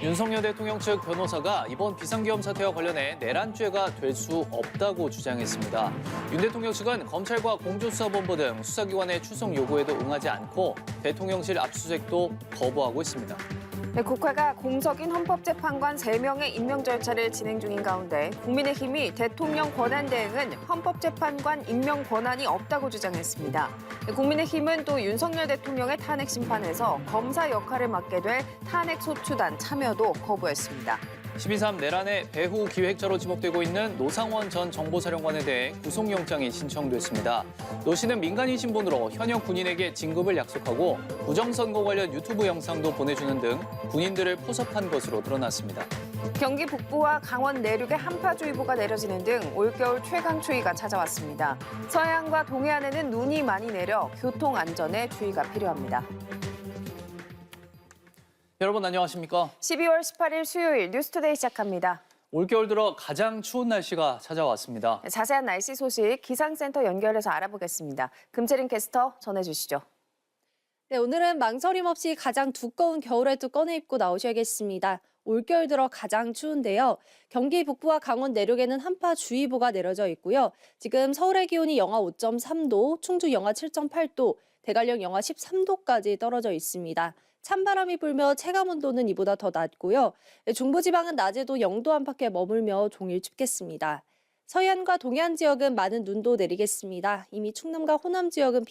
윤석열 대통령 측 변호사가 이번 비상계엄 사태와 관련해 내란죄가 될 수 없다고 주장했습니다. 윤 대통령 측은 검찰과 공조수사본부 등 수사기관의 출석 요구에도 응하지 않고 대통령실 압수수색도 거부하고 있습니다. 네, 국회가 공석인 헌법재판관 3명의 임명 절차를 진행 중인 가운데 국민의힘이 대통령 권한대행은 헌법재판관 임명 권한이 없다고 주장했습니다. 네, 국민의힘은 또 윤석열 대통령의 탄핵 심판에서 검사 역할을 맡게 될 탄핵소추단 참여도 거부했습니다. 12.3 내란의 배후 기획자로 지목되고 있는 노상원 전 정보사령관에 대해 구속영장이 신청됐습니다. 노 씨는 민간인 신분으로 현역 군인에게 진급을 약속하고 부정선거 관련 유튜브 영상도 보내주는 등 군인들을 포섭한 것으로 드러났습니다. 경기 북부와 강원 내륙에 한파주의보가 내려지는 등 올겨울 최강추위가 찾아왔습니다. 서해안과 동해안에는 눈이 많이 내려 교통 안전에 주의가 필요합니다. 여러분 안녕하십니까? 12월 18일 수요일 뉴스투데이 시작합니다. 올겨울 들어 가장 추운 날씨가 찾아왔습니다. 자세한 날씨 소식 기상센터 연결해서 알아보겠습니다. 금채린 캐스터 전해주시죠. 네, 오늘은 망설임 없이 가장 두꺼운 겨울에도 꺼내 입고 나오셔야겠습니다. 올겨울 들어 가장 추운데요. 경기 북부와 강원 내륙에는 한파주의보가 내려져 있고요. 지금 서울의 기온이 영하 5.3도, 충주 영하 7.8도, 대관령 영하 13도까지 떨어져 있습니다. 찬바람이 불며 체감온도는 이보다 더 낮고요. 중부지방은 낮에도 0도 안팎에 머물며 종일 춥겠습니다. 서해안과 동해안 지역은 많은 눈도 내리겠습니다. 이미 충남과 호남 지역은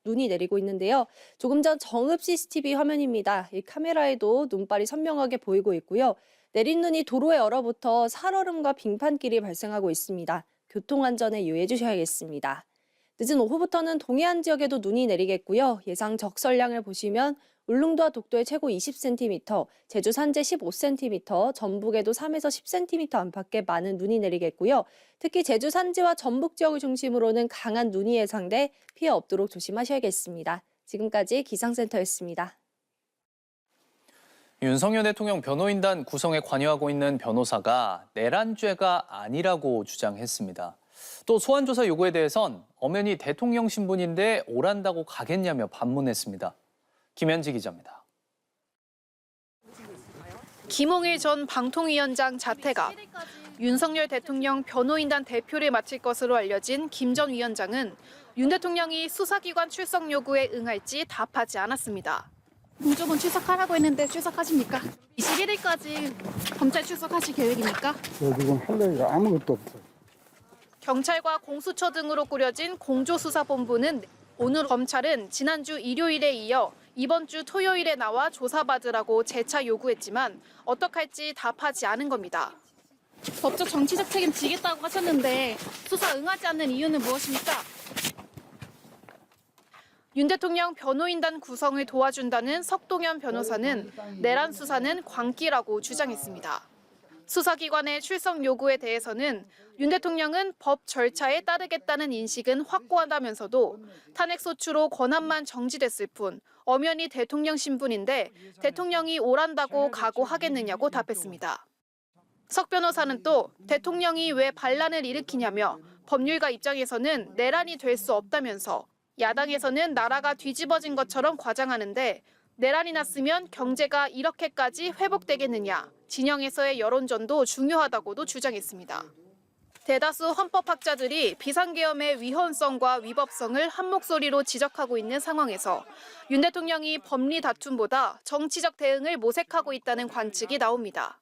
눈이 내리고 있는데요. 조금 전 정읍 CCTV 화면입니다. 이 카메라에도 눈발이 선명하게 보이고 있고요. 내린 눈이 도로에 얼어붙어 살얼음과 빙판길이 발생하고 있습니다. 교통안전에 유의해 주셔야겠습니다. 늦은 오후부터는 동해안 지역에도 눈이 내리겠고요. 예상 적설량을 보시면 울릉도와 독도에 최고 20cm, 제주 산제 15cm, 전북에도 3에서 10cm 안팎의 많은 눈이 내리겠고요. 특히 제주 산지와 전북 지역을 중심으로는 강한 눈이 예상돼 피해 없도록 조심하셔야겠습니다. 지금까지 기상센터였습니다. 윤석열 대통령 변호인단 구성에 관여하고 있는 변호사가 내란죄가 아니라고 주장했습니다. 또 소환조사 요구에 대해선 엄연히 대통령 신분인데 오란다고 가겠냐며 반문했습니다. 김현지 기자입니다. 김홍일 전 방통위원장 자퇴가 윤석열 대통령 변호인단 대표를 맡을 것으로 알려진 김 전 위원장은 윤 대통령이 수사기관 출석 요구에 응할지 답하지 않았습니다. 무조건 출석하라고 했는데 출석하십니까? 21일까지 검찰 출석하실 계획입니까? 지금 할 얘기가 아무것도 없어요. 경찰과 공수처 등으로 꾸려진 공조수사본부는 오늘 검찰은 지난주 일요일에 이어 이번 주 토요일에 나와 조사받으라고 재차 요구했지만 어떻게 할지 답하지 않은 겁니다. 법적 정치적 책임 지겠다고 하셨는데 수사 응하지 않는 이유는 무엇입니까? 윤 대통령 변호인단 구성을 도와준다는 석동현 변호사는 내란 수사는 광기라고 주장했습니다. 수사기관의 출석 요구에 대해서는 윤 대통령은 법 절차에 따르겠다는 인식은 확고하다면서도 탄핵소추로 권한만 정지됐을 뿐 엄연히 대통령 신분인데 대통령이 오란다고 각오하겠느냐고 답했습니다. 석 변호사는 또 대통령이 왜 반란을 일으키냐며 법률가 입장에서는 내란이 될 수 없다면서 야당에서는 나라가 뒤집어진 것처럼 과장하는데 내란이 났으면 경제가 이렇게까지 회복되겠느냐, 진영에서의 여론전도 중요하다고도 주장했습니다. 대다수 헌법학자들이 비상계엄의 위헌성과 위법성을 한 목소리로 지적하고 있는 상황에서 윤 대통령이 법리 다툼보다 정치적 대응을 모색하고 있다는 관측이 나옵니다.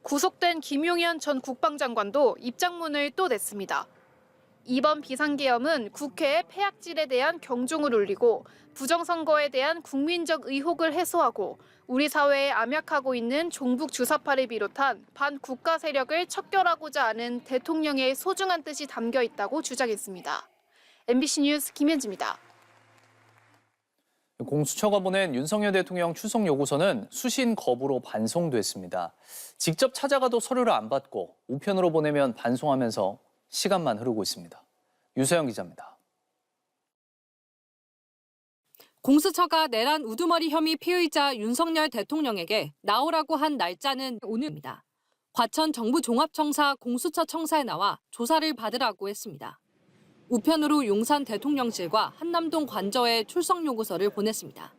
구속된 김용현 전 국방장관도 입장문을 또 냈습니다. 이번 비상계엄은 국회의 폐악질에 대한 경종을 울리고 부정선거에 대한 국민적 의혹을 해소하고 우리 사회에 암약하고 있는 종북 주사파를 비롯한 반국가 세력을 척결하고자 하는 대통령의 소중한 뜻이 담겨 있다고 주장했습니다. MBC 뉴스 김현지입니다. 공수처가 보낸 윤석열 대통령 출석 요구서는 수신 거부로 반송됐습니다. 직접 찾아가도 서류를 안 받고 우편으로 보내면 반송하면서 시간만 흐르고 있습니다. 유세영 기자입니다. 공수처가 내란 우두머리 혐의 피의자 윤석열 대통령에게 나오라고 한 날짜는 오늘입니다. 과천 정부종합청사 공수처 청사에 나와 조사를 받으라고 했습니다. 우편으로 용산 대통령실과 한남동 관저에 출석 요구서를 보냈습니다.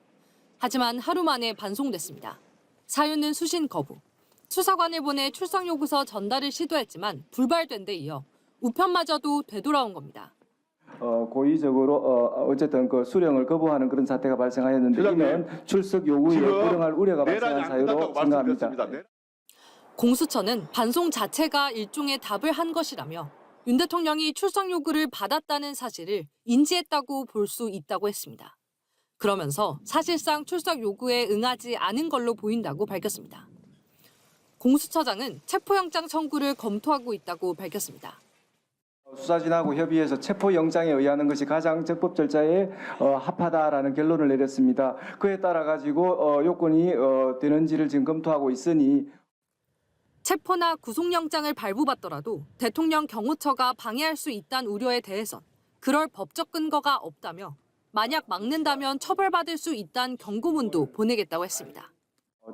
하지만 하루 만에 반송됐습니다. 사유는 수신 거부. 수사관을 보내 출석 요구서 전달을 시도했지만 불발된 데 이어 우편마저도 되돌아온 겁니다. 고의적으로 어쨌든 그 수령을 거부하는 그런 사태가 발생하였는데 이는 출석 요구에 불응할 우려가 발생한 사유로 생각합니다. 공수처는 반송 자체가 일종의 답을 한 것이라며 윤 대통령이 출석 요구를 받았다는 사실을 인지했다고 볼 수 있다고 했습니다. 그러면서 사실상 출석 요구에 응하지 않은 걸로 보인다고 밝혔습니다. 공수처장은 체포영장 청구를 검토하고 있다고 밝혔습니다. 수사진하고 협의해서 체포영장에 의하는 것이 가장 적법 절차에 합하다라는 결론을 내렸습니다. 그에 따라 가지고 요건이 되는지를 지금 검토하고 있으니 체포나 구속영장을 발부받더라도 대통령 경호처가 방해할 수 있다는 우려에 대해선 그럴 법적 근거가 없다며 만약 막는다면 처벌받을 수 있다는 경고문도 보내겠다고 했습니다.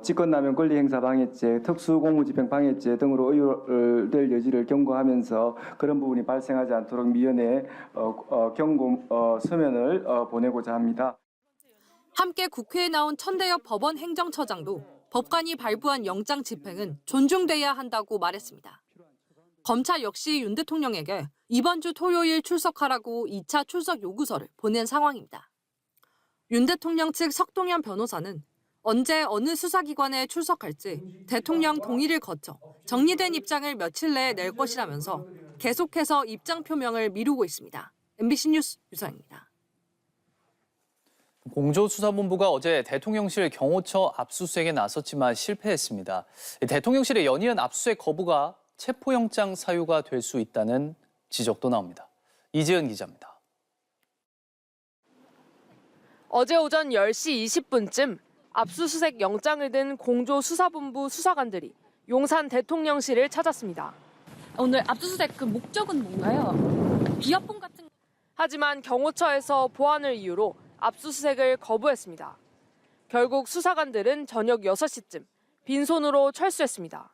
직권남용 권리행사 방해죄, 특수공무집행 방해죄 등으로 의율될 여지를 경고하면서 그런 부분이 발생하지 않도록 미연에 경고 서면을 보내고자 합니다. 함께 국회에 나온 천대엽 법원 행정처장도 법관이 발부한 영장 집행은 존중돼야 한다고 말했습니다. 검찰 역시 윤 대통령에게 이번 주 토요일 출석하라고 2차 출석 요구서를 보낸 상황입니다. 윤 대통령 측 석동현 변호사는 언제 어느 수사기관에 출석할지 대통령 동의를 거쳐 정리된 입장을 며칠 내에 낼 것이라면서 계속해서 입장 표명을 미루고 있습니다. MBC 뉴스 유서입니다. 공조수사본부가 어제 대통령실 경호처 압수수색에 나섰지만 실패했습니다. 대통령실의 연이은 압수수색 거부가 체포영장 사유가 될 수 있다는 지적도 나옵니다. 이지은 기자입니다. 어제 오전 10시 20분쯤 압수수색 영장을 든 공조수사본부 수사관들이 용산 대통령실을 찾았습니다. 오늘 압수수색 그 목적은 뭔가요? 비합본 같은. 하지만 경호처에서 보안을 이유로 압수수색을 거부했습니다. 결국 수사관들은 저녁 6시쯤 빈손으로 철수했습니다.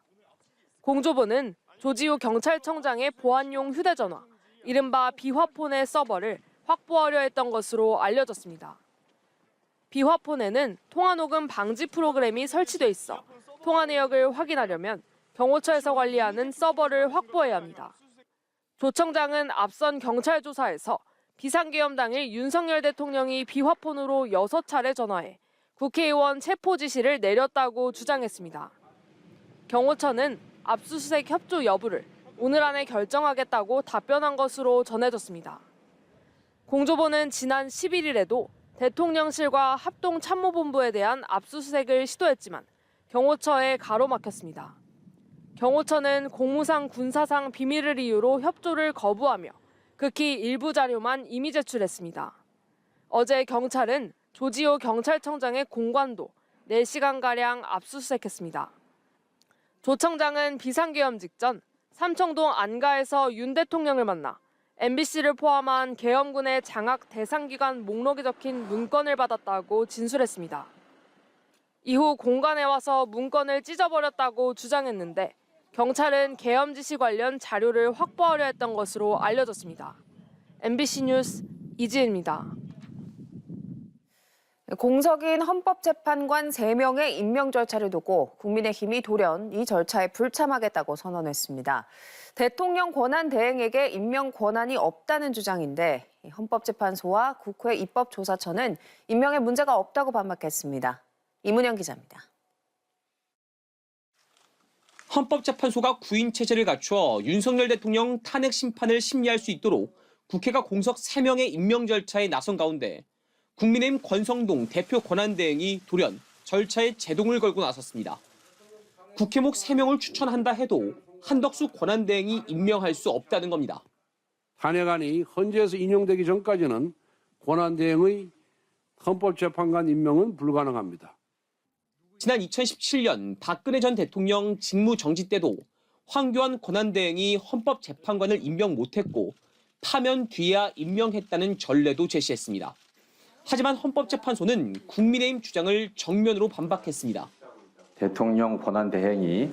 공조부는 조지우 경찰청장의 보안용 휴대전화, 이른바 비화폰의 서버를 확보하려 했던 것으로 알려졌습니다. 비화폰에는 통화녹음 방지 프로그램이 설치돼 있어 통화 내역을 확인하려면 경호처에서 관리하는 서버를 확보해야 합니다. 조 청장은 앞선 경찰 조사에서 비상계엄 당일 윤석열 대통령이 비화폰으로 6차례 전화해 국회의원 체포 지시를 내렸다고 주장했습니다. 경호처는 압수수색 협조 여부를 오늘 안에 결정하겠다고 답변한 것으로 전해졌습니다. 공조부는 지난 11일에도 대통령실과 합동참모본부에 대한 압수수색을 시도했지만 경호처에 가로막혔습니다. 경호처는 공무상 군사상 비밀을 이유로 협조를 거부하며 극히 일부 자료만 임의 제출했습니다. 어제 경찰은 조지호 경찰청장의 공관도 4시간가량 압수수색했습니다. 조 청장은 비상계엄 직전 삼청동 안가에서 윤 대통령을 만나 MBC를 포함한 계엄군의 장악 대상기관 목록이 적힌 문건을 받았다고 진술했습니다. 이후 공간에 와서 문건을 찢어버렸다고 주장했는데 경찰은 계엄 지시 관련 자료를 확보하려 했던 것으로 알려졌습니다. MBC 뉴스 이지은입니다. 공석인 헌법재판관 3명의 임명 절차를 두고 국민의힘이 돌연 이 절차에 불참하겠다고 선언했습니다. 대통령 권한 대행에게 임명 권한이 없다는 주장인데 헌법재판소와 국회 입법조사처는 임명에 문제가 없다고 반박했습니다. 이문영 기자입니다. 헌법재판소가 구인 체제를 갖춰 윤석열 대통령 탄핵 심판을 심리할 수 있도록 국회가 공석 3명의 임명 절차에 나선 가운데 국민의힘 권성동 대표 권한대행이 돌연 절차에 제동을 걸고 나섰습니다. 국회목 3명을 추천한다 해도 한덕수 권한대행이 임명할 수 없다는 겁니다. 탄핵안이 헌재에서 인용되기 전까지는 권한대행의 헌법재판관 임명은 불가능합니다. 지난 2017년 박근혜 전 대통령 직무정지 때도 황교안 권한대행이 헌법재판관을 임명 못했고 파면 뒤에야 임명했다는 전례도 제시했습니다. 하지만 헌법재판소는 국민의힘 주장을 정면으로 반박했습니다. 대통령 권한대행이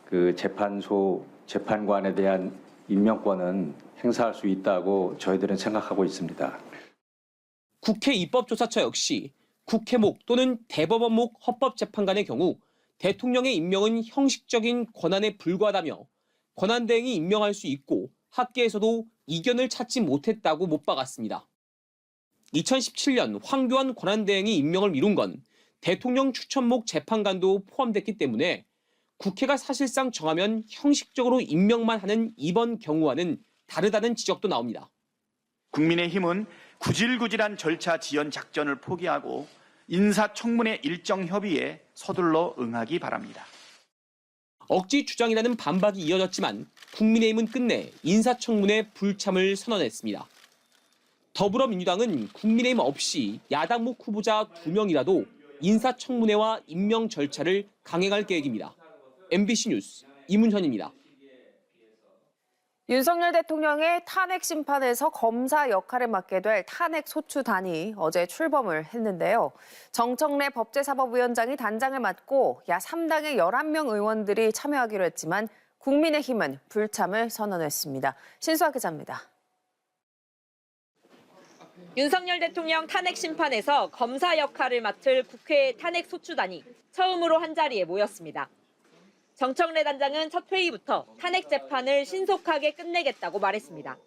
그 재판소 재판관에 대한 임명권은 행사할 수 있다고 저희들은 생각하고 있습니다. 국회 입법조사처 역시 국회목 또는 대법원목 헌법재판관의 경우 대통령의 임명은 형식적인 권한에 불과하다며 권한대행이 임명할 수 있고 학계에서도 이견을 찾지 못했다고 못 박았습니다. 2017년 황교안 권한대행이 임명을 미룬 건 대통령 추천목 재판관도 포함됐기 때문에 국회가 사실상 정하면 형식적으로 임명만 하는 이번 경우와는 다르다는 지적도 나옵니다. 국민의힘은 구질구질한 절차 지연 작전을 포기하고 인사청문회 일정 협의에 서둘러 응하기 바랍니다. 억지 주장이라는 반박이 이어졌지만 국민의힘은 끝내 인사청문회 불참을 선언했습니다. 더불어민주당은 국민의힘 없이 야당목 후보자 2명이라도 인사청문회와 임명 절차를 강행할 계획입니다. MBC 뉴스 이문현입니다. 윤석열 대통령의 탄핵 심판에서 검사 역할을 맡게 될 탄핵소추단이 어제 출범을 했는데요. 정청래 법제사법위원장이 단장을 맡고 야 3당의 11명 의원들이 참여하기로 했지만 국민의힘은 불참을 선언했습니다. 신수아 기자입니다. 윤석열 대통령 탄핵 심판에서 검사 역할을 맡을 국회 탄핵소추단이 처음으로 한자리에 모였습니다. 정청래 단장은 첫 회의부터 탄핵 재판을 신속하게 끝내겠다고 말했습니다.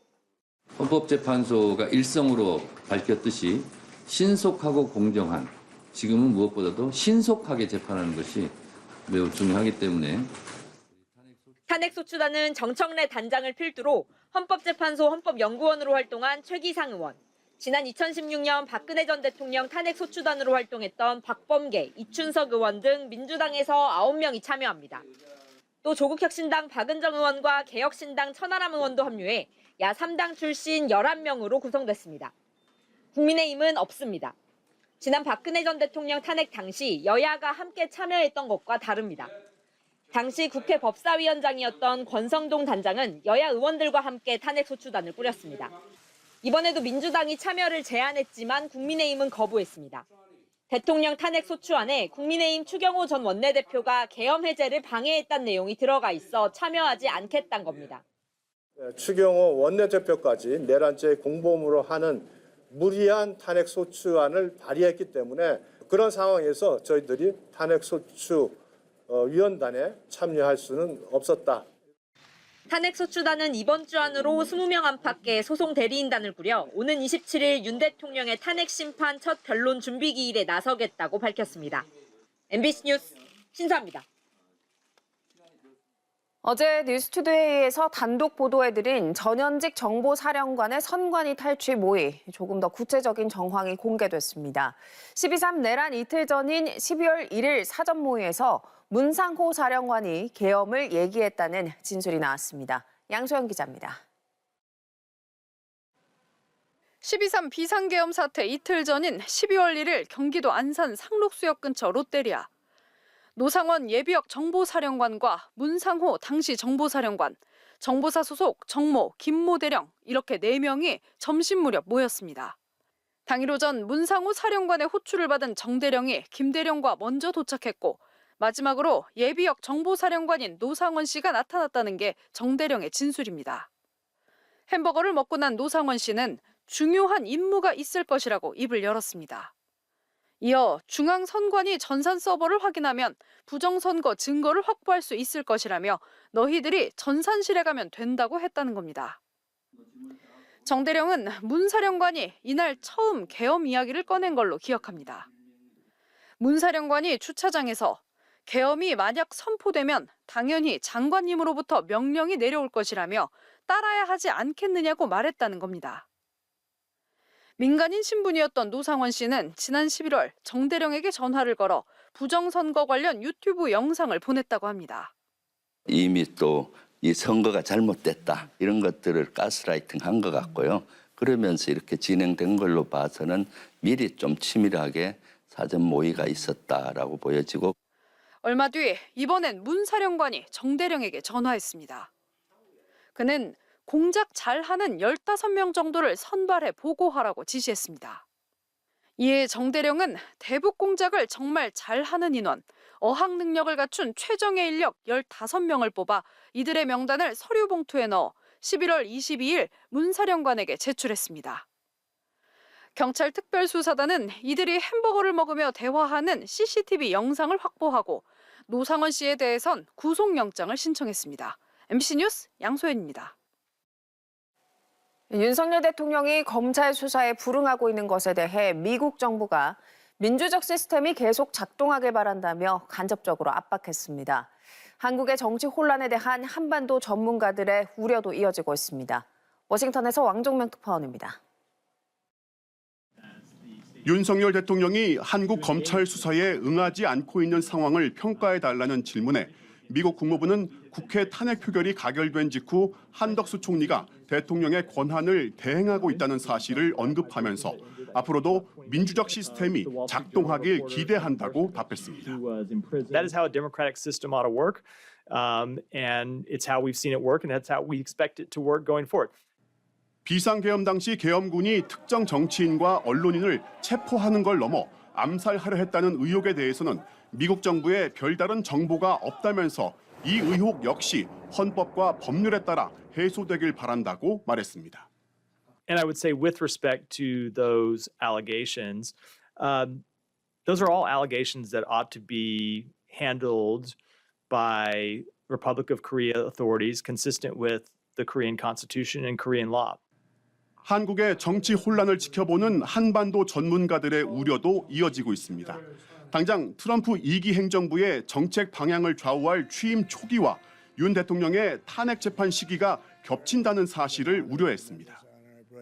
헌법재판소가 일성으로 밝혔듯이 신속하고 공정한, 지금은 무엇보다도 신속하게 재판하는 것이 매우 중요하기 때문에 탄핵소추단은 정청래 단장을 필두로 헌법재판소 헌법연구원으로 활동한 최기상 의원, 지난 2016년 박근혜 전 대통령 탄핵소추단으로 활동했던 박범계, 이춘석 의원 등 민주당에서 9명이 참여합니다. 또 조국혁신당 박은정 의원과 개혁신당 천하람 의원도 합류해 야 3당 출신 11명으로 구성됐습니다. 국민의힘은 없습니다. 지난 박근혜 전 대통령 탄핵 당시 여야가 함께 참여했던 것과 다릅니다. 당시 국회 법사위원장이었던 권성동 단장은 여야 의원들과 함께 탄핵소추단을 꾸렸습니다. 이번에도 민주당이 참여를 제안했지만 국민의힘은 거부했습니다. 대통령 탄핵소추안에 국민의힘 추경호 전 원내대표가 계엄 해제를 방해했다는 내용이 들어가 있어 참여하지 않겠다는 겁니다. 추경호 원내대표까지 내란죄 공범으로 하는 무리한 탄핵소추안을 발의했기 때문에 그런 상황에서 저희들이 탄핵소추위원단에 참여할 수는 없었다. 탄핵소추단은 이번 주 안으로 20명 안팎의 소송 대리인단을 꾸려 오는 27일 윤 대통령의 탄핵 심판 첫 변론 준비 기일에 나서겠다고 밝혔습니다. MBC 뉴스 신수아입니다. 어제 뉴스투데이에서 단독 보도해드린 전현직 정보사령관의 선관위 탈취 모의, 조금 더 구체적인 정황이 공개됐습니다. 12.3 내란 이틀 전인 12월 1일 사전 모의에서 문상호 사령관이 계엄을 얘기했다는 진술이 나왔습니다. 양소영 기자입니다. 12.3 비상계엄 사태 이틀 전인 12월 1일 경기도 안산 상록수역 근처 롯데리아. 노상원 예비역 정보사령관과 문상호 당시 정보사령관, 정보사 소속 정모, 김모 대령 이렇게 4명이 점심 무렵 모였습니다. 당일 오전 문상호 사령관의 호출을 받은 정 대령이 김 대령과 먼저 도착했고 마지막으로 예비역 정보사령관인 노상원 씨가 나타났다는 게 정 대령의 진술입니다. 햄버거를 먹고 난 노상원 씨는 중요한 임무가 있을 것이라고 입을 열었습니다. 이어 중앙선관위 전산 서버를 확인하면 부정선거 증거를 확보할 수 있을 것이라며 너희들이 전산실에 가면 된다고 했다는 겁니다. 정 대령은 문 사령관이 이날 처음 계엄 이야기를 꺼낸 걸로 기억합니다. 문 사령관이 주차장에서 계엄이 만약 선포되면 당연히 장관님으로부터 명령이 내려올 것이라며 따라야 하지 않겠느냐고 말했다는 겁니다. 민간인 신분이었던 노상원 씨는 지난 11월 정 대령에게 전화를 걸어 부정선거 관련 유튜브 영상을 보냈다고 합니다. 이미 또 이 선거가 잘못됐다 이런 것들을 가스라이팅 한 것 같고요. 그러면서 이렇게 진행된 걸로 봐서는 미리 좀 치밀하게 사전 모의가 있었다라고 보여지고 얼마 뒤 이번엔 문 사령관이 정 대령에게 전화했습니다. 그는 공작 잘하는 15명 정도를 선발해 보고하라고 지시했습니다. 이에 정 대령은 대북 공작을 정말 잘하는 인원, 어학 능력을 갖춘 최정예 인력 15명을 뽑아 이들의 명단을 서류 봉투에 넣어 11월 22일 문 사령관에게 제출했습니다. 경찰 특별수사단은 이들이 햄버거를 먹으며 대화하는 CCTV 영상을 확보하고 노상원 씨에 대해선 구속영장을 신청했습니다. MBC 뉴스 양소연입니다. 윤석열 대통령이 검찰 수사에 불응하고 있는 것에 대해 미국 정부가 민주적 시스템이 계속 작동하길 바란다며 간접적으로 압박했습니다. 한국의 정치 혼란에 대한 한반도 전문가들의 우려도 이어지고 있습니다. 워싱턴에서 왕종명 특파원입니다. 윤석열 대통령이 한국 검찰 수사에 응하지 않고 있는 상황을 평가해달라는 질문에 미국 국무부는 국회 탄핵 표결이 가결된 직후 한덕수 총리가 대통령의 권한을 대행하고 있다는 사실을 언급하면서 앞으로도 민주적 시스템이 작동하길 기대한다고 답했습니다. That is how a democratic system ought to work, and it's how we've seen it work, and that's how we expect it to work going forward. 비상계엄 당시 계엄군이 특정 정치인과 언론인을 체포하는 걸 넘어 암살하려 했다는 의혹에 대해서는 미국 정부에 별다른 정보가 없다면서 이 의혹 역시 헌법과 법률에 따라 해소되길 바란다고 말했습니다. And I would say, with respect to those allegations, those are all allegations that ought to be handled by Republic of Korea authorities consistent with the Korean Constitution and Korean law. 한국의 정치 혼란을 지켜보는 한반도 전문가들의 우려도 이어지고 있습니다. 당장 트럼프 2기 행정부의 정책 방향을 좌우할 취임 초기와 윤 대통령의 탄핵 재판 시기가 겹친다는 사실을 우려했습니다.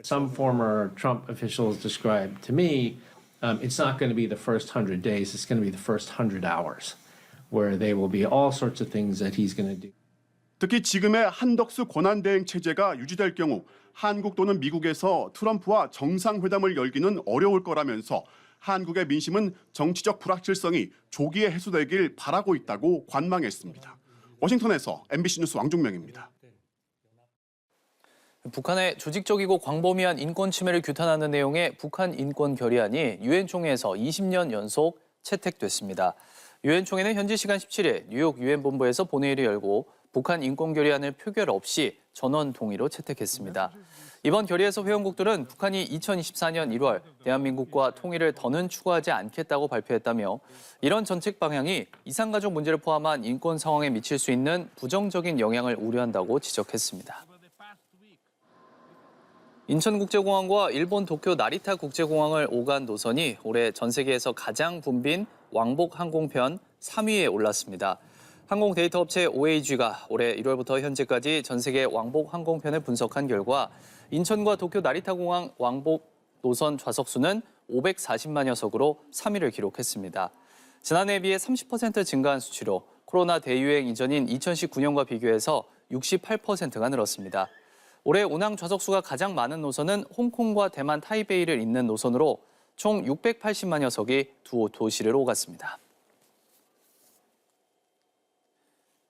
Some former Trump officials described to me, it's not going to be the first 100 days, it's going to be the first 100 hours, where they will be all sorts of things that he's going to do. 특히 지금의 한덕수 권한대행 체제가 유지될 경우 한국 또는 미국에서 트럼프와 정상회담을 열기는 어려울 거라면서 한국의 민심은 정치적 불확실성이 조기에 해소되길 바라고 있다고 관망했습니다. 워싱턴에서 MBC 뉴스 왕종명입니다. 북한의 조직적이고 광범위한 인권 침해를 규탄하는 내용의 북한 인권 결의안이 유엔 총회에서 20년 연속 채택됐습니다. 유엔 총회는 현지 시간 17일 뉴욕 유엔 본부에서 본회의를 열고 북한 인권 결의안을 표결 없이 전원 동의로 채택했습니다. 이번 결의에서 회원국들은 북한이 2024년 1월 대한민국과 통일을 더는 추구하지 않겠다고 발표했다며 이런 정책 방향이 이산가족 문제를 포함한 인권 상황에 미칠 수 있는 부정적인 영향을 우려한다고 지적했습니다. 인천국제공항과 일본 도쿄 나리타 국제공항을 오간 노선이 올해 전 세계에서 가장 붐빈 왕복 항공편 3위에 올랐습니다. 항공 데이터 업체 OAG가 올해 1월부터 현재까지 전 세계 왕복 항공편을 분석한 결과 인천과 도쿄 나리타 공항 왕복 노선 좌석 수는 540만여 석으로 3위를 기록했습니다. 지난해에 비해 30% 증가한 수치로 코로나 대유행 이전인 2019년과 비교해서 68%가 늘었습니다. 올해 운항 좌석 수가 가장 많은 노선은 홍콩과 대만 타이베이를 잇는 노선으로 총 680만여 석이 두 도시를 오갔습니다.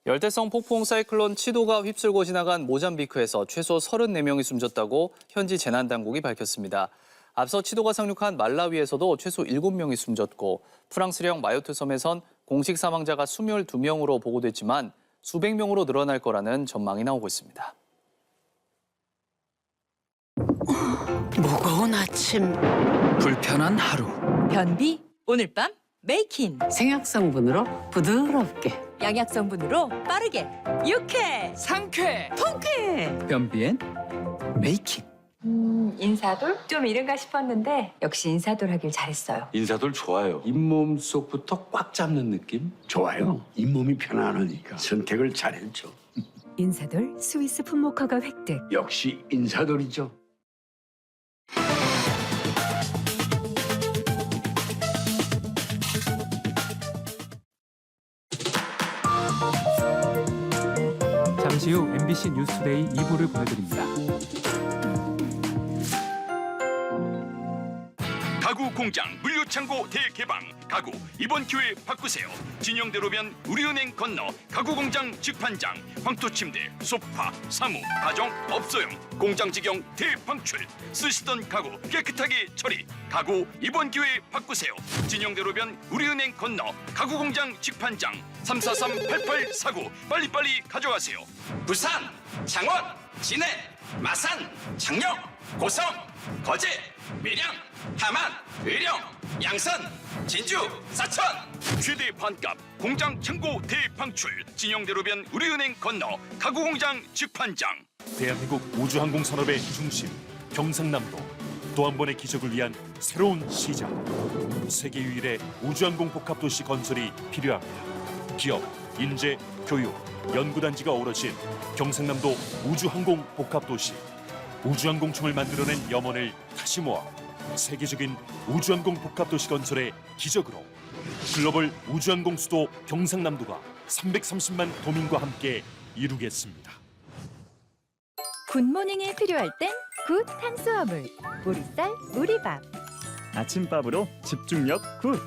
열대성 폭풍 사이클론 치도가 휩쓸고 지나간 모잠비크에서 최소 34명이 숨졌다고 현지 재난당국이 밝혔습니다. 앞서 치도가 상륙한 말라위에서도 최소 7명이 숨졌고 프랑스령 마요트 섬에선 공식 사망자가 22명으로 보고됐지만 수백 명으로 늘어날 거라는 전망이 나오고 있습니다. 무거운 아침, 불편한 하루. 변비, 오늘 밤 메이킨. 생약 성분으로 부드럽게. 양약 성분으로 빠르게. 유쾌, 상쾌, 통쾌. 변비엔 메이킨. 인사돌? 좀 이른가 싶었는데 역시 인사돌 하길 잘했어요. 인사돌 좋아요. 잇몸 속부터 꽉 잡는 느낌? 좋아요. 잇몸이 편안하니까 선택을 잘했죠. 인사돌 스위스 품목허가 획득. 역시 인사돌이죠. 잠시 후 MBC 뉴스데이 2부를 보내드립니다. 가구 공장 물류창고 대개방. 가구 이번 기회에 바꾸세요. 진영대로변 우리은행 건너 가구공장 직판장. 황토침대, 소파, 사무, 가정, 업소용, 공장 직영 대방출. 쓰시던 가구 깨끗하게 처리. 가구 이번 기회에 바꾸세요. 진영대로변 우리은행 건너 가구공장 직판장. 343-8849 빨리빨리 가져가세요. 부산, 창원, 진해, 마산, 창녕, 고성, 거제, 밀양, 함안, 의령, 양산, 진주, 사천. 최대 반값 공장 창고 대방출. 진영대로변 우리은행 건너 가구공장 직판장. 대한민국 우주항공 산업의 중심 경상남도, 또 한 번의 기적을 위한 새로운 시작. 세계 유일의 우주항공 복합도시 건설이 필요합니다. 기업, 인재, 교육, 연구단지가 어우러진 경상남도 우주항공 복합도시. 우주항공청을 만들어낸 염원을 다시 모아 세계적인 우주항공 복합도시 건설의 기적으로 글로벌 우주항공 수도 경상남도가 330만 도민과 함께 이루겠습니다. 굿모닝에 필요할 땐 굿 탄수화물, 우리쌀, 우리밥. 아침밥으로 집중력 굿,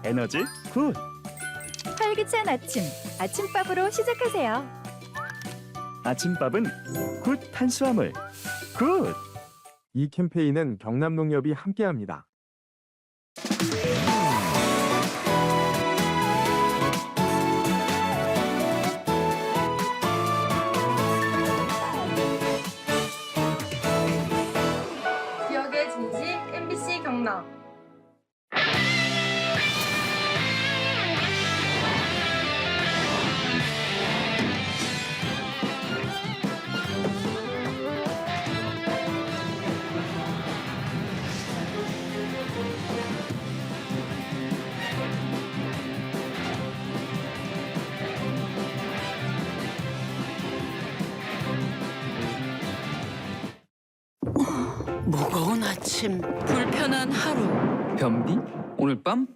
에너지 굿. 활기찬 아침, 아침밥으로 시작하세요. 아침밥은 굿 탄수화물, 굿. 이 캠페인은 경남농협이 함께합니다. 지역의 진실 MBC 경남. 무거운 아침, 불편한 하루. 변비? 오늘 밤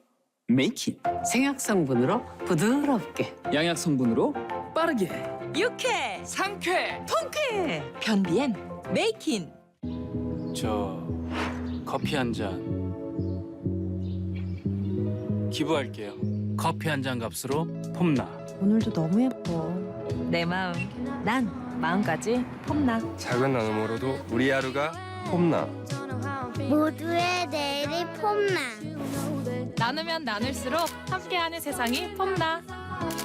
메이킹. 생약 성분으로 부드럽게. 양약 성분으로 빠르게. 유쾌, 상쾌. 통쾌. 변비엔 메이킨. 저 커피 한 잔 기부할게요. 커피 한 잔 값으로 폼나. 오늘도 너무 예뻐. 내 마음, 난 마음까지 폼나. 작은 나눔으로도 우리 하루가 폼나. 모두의 내일이 폼나. 나누면 나눌수록 함께하는 세상이 폼나.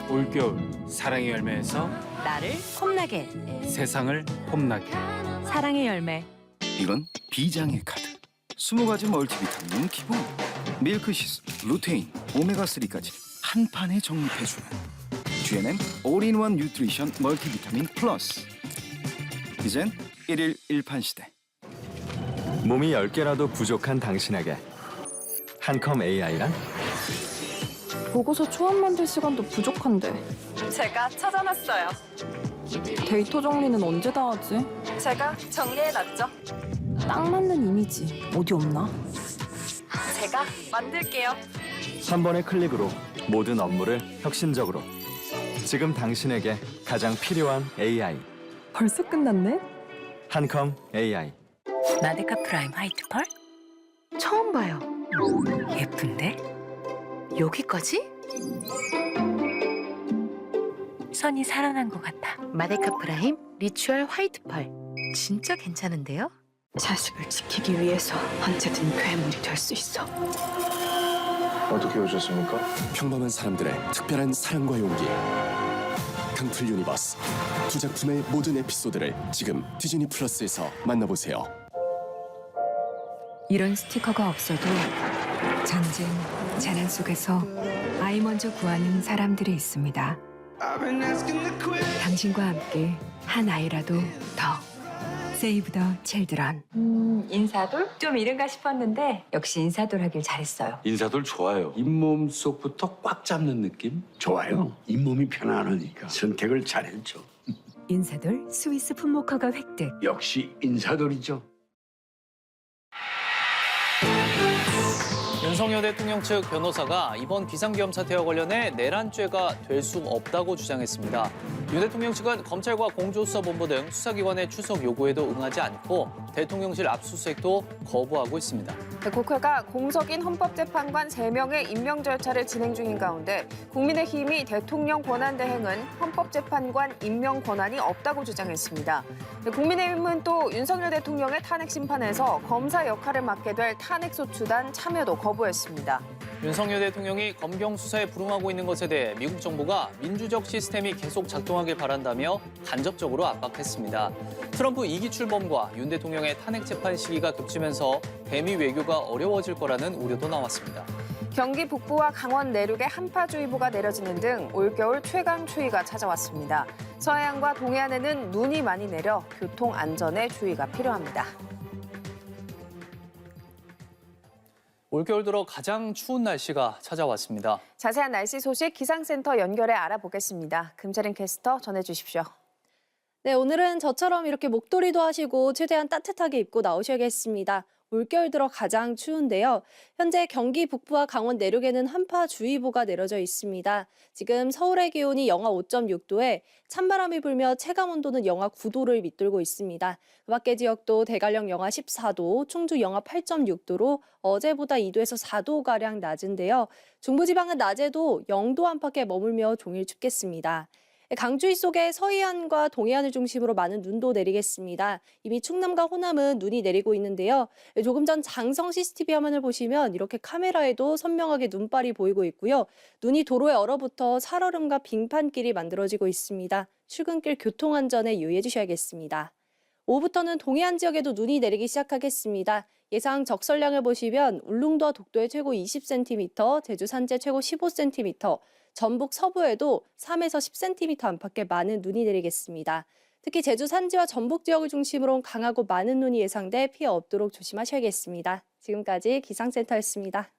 올겨울 사랑의 열매에서 나를 폼나게. 세상을 폼나게. 사랑의 열매. 이건 비장의 카드. 20가지 멀티비타민 기본. 밀크시스, 루테인, 오메가3까지 한 판에 정립해주는 GNM 올인원 뉴트리션 멀티비타민 플러스. 이젠 1일 1판 시대. 몸이 10개라도 부족한 당신에게 한컴 AI란? 보고서 초안 만들 시간도 부족한데. 제가 찾아놨어요. 데이터 정리는 언제 다 하지? 제가 정리해놨죠. 딱 맞는 이미지 어디 없나? 제가 만들게요. 한 번의 클릭으로 모든 업무를 혁신적으로. 지금 당신에게 가장 필요한 AI. 벌써 끝났네? 한컴 AI. 마데카 프라임 화이트 펄? 처음 봐요. 예쁜데? 여기까지? 선이 살아난 것 같아. 마데카 프라임 리추얼 화이트 펄. 진짜 괜찮은데요? 자식을 지키기 위해서 언제든 괴물이 될 수 있어. 어떻게 오셨습니까? 평범한 사람들의 특별한 사랑과 용기. 강풀 유니버스. 두 작품의 모든 에피소드를 지금 디즈니 플러스에서 만나보세요. 이런 스티커가 없어도 전쟁, 재난 속에서 아이 먼저 구하는 사람들이 있습니다. 당신과 함께 한 아이라도 더. 세이브 더 칠드런. 인사돌? 좀 이른가 싶었는데 역시 인사돌 하길 잘했어요. 인사돌 좋아요. 잇몸 속부터 꽉 잡는 느낌? 좋아요. 잇몸이 편안하니까 선택을 잘했죠. 인사돌 스위스 품목허가 획득. 역시 인사돌이죠. 윤석열 대통령 측 변호사가 이번 비상계엄 사태와 관련해 내란죄가 될 수 없다고 주장했습니다. 윤 대통령 측은 검찰과 공조수사본부 등 수사기관의 출석 요구에도 응하지 않고 대통령실 압수수색도 거부하고 있습니다. 국회가 공석인 헌법재판관 3명의 임명 절차를 진행 중인 가운데 국민의힘이 대통령 권한대행은 헌법재판관 임명 권한이 없다고 주장했습니다. 국민의힘은 또 윤석열 대통령의 탄핵 심판에서 검사 역할을 맡게 될 탄핵소추단 참여도 거부 거부했습니다. 윤석열 대통령이 검경 수사에 불응하고 있는 것에 대해 미국 정부가 민주적 시스템이 계속 작동하길 바란다며 간접적으로 압박했습니다. 트럼프 2기 출범과 윤 대통령의 탄핵 재판 시기가 겹치면서 대미 외교가 어려워질 거라는 우려도 나왔습니다. 경기 북부와 강원 내륙에 한파주의보가 내려지는 등 올겨울 최강 추위가 찾아왔습니다. 서해안과 동해안에는 눈이 많이 내려 교통 안전에 주의가 필요합니다. 올겨울 들어 가장 추운 날씨가 찾아왔습니다. 자세한 날씨 소식 기상센터 연결해 알아보겠습니다. 금채린 캐스터 전해주십시오. 네, 오늘은 저처럼 이렇게 목도리도 하시고 최대한 따뜻하게 입고 나오셔야겠습니다. 올겨울 들어 가장 추운데요. 현재 경기 북부와 강원 내륙에는 한파주의보가 내려져 있습니다. 지금 서울의 기온이 영하 5.6도에 찬바람이 불며 체감온도는 영하 9도를 밑돌고 있습니다. 그 밖의 지역도 대관령 영하 14도, 충주 영하 8.6도로 어제보다 2도에서 4도가량 낮은데요. 중부지방은 낮에도 0도 안팎에 머물며 종일 춥겠습니다. 강추위 속에 서해안과 동해안을 중심으로 많은 눈도 내리겠습니다. 이미 충남과 호남은 눈이 내리고 있는데요. 조금 전 장성 CCTV 화면을 보시면 이렇게 카메라에도 선명하게 눈발이 보이고 있고요. 눈이 도로에 얼어붙어 살얼음과 빙판길이 만들어지고 있습니다. 출근길 교통안전에 유의해 주셔야겠습니다. 오후부터는 동해안 지역에도 눈이 내리기 시작하겠습니다. 예상 적설량을 보시면 울릉도와 독도에 최고 20cm, 제주 산제 최고 15cm, 전북 서부에도 3에서 10cm 안팎의 많은 눈이 내리겠습니다. 특히 제주 산지와 전북 지역을 중심으로 강하고 많은 눈이 예상돼 피해 없도록 조심하셔야겠습니다. 지금까지 기상센터였습니다.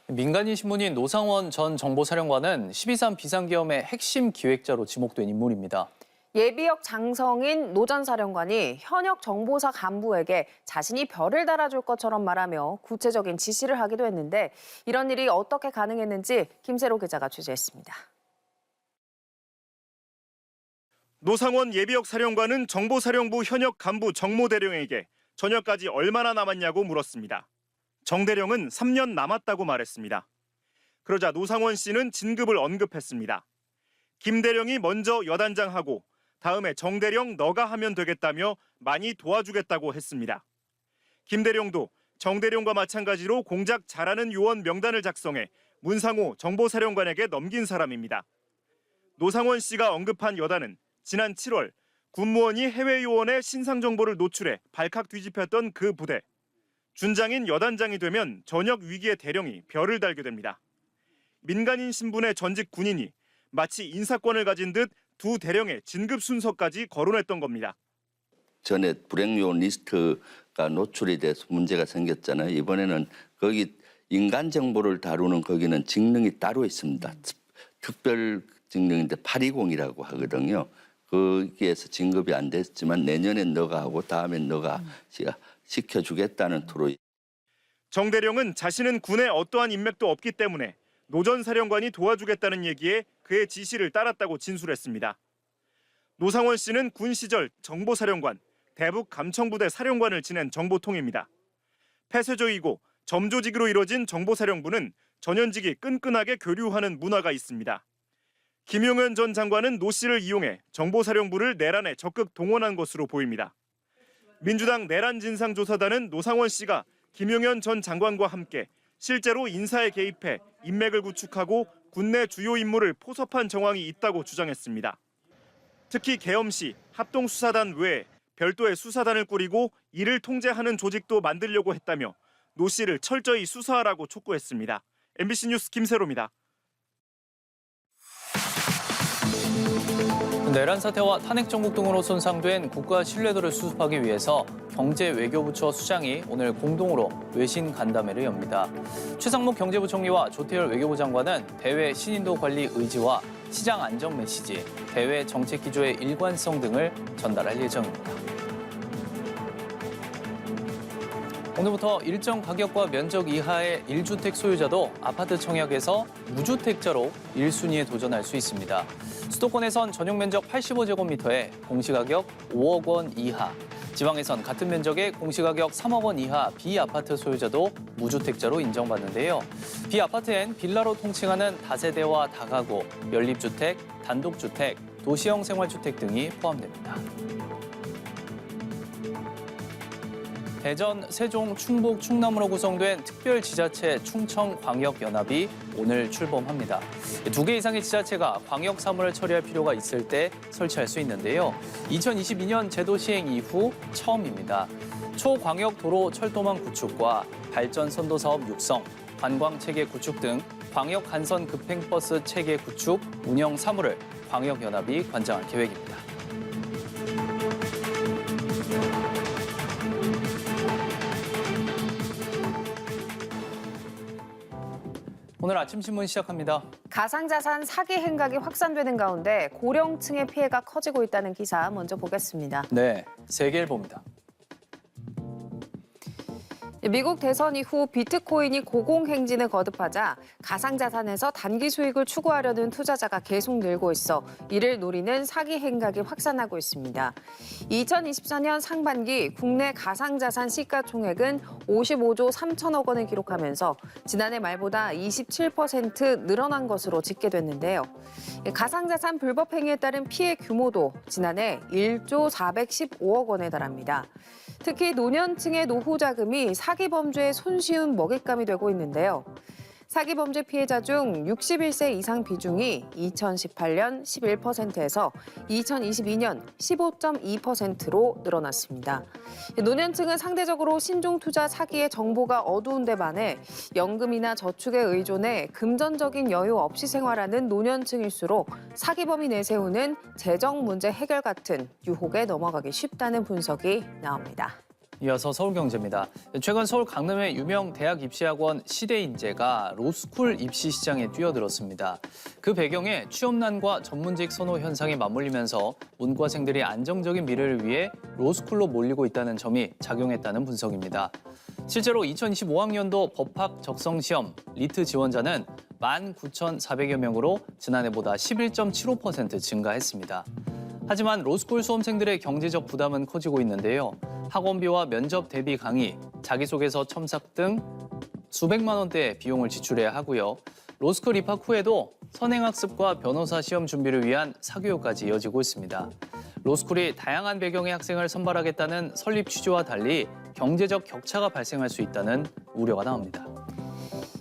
민간인 신분인 노상원 전 정보사령관은 12.3 비상계엄의 핵심 기획자로 지목된 인물입니다. 예비역 장성인 노 전 사령관이 현역 정보사 간부에게 자신이 별을 달아줄 것처럼 말하며 구체적인 지시를 하기도 했는데 이런 일이 어떻게 가능했는지 김세로 기자가 취재했습니다. 노상원 예비역 사령관은 정보사령부 현역 간부 정모대령에게 전역까지 얼마나 남았냐고 물었습니다. 정대령은 3년 남았다고 말했습니다. 그러자 노상원 씨는 진급을 언급했습니다. 김대령이 먼저 여단장하고 다음에 정대령 너가 하면 되겠다며 많이 도와주겠다고 했습니다. 김대령도 정대령과 마찬가지로 공작 잘하는 요원 명단을 작성해 문상호 정보사령관에게 넘긴 사람입니다. 노상원 씨가 언급한 여단은 지난 7월 군무원이 해외 요원의 신상 정보를 노출해 발칵 뒤집혔던 그 부대. 준장인 여단장이 되면 전역 위기의 대령이 별을 달게 됩니다. 민간인 신분의 전직 군인이 마치 인사권을 가진 듯 두 대령의 진급 순서까지 거론했던 겁니다. 전에 불행요원 리스트가 노출이 돼서 문제가 생겼잖아요. 이번에는 거기 인간 정보를 다루는 거기는 직능이 따로 있습니다. 특별 직능인데 820이라고 하거든요. 거기에서 진급이 안 됐지만 내년엔 너가 하고 다음엔 너가 시켜주겠다는 투로. 정 대령은 자신은 군에 어떠한 인맥도 없기 때문에 노 전 사령관이 도와주겠다는 얘기에 그의 지시를 따랐다고 진술했습니다. 노상원 씨는 군 시절 정보사령관, 대북 감청부대 사령관을 지낸 정보통입니다. 폐쇄적이고 점조직으로 이뤄진 정보사령부는 전현직이 끈끈하게 교류하는 문화가 있습니다. 김용현 전 장관은 노 씨를 이용해 정보사령부를 내란에 적극 동원한 것으로 보입니다. 민주당 내란 진상조사단은 노상원 씨가 김용현 전 장관과 함께 실제로 인사에 개입해 인맥을 구축하고 군내 주요 인물을 포섭한 정황이 있다고 주장했습니다. 특히 계엄 시 합동수사단 외에 별도의 수사단을 꾸리고 이를 통제하는 조직도 만들려고 했다며 노 씨를 철저히 수사하라고 촉구했습니다. MBC 뉴스 김세로입니다. 내란 사태와 탄핵 정국 등으로 손상된 국가 신뢰도를 수습하기 위해서 경제외교부처 수장이 오늘 공동으로 외신 간담회를 엽니다. 최상목 경제부총리와 조태열 외교부 장관은 대외 신인도 관리 의지와 시장 안정 메시지, 대외 정책 기조의 일관성 등을 전달할 예정입니다. 오늘부터 일정 가격과 면적 이하의 1주택 소유자도 아파트 청약에서 무주택자로 1순위에 도전할 수 있습니다. 수도권에선 전용 면적 85제곱미터에 공시가격 5억 원 이하, 지방에선 같은 면적의 공시가격 3억 원 이하 비아파트 소유자도 무주택자로 인정받는데요. 비아파트엔 빌라로 통칭하는 다세대와 다가구, 연립주택, 단독주택, 도시형 생활주택 등이 포함됩니다. 대전, 세종, 충북, 충남으로 구성된 특별지자체 충청광역연합이 오늘 출범합니다. 2개 이상의 지자체가 광역 사무를 처리할 필요가 있을 때 설치할 수 있는데요. 2022년 제도 시행 이후 처음입니다. 초광역 도로 철도망 구축과 발전 선도 사업 육성, 관광 체계 구축 등 광역 간선 급행버스 체계 구축, 운영 사무를 광역연합이 관장할 계획입니다. 오늘 아침 신문 시작합니다. 가상자산 사기 행각이 확산되는 가운데 고령층의 피해가 커지고 있다는 기사 먼저 보겠습니다. 네, 세계일보입니다. 미국 대선 이후 비트코인이 고공행진을 거듭하자 가상자산에서 단기 수익을 추구하려는 투자자가 계속 늘고 있어 이를 노리는 사기 행각이 확산하고 있습니다. 2024년 상반기 국내 가상자산 시가총액은 55조 3천억 원을 기록하면서 지난해 말보다 27% 늘어난 것으로 집계됐는데요. 가상자산 불법 행위에 따른 피해 규모도 지난해 1조 415억 원에 달합니다. 특히 노년층의 노후 자금이 사기 범죄의 손쉬운 먹잇감이 되고 있는데요. 사기 범죄 피해자 중 61세 이상 비중이 2018년 11%에서 2022년 15.2%로 늘어났습니다. 노년층은 상대적으로 신종 투자 사기의 정보가 어두운 데 반해 연금이나 저축에 의존해 금전적인 여유 없이 생활하는 노년층일수록 사기범이 내세우는 재정 문제 해결 같은 유혹에 넘어가기 쉽다는 분석이 나옵니다. 이어서 서울경제입니다. 최근 서울 강남의 유명 대학 입시학원 시대인재가 로스쿨 입시 시장에 뛰어들었습니다. 그 배경에 취업난과 전문직 선호 현상이 맞물리면서 문과생들이 안정적인 미래를 위해 로스쿨로 몰리고 있다는 점이 작용했다는 분석입니다. 실제로 2025학년도 법학 적성시험 리트 지원자는 19,400여 명으로 지난해보다 11.75% 증가했습니다. 하지만 로스쿨 수험생들의 경제적 부담은 커지고 있는데요. 학원비와 면접 대비 강의, 자기소개서 첨삭 등 수백만 원대의 비용을 지출해야 하고요. 로스쿨 입학 후에도 선행학습과 변호사 시험 준비를 위한 사교육까지 이어지고 있습니다. 로스쿨이 다양한 배경의 학생을 선발하겠다는 설립 취지와 달리 경제적 격차가 발생할 수 있다는 우려가 나옵니다.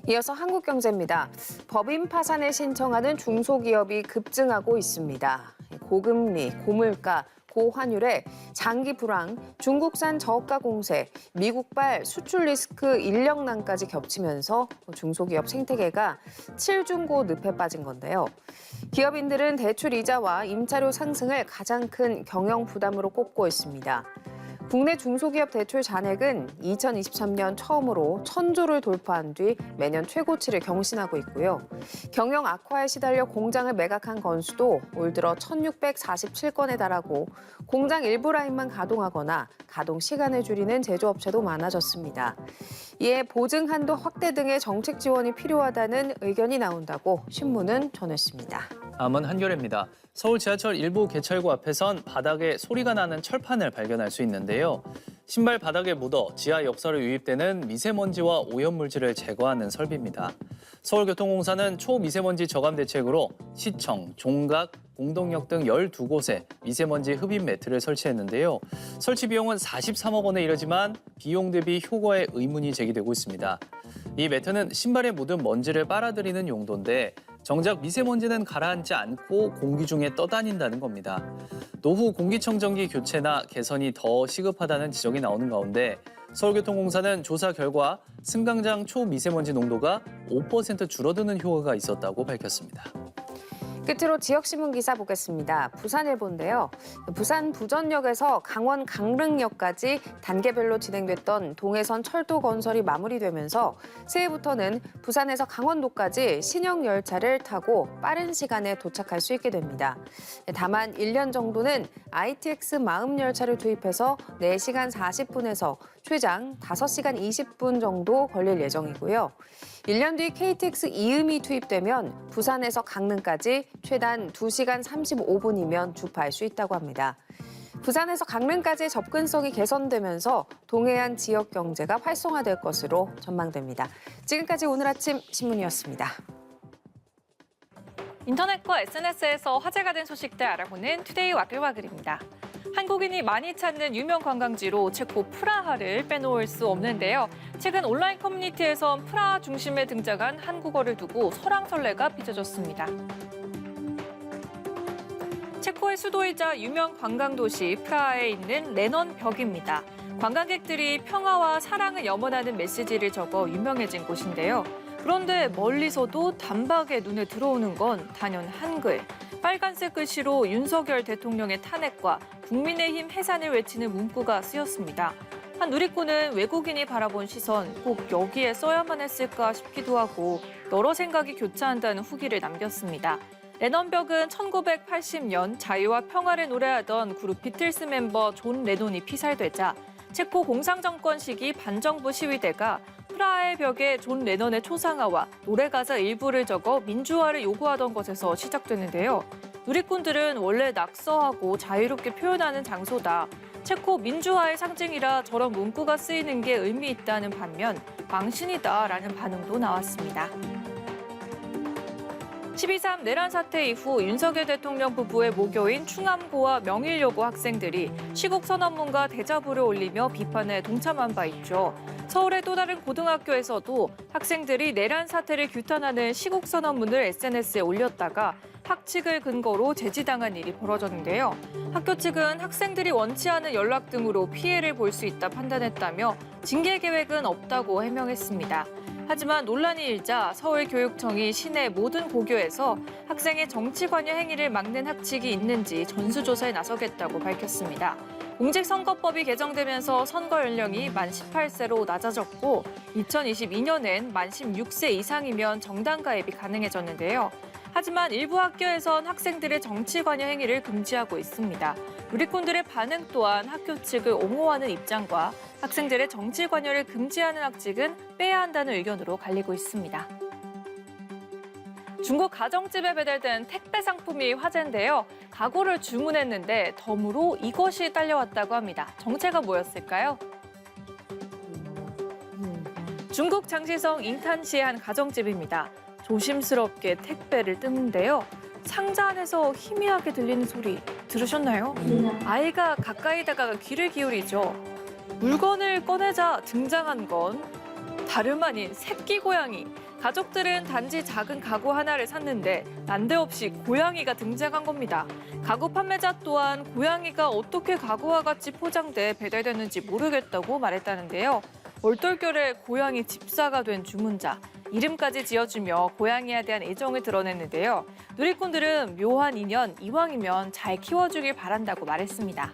이어서 한국경제입니다. 법인 파산을 신청하는 중소기업이 급증하고 있습니다. 고금리, 고물가, 고환율에 장기 불황, 중국산 저가 공세, 미국발 수출 리스크 인력난까지 겹치면서 중소기업 생태계가 7중고 늪에 빠진 건데요. 기업인들은 대출 이자와 임차료 상승을 가장 큰 경영 부담으로 꼽고 있습니다. 국내 중소기업 대출 잔액은 2023년 처음으로 1,000조를 돌파한 뒤 매년 최고치를 경신하고 있고요. 경영 악화에 시달려 공장을 매각한 건수도 올 들어 1,647건에 달하고 공장 일부 라인만 가동하거나 가동 시간을 줄이는 제조업체도 많아졌습니다. 이에 보증 한도 확대 등의 정책 지원이 필요하다는 의견이 나온다고 신문은 전했습니다. 다음은 한겨레입니다. 서울 지하철 일부 개찰구 앞에선 바닥에 소리가 나는 철판을 발견할 수 있는데요. 신발 바닥에 묻어 지하 역사로 유입되는 미세먼지와 오염물질을 제거하는 설비입니다. 서울교통공사는 초미세먼지 저감 대책으로 시청, 종각, 공동역 등 12곳에 미세먼지 흡입 매트를 설치했는데요. 설치 비용은 43억 원에 이르지만 비용 대비 효과에 의문이 제기되고 있습니다. 이 매트는 신발에 묻은 먼지를 빨아들이는 용도인데 정작 미세먼지는 가라앉지 않고 공기 중에 떠다닌다는 겁니다. 노후 공기청정기 교체나 개선이 더 시급하다는 지적이 나오는 가운데 서울교통공사는 조사 결과 승강장 초미세먼지 농도가 5% 줄어드는 효과가 있었다고 밝혔습니다. 끝으로 지역신문 기사 보겠습니다. 부산일보인데요. 부산 부전역에서 강원 강릉역까지 단계별로 진행됐던 동해선 철도 건설이 마무리되면서 새해부터는 부산에서 강원도까지 신형 열차를 타고 빠른 시간에 도착할 수 있게 됩니다. 다만 1년 정도는 ITX 마음 열차를 투입해서 4시간 40분에서 최장 5시간 20분 정도 걸릴 예정이고요. 1년 뒤 KTX 이음이 투입되면 부산에서 강릉까지 최단 2시간 35분이면 주파할 수 있다고 합니다. 부산에서 강릉까지의 접근성이 개선되면서 동해안 지역 경제가 활성화될 것으로 전망됩니다. 지금까지 오늘 아침 신문이었습니다. 인터넷과 SNS에서 화제가 된 소식들 알아보는 투데이 와글와글입니다. 한국인이 많이 찾는 유명 관광지로 체코 프라하를 빼놓을 수 없는데요. 최근 온라인 커뮤니티에선 프라하 중심에 등장한 한국어를 두고 설왕설래가 빚어졌습니다. 체코의 수도이자 유명 관광도시 프라하에 있는 레넌 벽입니다. 관광객들이 평화와 사랑을 염원하는 메시지를 적어 유명해진 곳인데요. 그런데 멀리서도 단박에 눈에 들어오는 건 단연 한글. 빨간색 글씨로 윤석열 대통령의 탄핵과 국민의힘 해산을 외치는 문구가 쓰였습니다. 한 누리꾼은 외국인이 바라본 시선 꼭 여기에 써야만 했을까 싶기도 하고 여러 생각이 교차한다는 후기를 남겼습니다. 레넌벽은 1980년 자유와 평화를 노래하던 그룹 비틀스 멤버 존 레논이 피살되자 체코 공상정권 시기 반정부 시위대가 프라하의 벽에 존 레넌의 초상화와 노래 가사 일부를 적어 민주화를 요구하던 것에서 시작되는데요. 누리꾼들은 원래 낙서하고 자유롭게 표현하는 장소다. 체코 민주화의 상징이라 저런 문구가 쓰이는 게 의미 있다는 반면 망신이다라는 반응도 나왔습니다. 12.3 내란 사태 이후 윤석열 대통령 부부의 모교인 충암고와 명일여고 학생들이 시국 선언문과 대자보를 올리며 비판에 동참한 바 있죠. 서울의 또 다른 고등학교에서도 학생들이 내란 사태를 규탄하는 시국 선언문을 SNS에 올렸다가 학칙을 근거로 제지당한 일이 벌어졌는데요. 학교 측은 학생들이 원치 않은 연락 등으로 피해를 볼 수 있다 판단했다며 징계 계획은 없다고 해명했습니다. 하지만 논란이 일자 서울교육청이 시내 모든 고교에서 학생의 정치 관여 행위를 막는 학칙이 있는지 전수조사에 나서겠다고 밝혔습니다. 공직선거법이 개정되면서 선거 연령이 만 18세로 낮아졌고 2022년엔 만 16세 이상이면 정당 가입이 가능해졌는데요. 하지만 일부 학교에선 학생들의 정치 관여 행위를 금지하고 있습니다. 누리꾼들의 반응 또한 학교 측을 옹호하는 입장과 학생들의 정치 관여를 금지하는 학칙은 빼야 한다는 의견으로 갈리고 있습니다. 중국 가정집에 배달된 택배 상품이 화제인데요. 가구를 주문했는데 덤으로 이것이 딸려왔다고 합니다. 정체가 뭐였을까요? 중국 장시성 잉탄시의 한 가정집입니다. 조심스럽게 택배를 뜯는데요. 상자 안에서 희미하게 들리는 소리 들으셨나요? 아이가 가까이 다가가 귀를 기울이죠. 물건을 꺼내자 등장한 건 다름 아닌 새끼 고양이. 가족들은 단지 작은 가구 하나를 샀는데 난데없이 고양이가 등장한 겁니다. 가구 판매자 또한 고양이가 어떻게 가구와 같이 포장돼 배달됐는지 모르겠다고 말했다는데요. 얼떨결에 고양이 집사가 된 주문자. 이름까지 지어주며 고양이에 대한 애정을 드러냈는데요. 누리꾼들은 묘한 인연, 이왕이면 잘 키워주길 바란다고 말했습니다.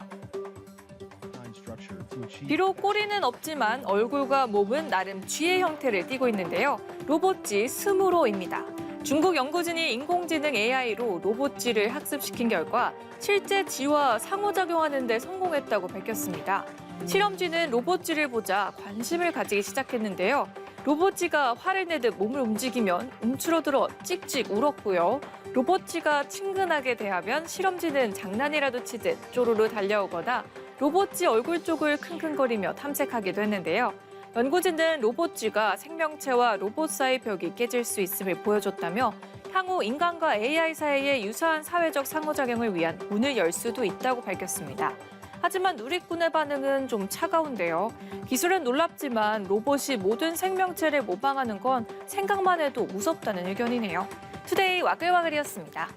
비록 꼬리는 없지만 얼굴과 몸은 나름 쥐의 형태를 띠고 있는데요. 로봇쥐 스무로입니다. 중국 연구진이 인공지능 AI로 로봇쥐를 학습시킨 결과 실제 쥐와 상호작용하는 데 성공했다고 밝혔습니다. 실험쥐는 로봇쥐를 보자 관심을 가지기 시작했는데요. 로봇쥐가 화를 내듯 몸을 움직이면 움츠러들어 찍찍 울었고요. 로봇쥐가 친근하게 대하면 실험쥐는 장난이라도 치듯 쪼르르 달려오거나 로봇쥐 얼굴 쪽을 킁킁거리며 탐색하기도 했는데요. 연구진은 로봇쥐가 생명체와 로봇 사이 벽이 깨질 수 있음을 보여줬다며 향후 인간과 AI 사이의 유사한 사회적 상호작용을 위한 문을 열 수도 있다고 밝혔습니다. 하지만 누리꾼의 반응은 좀 차가운데요. 기술은 놀랍지만 로봇이 모든 생명체를 모방하는 건 생각만 해도 무섭다는 의견이네요. 투데이 와글와글이었습니다.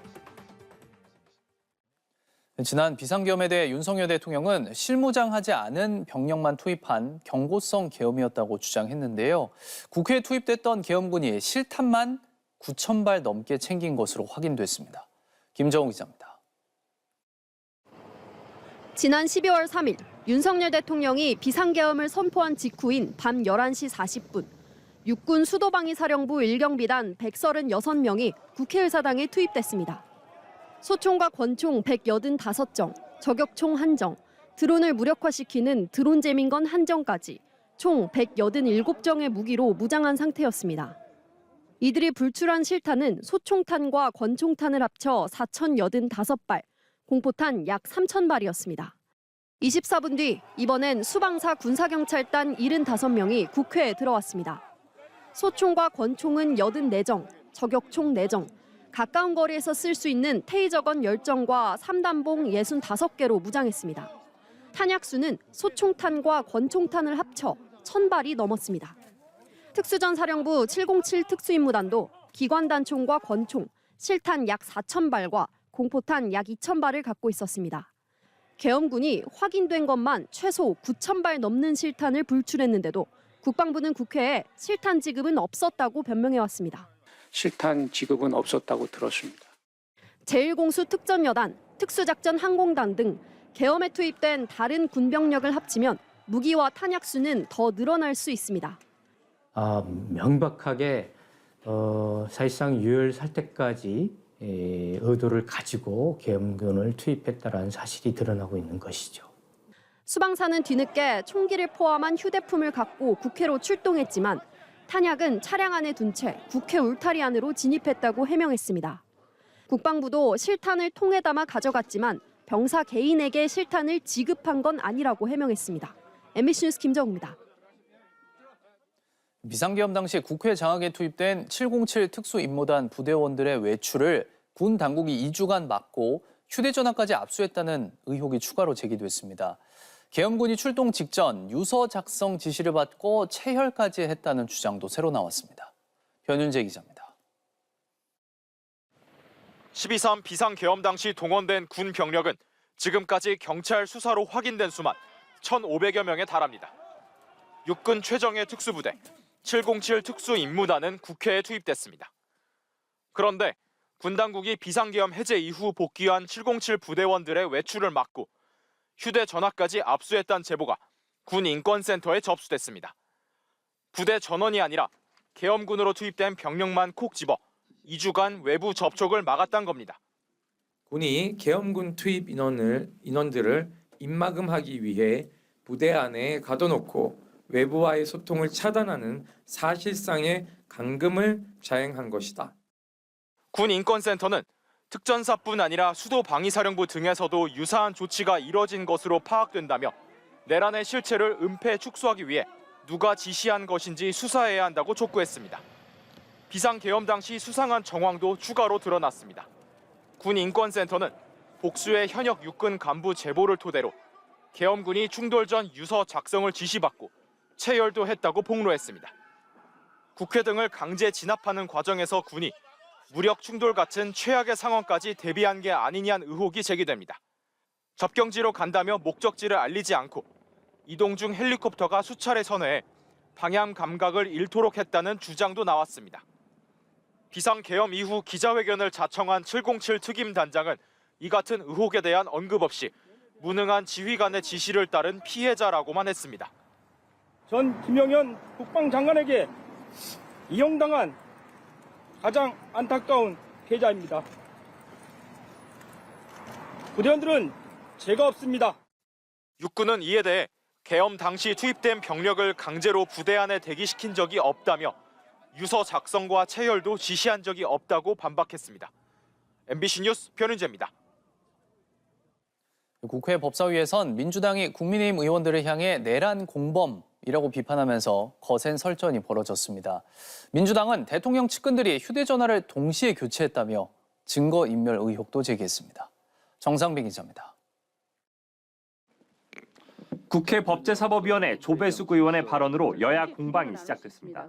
지난 비상계엄에 대해 윤석열 대통령은 실무장하지 않은 병력만 투입한 경고성 계엄이었다고 주장했는데요. 국회에 투입됐던 계엄군이 실탄만 9,000발 넘게 챙긴 것으로 확인됐습니다. 김정우 기자입니다. 지난 12월 3일 윤석열 대통령이 비상계엄을 선포한 직후인 밤 11시 40분 육군 수도방위사령부 1경비단 136명이 국회의사당에 투입됐습니다. 소총과 권총 185정, 저격총 1정, 드론을 무력화시키는 드론 재민건 1정까지 총 187정의 무기로 무장한 상태였습니다. 이들이 불출한 실탄은 소총탄과 권총탄을 합쳐 4,085발, 공포탄 약 3,000발이었습니다. 24분 뒤 이번엔 수방사 군사경찰단 75명이 국회에 들어왔습니다. 소총과 권총은 84정, 저격총 4정, 가까운 거리에서 쓸 수 있는 테이저건 10정과 3단봉 65개로 무장했습니다. 탄약수는 소총탄과 권총탄을 합쳐 1000발이 넘었습니다. 특수전 사령부 707 특수임무단도 기관단총과 권총, 실탄 약 4000발과 공포탄 약 2000발을 갖고 있었습니다. 계엄군이 확인된 것만 최소 9000발 넘는 실탄을 불출했는데도 국방부는 국회에 실탄 지급은 없었다고 변명해왔습니다. 실탄 지급은 없었다고 들었습니다. 제1공수 특전여단, 특수작전 항공단 등 계엄에 투입된 다른 군병력을 합치면 무기와 탄약수는 더 늘어날 수 있습니다. 명백하게 사실상 유혈 살 때까지 의도를 가지고 계엄군을 투입했다는 사실이 드러나고 있는 것이죠. 수방사는 뒤늦게 총기를 포함한 휴대품을 갖고 국회로 출동했지만 탄약은 차량 안에 둔 채 국회 울타리 안으로 진입했다고 해명했습니다. 국방부도 실탄을 통에 담아 가져갔지만 병사 개인에게 실탄을 지급한 건 아니라고 해명했습니다. MBC 뉴스 김정우입니다. 비상계엄 당시 국회 장악에 투입된 707 특수임무단 부대원들의 외출을 군 당국이 2주간 막고 휴대전화까지 압수했다는 의혹이 추가로 제기됐습니다. 계엄군이 출동 직전 유서 작성 지시를 받고 체혈까지 했다는 주장도 새로 나왔습니다. 변윤재 기자입니다. 12.3 비상계엄 당시 동원된 군 병력은 지금까지 경찰 수사로 확인된 수만 1,500여 명에 달합니다. 육군 최정예 특수부대 707 특수임무단은 국회에 투입됐습니다. 그런데 군 당국이 비상계엄 해제 이후 복귀한 707 부대원들의 외출을 막고 휴대전화까지 압수했다는 제보가 군 인권센터에 접수됐습니다. 부대 전원이 아니라 계엄군으로 투입된 병력만 콕 집어 2주간 외부 접촉을 막았다는 겁니다. 군이 계엄군 투입 인원들을 입막음하기 위해 부대 안에 가둬놓고 외부와의 소통을 차단하는 사실상의 감금을 자행한 것이다. 군 인권센터는 특전사뿐 아니라 수도방위사령부 등에서도 유사한 조치가 이뤄진 것으로 파악된다며 내란의 실체를 은폐 축소하기 위해 누가 지시한 것인지 수사해야 한다고 촉구했습니다. 비상계엄 당시 수상한 정황도 추가로 드러났습니다. 군 인권센터는 복수의 현역 육군 간부 제보를 토대로 계엄군이 충돌 전 유서 작성을 지시받고 체열도 했다고 폭로했습니다. 국회 등을 강제 진압하는 과정에서 군이 무력 충돌 같은 최악의 상황까지 대비한 게 아니냐는 의혹이 제기됩니다. 접경지로 간다며 목적지를 알리지 않고 이동 중 헬리콥터가 수차례 선회해 방향 감각을 잃도록 했다는 주장도 나왔습니다. 비상계엄 이후 기자회견을 자청한 707 특임단장은 이 같은 의혹에 대한 언급 없이 무능한 지휘관의 지시를 따른 피해자라고만 했습니다. 전 김영현 국방장관에게 이용당한 가장 안타까운 피해자입니다. 부대원들은 죄가 없습니다. 육군은 이에 대해 계엄 당시 투입된 병력을 강제로 부대 안에 대기시킨 적이 없다며 유서 작성과 체열도 지시한 적이 없다고 반박했습니다. MBC 뉴스 변윤재입니다. 국회 법사위에선 민주당이 국민의힘 의원들을 향해 내란 공범이라고 비판하면서 거센 설전이 벌어졌습니다. 민주당은 대통령 측근들이 휴대전화를 동시에 교체했다며 증거인멸 의혹도 제기했습니다. 정상빈 기자입니다. 국회 법제사법위원회 조배숙 의원의 발언으로 여야 공방이 시작됐습니다.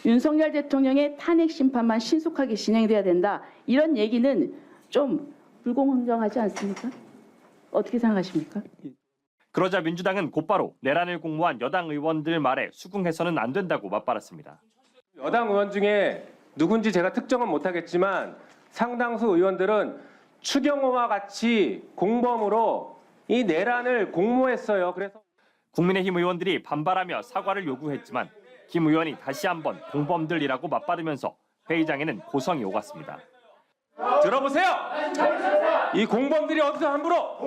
윤석열 대통령의 탄핵 심판만 신속하게 진행돼야 된다. 이런 얘기는 좀 불공정하지 않습니까? 어떻게 생각하십니까? 그러자 민주당은 곧바로 내란을 공모한 여당 의원들 말에 수긍해서는 안 된다고 맞받았습니다. 여당 의원 중에 누군지 제가 특정은 못하겠지만 상당수 의원들은 추경호와 같이 공범으로 이 내란을 공모했어요. 그래서 국민의힘 의원들이 반발하며 사과를 요구했지만 김 의원이 다시 한번 공범들이라고 맞받으면서 회의장에는 고성이 오갔습니다. 들어보세요. 이 공범들이 어디서 함부로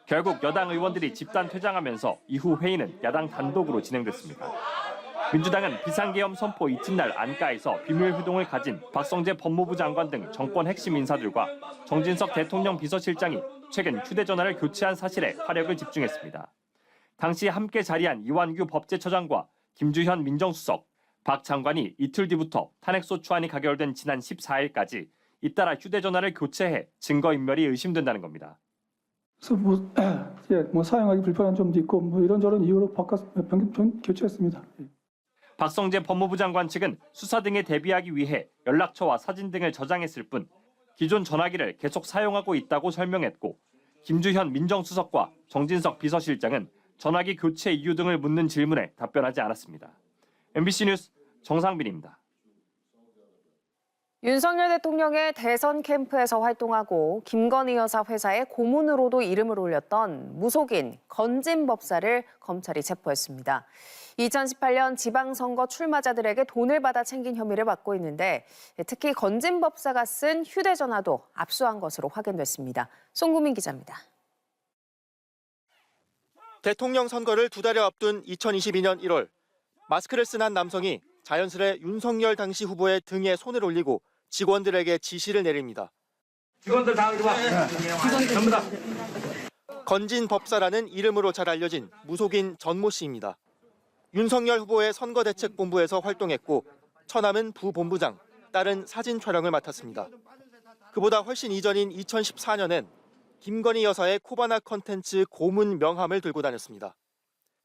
결국 여당 의원들이 집단 퇴장하면서 이후 회의는 야당 단독으로 진행됐습니다. 민주당은 비상계엄 선포 이튿날 안가에서 비밀회동을 가진 박성재 법무부 장관 등 정권 핵심 인사들과 정진석 대통령 비서실장이 최근 휴대전화를 교체한 사실에 화력을 집중했습니다. 당시 함께 자리한 이완규 법제처장과 김주현 민정수석, 박 장관이 이틀 뒤부터 탄핵소추안이 가결된 지난 14일까지 잇따라 휴대전화를 교체해 증거인멸이 의심된다는 겁니다. 그래서 사용하기 불편한 점도 있고 이런저런 이유로 교체했습니다. 박성재 법무부 장관 측은 수사 등에 대비하기 위해 연락처와 사진 등을 저장했을 뿐 기존 전화기를 계속 사용하고 있다고 설명했고 김주현 민정수석과 정진석 비서실장은 전화기 교체 이유 등을 묻는 질문에 답변하지 않았습니다. MBC 뉴스 정상빈입니다. 윤석열 대통령의 대선 캠프에서 활동하고 김건희 여사 회사의 고문으로도 이름을 올렸던 무속인 건진 법사를 검찰이 체포했습니다. 2018년 지방선거 출마자들에게 돈을 받아 챙긴 혐의를 받고 있는데 특히 건진 법사가 쓴 휴대전화도 압수한 것으로 확인됐습니다. 송구민 기자입니다. 대통령 선거를 2달여 앞둔 2022년 1월 마스크를 쓴 한 남성이 자연스레 윤석열 당시 후보의 등에 손을 올리고 직원들에게 지시를 내립니다. 직원들 다 이리 와. 전부 다. 건진 법사라는 이름으로 잘 알려진 무속인 전모 씨입니다. 윤석열 후보의 선거대책본부에서 활동했고 처남은 부본부장, 딸은 사진 촬영을 맡았습니다. 그보다 훨씬 이전인 2014년엔 김건희 여사의 코바나 컨텐츠 고문 명함을 들고 다녔습니다.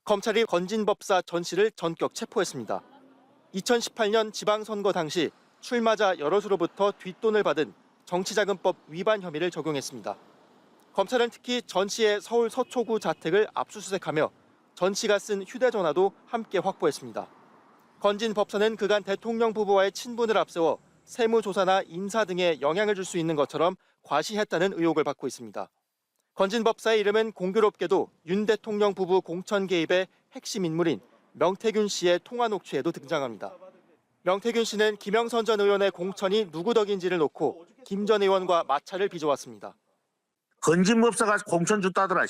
검찰이 건진 법사 전 씨를 전격 체포했습니다. 2018년 지방선거 당시 출마자 여럿으로부터 뒷돈을 받은 정치자금법 위반 혐의를 적용했습니다. 검찰은 특히 전 씨의 서울 서초구 자택을 압수수색하며 전 씨가 쓴 휴대전화도 함께 확보했습니다. 건진 법사는 그간 대통령 부부와의 친분을 앞세워 세무조사나 인사 등에 영향을 줄 수 있는 것처럼 과시했다는 의혹을 받고 있습니다. 건진 법사의 이름은 공교롭게도 윤 대통령 부부 공천 개입의 핵심 인물인 명태균 씨의 통화 녹취에도 등장합니다. 명태균 씨는 김영선 전 의원의 공천이 누구 덕인지를 놓고 김 전 의원과 마찰을 빚어왔습니다. 건진 법사가 공천 줬다더라.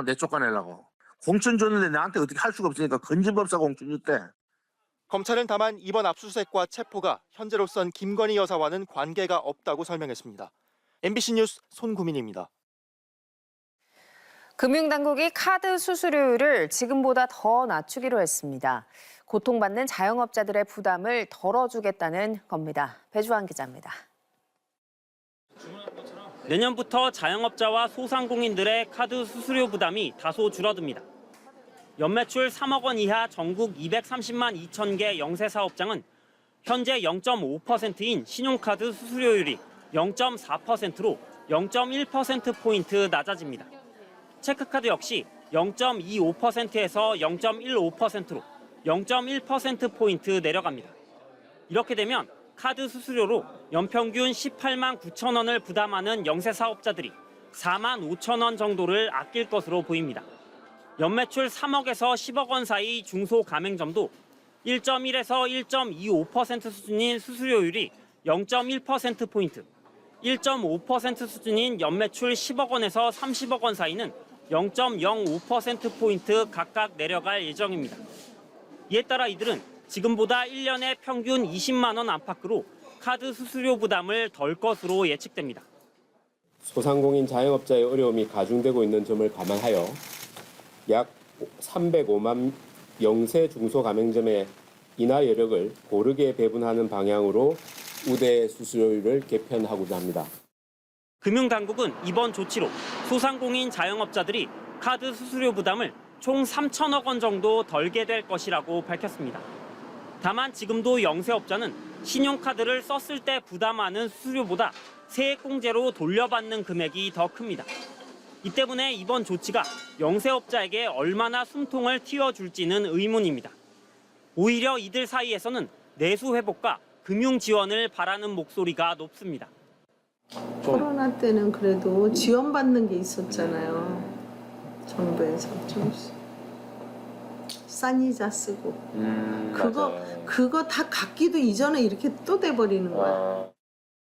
내 쫓아내려고. 공천 줬는데 나한테 어떻게 할 수가 없으니까 건진 법사가 공천 줬대. 검찰은 다만 이번 압수수색과 체포가 현재로선 김건희 여사와는 관계가 없다고 설명했습니다. MBC 뉴스 손구민입니다. 금융당국이 카드 수수료율을 지금보다 더 낮추기로 했습니다. 고통받는 자영업자들의 부담을 덜어주겠다는 겁니다. 배주환 기자입니다. 내년부터 자영업자와 소상공인들의 카드 수수료 부담이 다소 줄어듭니다. 연매출 3억 원 이하 전국 230만 2천 개 영세 사업장은 현재 0.5%인 신용카드 수수료율이 0.4%로 0.1%포인트 낮아집니다. 체크카드 역시 0.25%에서 0.15%로 0.1%포인트 내려갑니다. 이렇게 되면 카드 수수료로 연평균 18만 9천 원을 부담하는 영세 사업자들이 4만 5천 원 정도를 아낄 것으로 보입니다. 연매출 3억에서 10억 원 사이 중소가맹점도 1.1에서 1.25% 수준인 수수료율이 0.1%포인트, 1.5% 수준인 연매출 10억 원에서 30억 원 사이는 0.05%포인트 각각 내려갈 예정입니다. 이에 따라 이들은 지금보다 1년에 평균 20만 원 안팎으로 카드 수수료 부담을 덜 것으로 예측됩니다. 소상공인 자영업자의 어려움이 가중되고 있는 점을 감안하여 약 305만 영세 중소가맹점의 인하 여력을 고르게 배분하는 방향으로 우대 수수료율을 개편하고자 합니다. 금융당국은 이번 조치로 소상공인 자영업자들이 카드 수수료 부담을 총 3천억 원 정도 덜게 될 것이라고 밝혔습니다. 다만 지금도 영세업자는 신용카드를 썼을 때 부담하는 수수료보다 세액공제로 돌려받는 금액이 더 큽니다. 이 때문에 이번 조치가 영세업자에게 얼마나 숨통을 틔워줄지는 의문입니다. 오히려 이들 사이에서는 내수 회복과 금융 지원을 바라는 목소리가 높습니다. 코로나 때는 그래도 지원받는 게 있었잖아요. 정부에서 좀 싼 이자 쓰고 그거 다 갖기도 이전에 이렇게 또 돼버리는 거야.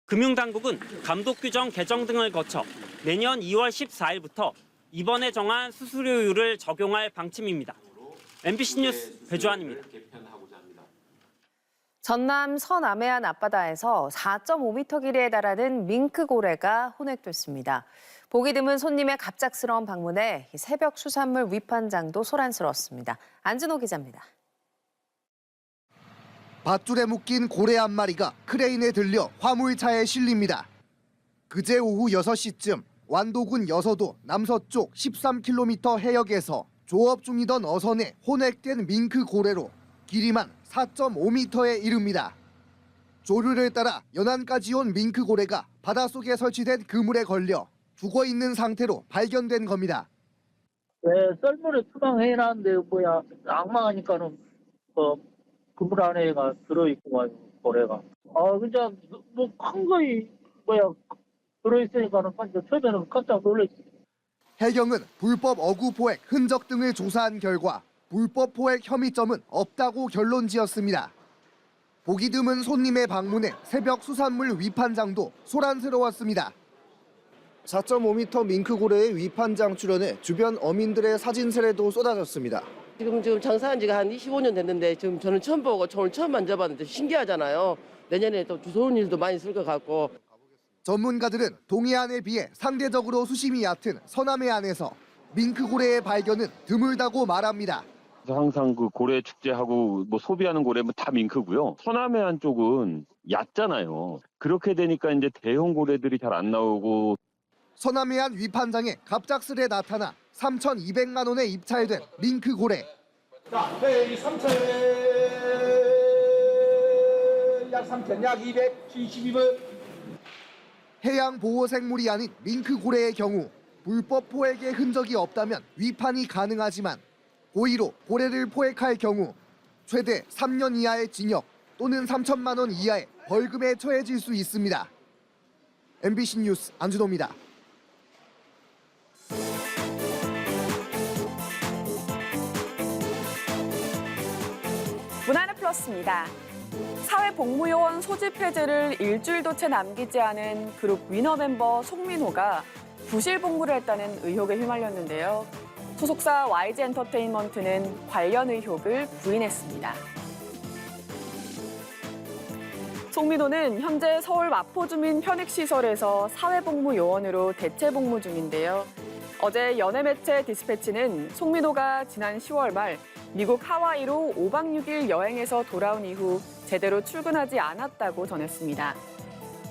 금융당국은 감독규정 개정 등을 거쳐 내년 2월 14일부터 이번에 정한 수수료율을 적용할 방침입니다. MBC 뉴스 배주환입니다. 전남 서남해안 앞바다에서 4.5m 길이에 달하는 밍크고래가 혼획됐습니다. 보기 드문 손님의 갑작스러운 방문에 새벽 수산물 위판장도 소란스러웠습니다. 안진호 기자입니다. 밧줄에 묶인 고래 한 마리가 크레인에 들려 화물차에 실립니다. 그제 오후 6시쯤 완도군 여서도 남서쪽 13km 해역에서 조업 중이던 어선에 혼액된 밍크 고래로 길이만 4.5m에 이릅니다. 조류를 따라 연안까지 온 밍크 고래가 바닷속에 설치된 그물에 걸려 죽어 있는 상태로 발견된 겁니다. 썰물에 투방해놨는데 악마하니까는 그물 안에가 들어있고 고래가. 진짜 큰 거이 들어있으니까는 처음에는 깜짝 놀랐지. 해경은 불법 어구 포획 흔적 등을 조사한 결과 불법 포획 혐의점은 없다고 결론지었습니다. 보기 드문 손님의 방문에 새벽 수산물 위판장도 소란스러웠습니다. 4.5m 밍크고래의 위판장 출연에 주변 어민들의 사진 세례도 쏟아졌습니다. 지금 장사한 지가 한 25년 됐는데 지금 저는 처음 보고 오늘 처음 만져봤는데 신기하잖아요. 내년에 또 좋은 일도 많이 있을 것 같고. 전문가들은 동해안에 비해 상대적으로 수심이 얕은 서남해 안에서 밍크고래의 발견은 드물다고 말합니다. 항상 그 고래 축제하고 소비하는 고래면 다 밍크고요. 서남해안 쪽은 얕잖아요. 그렇게 되니까 이제 대형 고래들이 잘 안 나오고. 서남해안 위판장에 갑작스레 나타나 3,200만 원에 입찰된 밍크고래. 자, 이 3,000, 약 3,000, 약 272번. 해양보호생물이 아닌 밍크고래의 경우 불법 포획의 흔적이 없다면 위판이 가능하지만 고의로 고래를 포획할 경우 최대 3년 이하의 징역 또는 3천만 원 이하의 벌금에 처해질 수 있습니다. MBC 뉴스 안준호입니다. 문화는 플러스입니다. 사회복무요원 소집 해제를 일주일도 채 남기지 않은 그룹 위너 멤버 송민호가 부실 복무를 했다는 의혹에 휘말렸는데요. 소속사 YG엔터테인먼트는 관련 의혹을 부인했습니다. 송민호는 현재 서울 마포주민 편익시설에서 사회복무요원으로 대체복무 중인데요. 어제 연예매체 디스패치는 송민호가 지난 10월 말 미국 하와이로 5박 6일 여행에서 돌아온 이후 제대로 출근하지 않았다고 전했습니다.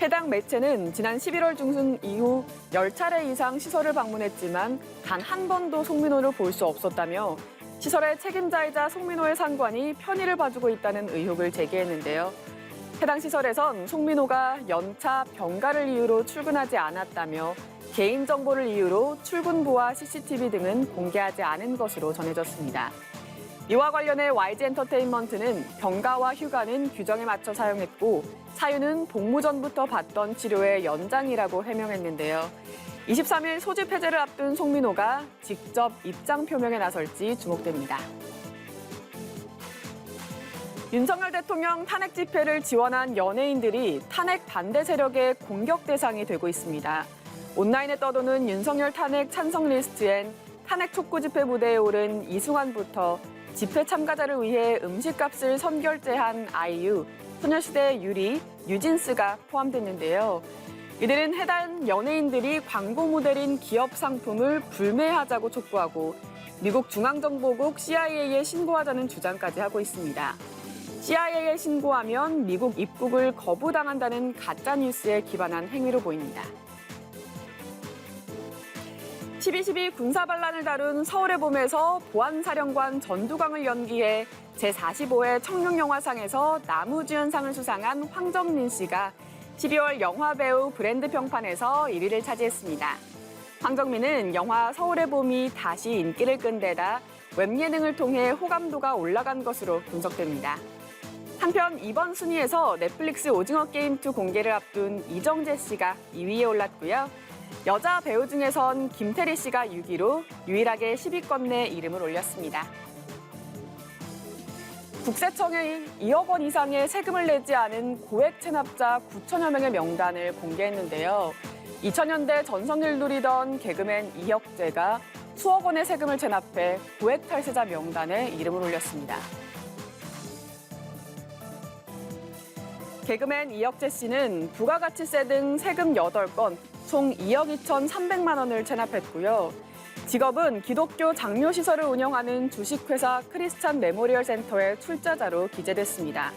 해당 매체는 지난 11월 중순 이후 10차례 이상 시설을 방문했지만 단 한 번도 송민호를 볼 수 없었다며 시설의 책임자이자 송민호의 상관이 편의를 봐주고 있다는 의혹을 제기했는데요. 해당 시설에선 송민호가 연차 병가를 이유로 출근하지 않았다며 개인정보를 이유로 출근부와 CCTV 등은 공개하지 않은 것으로 전해졌습니다. 이와 관련해 YG엔터테인먼트는 병가와 휴가는 규정에 맞춰 사용했고 사유는 복무 전부터 받던 치료의 연장이라고 해명했는데요. 23일 소집 해제를 앞둔 송민호가 직접 입장 표명에 나설지 주목됩니다. 윤석열 대통령 탄핵 집회를 지원한 연예인들이 탄핵 반대 세력의 공격 대상이 되고 있습니다. 온라인에 떠도는 윤석열 탄핵 찬성 리스트엔 탄핵 촉구 집회 무대에 오른 이승환부터 집회 참가자를 위해 음식값을 선결제한 아이유, 소녀시대 유리, 뉴진스가 포함됐는데요. 이들은 해당 연예인들이 광고 모델인 기업 상품을 불매하자고 촉구하고 미국 중앙정보국 CIA에 신고하자는 주장까지 하고 있습니다. CIA에 신고하면 미국 입국을 거부당한다는 가짜뉴스에 기반한 행위로 보입니다. 12.12 군사반란을 다룬 서울의 봄에서 보안사령관 전두광을 연기해 제45회 청룡영화상에서 나무주연상을 수상한 황정민 씨가 12월 영화배우 브랜드 평판에서 1위를 차지했습니다. 황정민은 영화 서울의 봄이 다시 인기를 끈 데다 웹예능을 통해 호감도가 올라간 것으로 분석됩니다. 한편 이번 순위에서 넷플릭스 오징어 게임2 공개를 앞둔 이정재 씨가 2위에 올랐고요. 여자 배우 중에선 김태리 씨가 6위로 유일하게 10위권 내 이름을 올렸습니다. 국세청이 2억 원 이상의 세금을 내지 않은 고액 체납자 9천여 명의 명단을 공개했는데요. 2000년대 전성기를 누리던 개그맨 이혁재가 수억 원의 세금을 체납해 고액 탈세자 명단에 이름을 올렸습니다. 개그맨 이혁재 씨는 부가가치세 등 세금 8건, 총 2억 2,300만 원을 체납했고요. 직업은 기독교 장묘시설을 운영하는 주식회사 크리스찬 메모리얼 센터의 출자자로 기재됐습니다.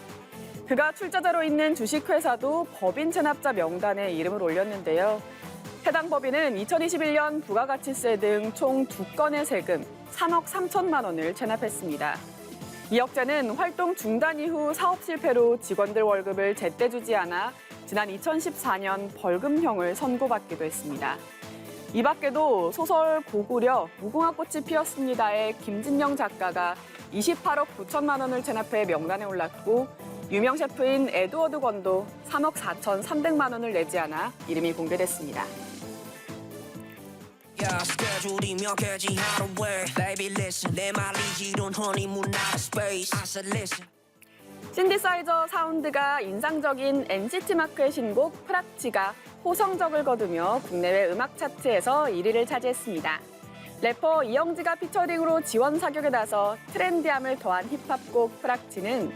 그가 출자자로 있는 주식회사도 법인 체납자 명단에 이름을 올렸는데요. 해당 법인은 2021년 부가가치세 등 총 2건의 세금 3억 3천만 원을 체납했습니다. 이혁재는 활동 중단 이후 사업 실패로 직원들 월급을 제때 주지 않아 지난 2014년 벌금형을 선고받기도 했습니다. 이 밖에도 소설 고구려 무궁화꽃이 피었습니다의 김진영 작가가 28억 9천만 원을 체납해 명단에 올랐고 유명 셰프인 에드워드 건도 3억 4,300만 원을 내지 않아 이름이 공개됐습니다. 신디사이저 사운드가 인상적인 NCT 마크의 신곡 프락치가 호성적을 거두며 국내외 음악 차트에서 1위를 차지했습니다. 래퍼 이영지가 피처링으로 지원 사격에 나서 트렌디함을 더한 힙합곡 프락치는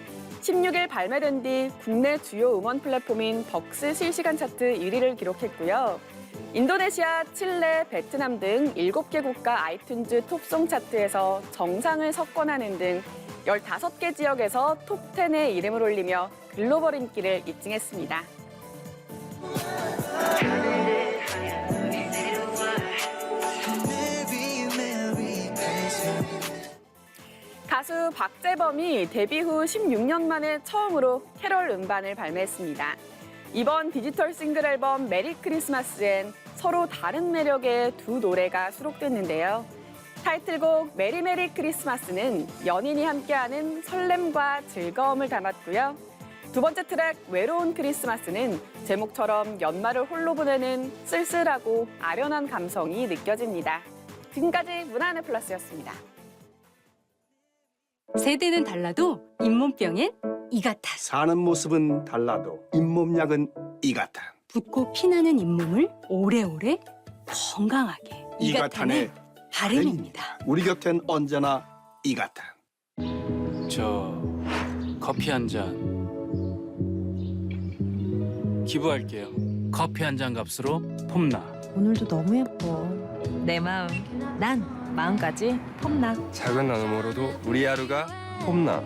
16일 발매된 뒤 국내 주요 음원 플랫폼인 벅스 실시간 차트 1위를 기록했고요. 인도네시아, 칠레, 베트남 등 7개 국가 아이튠즈 톱송 차트에서 정상을 석권하는 등 15개 지역에서 톱10에 이름을 올리며 글로벌 인기를 입증했습니다. 가수 박재범이 데뷔 후 16년 만에 처음으로 캐럴 음반을 발매했습니다. 이번 디지털 싱글 앨범 메리 크리스마스엔 서로 다른 매력의 두 노래가 수록됐는데요. 타이틀곡 메리 메리 크리스마스는 연인이 함께하는 설렘과 즐거움을 담았고요. 두 번째 트랙 외로운 크리스마스는 제목처럼 연말을 홀로 보내는 쓸쓸하고 아련한 감성이 느껴집니다. 지금까지 문화하나 플러스였습니다. 세대는 달라도 잇몸병엔 이 같아. 사는 모습은 달라도 잇몸약은 이 같아. 붓고 피나는 잇몸을 오래오래 건강하게. 이 같아의 바램입니다. 우리 곁엔 언제나 이 같아. 저 커피 한 잔 기부할게요. 커피 한 잔 값으로 폼나. 오늘도 너무 예뻐. 내 마음, 난 마음까지 폼나. 작은 나눔으로도 우리 하루가 폼나.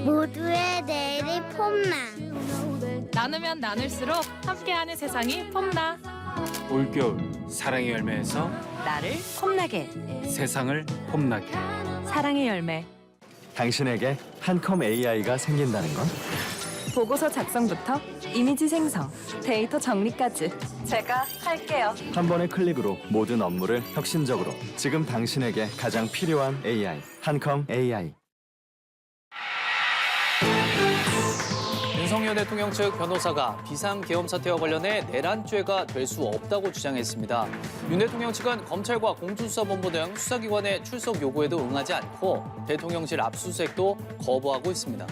모두의 내일이 폼나. 나누면 나눌수록 함께하는 세상이 폼나. 올겨울 사랑의 열매에서 나를 폼나게. 세상을 폼나게. 사랑의 열매. 당신에게 한컴 AI가 생긴다는 건? 보고서 작성부터 이미지 생성, 데이터 정리까지 제가 할게요. 한 번의 클릭으로 모든 업무를 혁신적으로. 지금 당신에게 가장 필요한 AI, 한컴 AI. 윤석열 대통령 측 변호사가 비상계엄 사태와 관련해 내란죄가 될 수 없다고 주장했습니다. 윤 대통령 측은 검찰과 공수수사본부 등 수사기관의 출석 요구에도 응하지 않고 대통령실 압수수색도 거부하고 있습니다.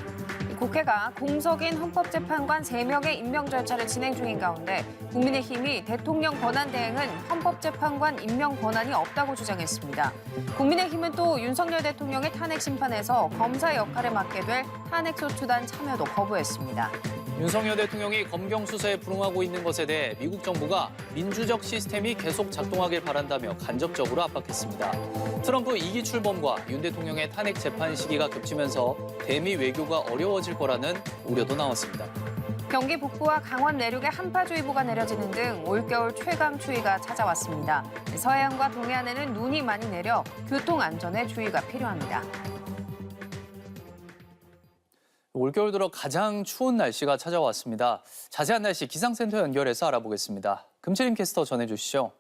국회가 공석인 헌법재판관 3명의 임명 절차를 진행 중인 가운데 국민의힘이 대통령 권한대행은 헌법재판관 임명 권한이 없다고 주장했습니다. 국민의힘은 또 윤석열 대통령의 탄핵 심판에서 검사 역할을 맡게 될 탄핵소추단 참여도 거부했습니다. 윤석열 대통령이 검경 수사에 불응하고 있는 것에 대해 미국 정부가 민주적 시스템이 계속 작동하길 바란다며 간접적으로 압박했습니다. 트럼프 2기 출범과 윤 대통령의 탄핵 재판 시기가 겹치면서 대미 외교가 어려워질 거라는 우려도 나왔습니다. 경기 북부와 강원 내륙에 한파주의보가 내려지는 등 올겨울 최강 추위가 찾아왔습니다. 서해안과 동해안에는 눈이 많이 내려 교통 안전에 주의가 필요합니다. 올겨울 들어 가장 추운 날씨가 찾아왔습니다. 자세한 날씨 기상센터 연결해서 알아보겠습니다. 금채림 캐스터 전해주시죠.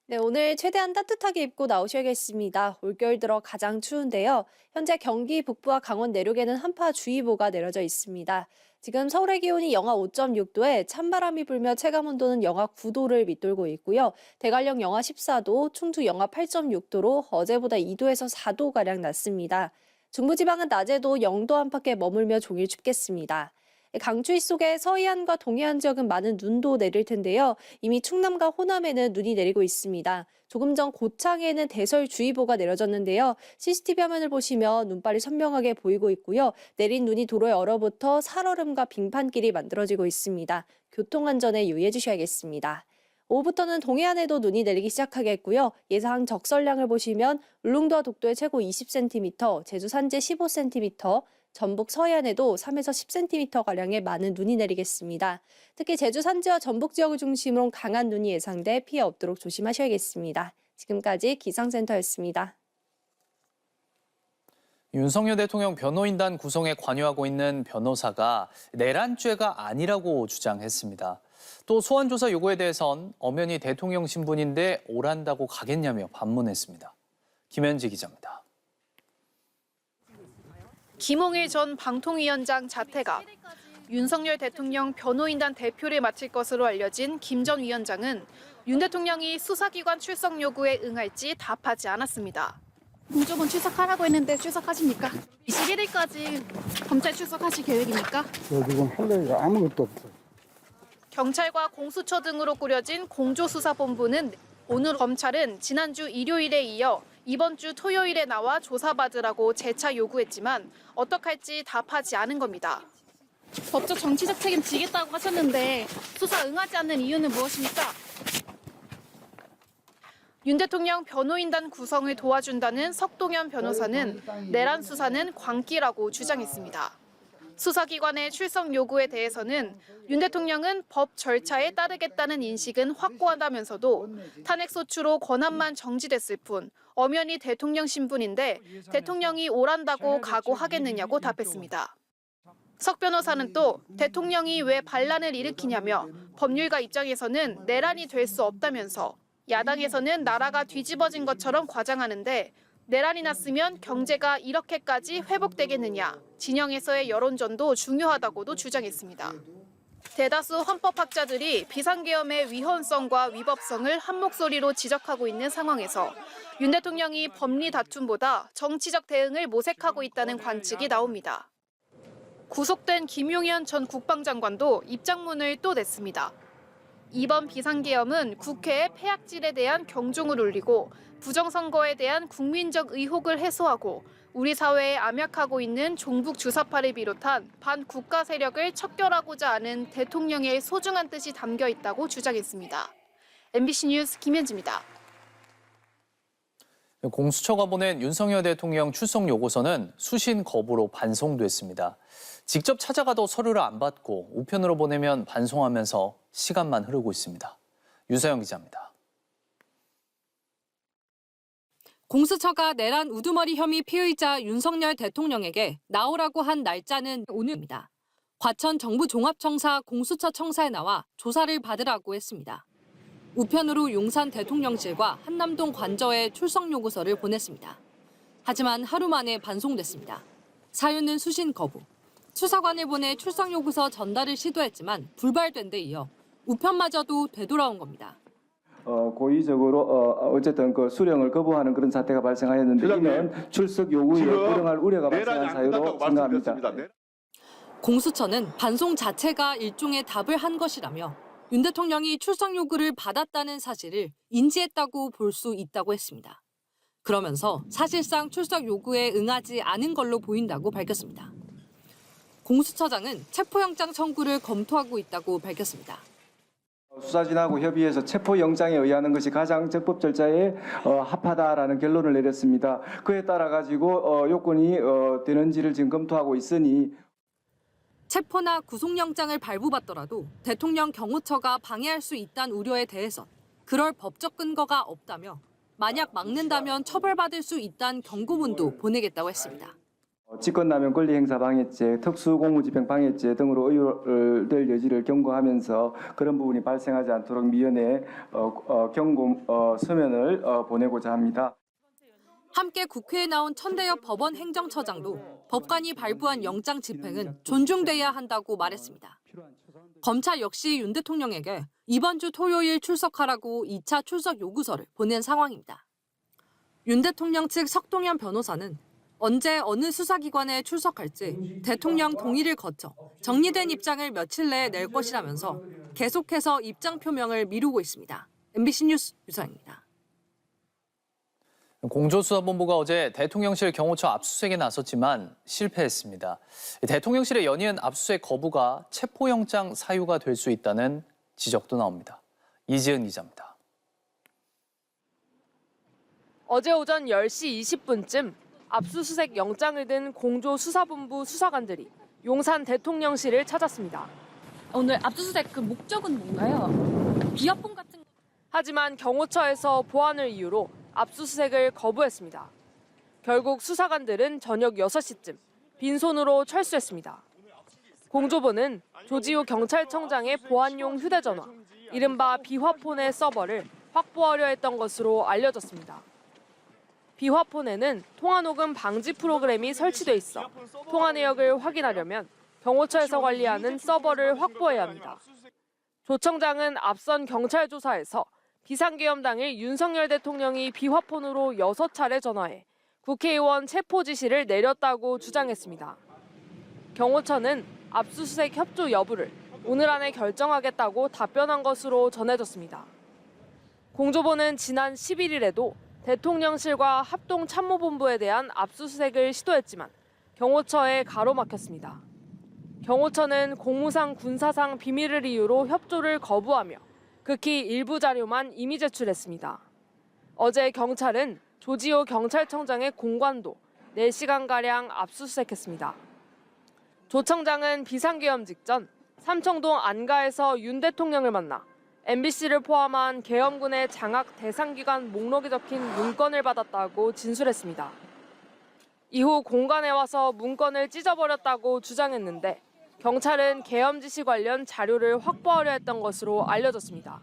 네, 오늘 최대한 따뜻하게 입고 나오셔야겠습니다. 올겨울 들어 가장 추운데요. 현재 경기 북부와 강원 내륙에는 한파주의보가 내려져 있습니다. 지금 서울의 기온이 영하 5.6도에 찬바람이 불며 체감온도는 영하 9도를 밑돌고 있고요. 대관령 영하 14도, 충주 영하 8.6도로 어제보다 2도에서 4도가량 낮습니다. 중부지방은 낮에도 0도 안팎에 머물며 종일 춥겠습니다. 강추위 속에 서해안과 동해안 지역은 많은 눈도 내릴 텐데요. 이미 충남과 호남에는 눈이 내리고 있습니다. 조금 전 고창에는 대설주의보가 내려졌는데요. CCTV 화면을 보시면 눈발이 선명하게 보이고 있고요. 내린 눈이 도로에 얼어붙어 살얼음과 빙판길이 만들어지고 있습니다. 교통안전에 유의해 주셔야겠습니다. 오후부터는 동해안에도 눈이 내리기 시작하겠고요. 예상 적설량을 보시면 울릉도와 독도에 최고 20cm, 제주 산지 15cm, 전북 서해안에도 3에서 10cm가량의 많은 눈이 내리겠습니다. 특히 제주 산지와 전북 지역을 중심으로 강한 눈이 예상돼 피해 없도록 조심하셔야겠습니다. 지금까지 기상센터였습니다. 윤석열 대통령 변호인단 구성에 관여하고 있는 변호사가 내란죄가 아니라고 주장했습니다. 또 소환조사 요구에 대해선 엄연히 대통령 신분인데 오란다고 가겠냐며 반문했습니다. 김현지 기자입니다. 김홍일 전 방통위원장 자택 앞 윤석열 대통령 변호인단 대표를 맡을 것으로 알려진 김 전 위원장은 윤 대통령이 수사기관 출석 요구에 응할지 답하지 않았습니다. 무조건 출석하라고 했는데 출석하십니까? 21일까지 검찰 출석하실 계획입니까? 지금 할 얘기가 아무것도 없어요. 경찰과 공수처 등으로 꾸려진 공조수사본부는 오늘 검찰은 지난주 일요일에 이어 이번 주 토요일에 나와 조사받으라고 재차 요구했지만 어떻게 할지 답하지 않은 겁니다. 법적 정치적 책임 지겠다고 하셨는데 수사 응하지 않는 이유는 무엇입니까? 윤 대통령 변호인단 구성을 도와준다는 석동현 변호사는 내란 수사는 광기라고 주장했습니다. 수사기관의 출석 요구에 대해서는 윤 대통령은 법 절차에 따르겠다는 인식은 확고하다면서도 탄핵소추로 권한만 정지됐을 뿐 엄연히 대통령 신분인데 대통령이 오란다고 각오하겠느냐고 답했습니다. 석 변호사는 또 대통령이 왜 반란을 일으키냐며 법률가 입장에서는 내란이 될 수 없다면서 야당에서는 나라가 뒤집어진 것처럼 과장하는데 내란이 났으면 경제가 이렇게까지 회복되겠느냐, 진영에서의 여론전도 중요하다고도 주장했습니다. 대다수 헌법학자들이 비상계엄의 위헌성과 위법성을 한 목소리로 지적하고 있는 상황에서 윤 대통령이 법리 다툼보다 정치적 대응을 모색하고 있다는 관측이 나옵니다. 구속된 김용현 전 국방장관도 입장문을 또 냈습니다. 이번 비상계엄은 국회의 폐악질에 대한 경종을 울리고 부정선거에 대한 국민적 의혹을 해소하고 우리 사회에 암약하고 있는 종북 주사파를 비롯한 반국가 세력을 척결하고자 하는 대통령의 소중한 뜻이 담겨 있다고 주장했습니다. MBC 뉴스 김현지입니다. 공수처가 보낸 윤석열 대통령 출석 요구서는 수신 거부로 반송됐습니다. 직접 찾아가도 서류를 안 받고 우편으로 보내면 반송하면서 시간만 흐르고 있습니다. 유서영 기자입니다. 공수처가 내란 우두머리 혐의 피의자 윤석열 대통령에게 나오라고 한 날짜는 오늘입니다. 과천 정부종합청사 공수처 청사에 나와 조사를 받으라고 했습니다. 우편으로 용산 대통령실과 한남동 관저에 출석 요구서를 보냈습니다. 하지만 하루 만에 반송됐습니다. 사유는 수신 거부. 수사관을 보내 출석 요구서 전달을 시도했지만 불발된 데 이어 우편마저도 되돌아온 겁니다. 고의적으로 어쨌든 그 수령을 거부하는 그런 사태가 발생하였는데 이는 출석 요구에 불응할 우려가 발생한 사유로 생각합니다. 공수처는 반송 자체가 일종의 답을 한 것이라며 윤 대통령이 출석 요구를 받았다는 사실을 인지했다고 볼 수 있다고 했습니다. 그러면서 사실상 출석 요구에 응하지 않은 걸로 보인다고 밝혔습니다. 공수처장은 체포영장 청구를 검토하고 있다고 밝혔습니다. 수사진하고 협의해서 체포영장에 의하는 것이 가장 적법 절차에 합하다라는 결론을 내렸습니다. 그에 따라 가지고 요건이 되는지를 지금 검토하고 있으니 체포나 구속영장을 발부받더라도 대통령 경호처가 방해할 수 있다는 우려에 대해선 그럴 법적 근거가 없다며 만약 막는다면 처벌받을 수 있다는 경고문도 보내겠다고 했습니다. 직권남용 권리행사 방해죄, 특수공무집행 방해죄 등으로 의율될 여지를 경고하면서 그런 부분이 발생하지 않도록 미연에 경고 서면을 보내고자 합니다. 함께 국회에 나온 천대엽 법원 행정처장도 법관이 발부한 영장 집행은 존중돼야 한다고 말했습니다. 검찰 역시 윤 대통령에게 이번 주 토요일 출석하라고 2차 출석 요구서를 보낸 상황입니다. 윤 대통령 측 석동현 변호사는 언제 어느 수사기관에 출석할지 대통령 동의를 거쳐 정리된 입장을 며칠 내에 낼 것이라면서 계속해서 입장 표명을 미루고 있습니다. MBC 뉴스 유서영입니다. 공조수사본부가 어제 대통령실 경호처 압수수색에 나섰지만 실패했습니다. 대통령실의 연이은 압수수색 거부가 체포영장 사유가 될 수 있다는 지적도 나옵니다. 이지은 기자입니다. 어제 오전 10시 20분쯤 압수수색 영장을 든 공조수사본부 수사관들이 용산 대통령실을 찾았습니다. 오늘 압수수색 그 목적은 뭔가요? 비화폰 같은 거. 하지만 경호처에서 보안을 이유로 압수수색을 거부했습니다. 결국 수사관들은 저녁 6시쯤 빈손으로 철수했습니다. 공조부는 조지호 경찰청장의 보안용 휴대전화, 이른바 비화폰의 서버를 확보하려 했던 것으로 알려졌습니다. 비화폰에는 통화녹음 방지 프로그램이 설치돼 있어 통화 내역을 확인하려면 경호처에서 관리하는 서버를 확보해야 합니다. 조 청장은 앞선 경찰 조사에서 비상계엄 당일 윤석열 대통령이 비화폰으로 6차례 전화해 국회의원 체포 지시를 내렸다고 주장했습니다. 경호처는 압수수색 협조 여부를 오늘 안에 결정하겠다고 답변한 것으로 전해졌습니다. 공조부는 지난 11일에도 대통령실과 합동참모본부에 대한 압수수색을 시도했지만 경호처에 가로막혔습니다. 경호처는 공무상 군사상 비밀을 이유로 협조를 거부하며 극히 일부 자료만 임의 제출했습니다. 어제 경찰은 조지호 경찰청장의 공관도 4시간가량 압수수색했습니다. 조 청장은 비상계엄 직전 삼청동 안가에서 윤 대통령을 만나 MBC를 포함한 계엄군의 장악 대상기관 목록이 적힌 문건을 받았다고 진술했습니다. 이후 공간에 와서 문건을 찢어버렸다고 주장했는데 경찰은 계엄 지시 관련 자료를 확보하려 했던 것으로 알려졌습니다.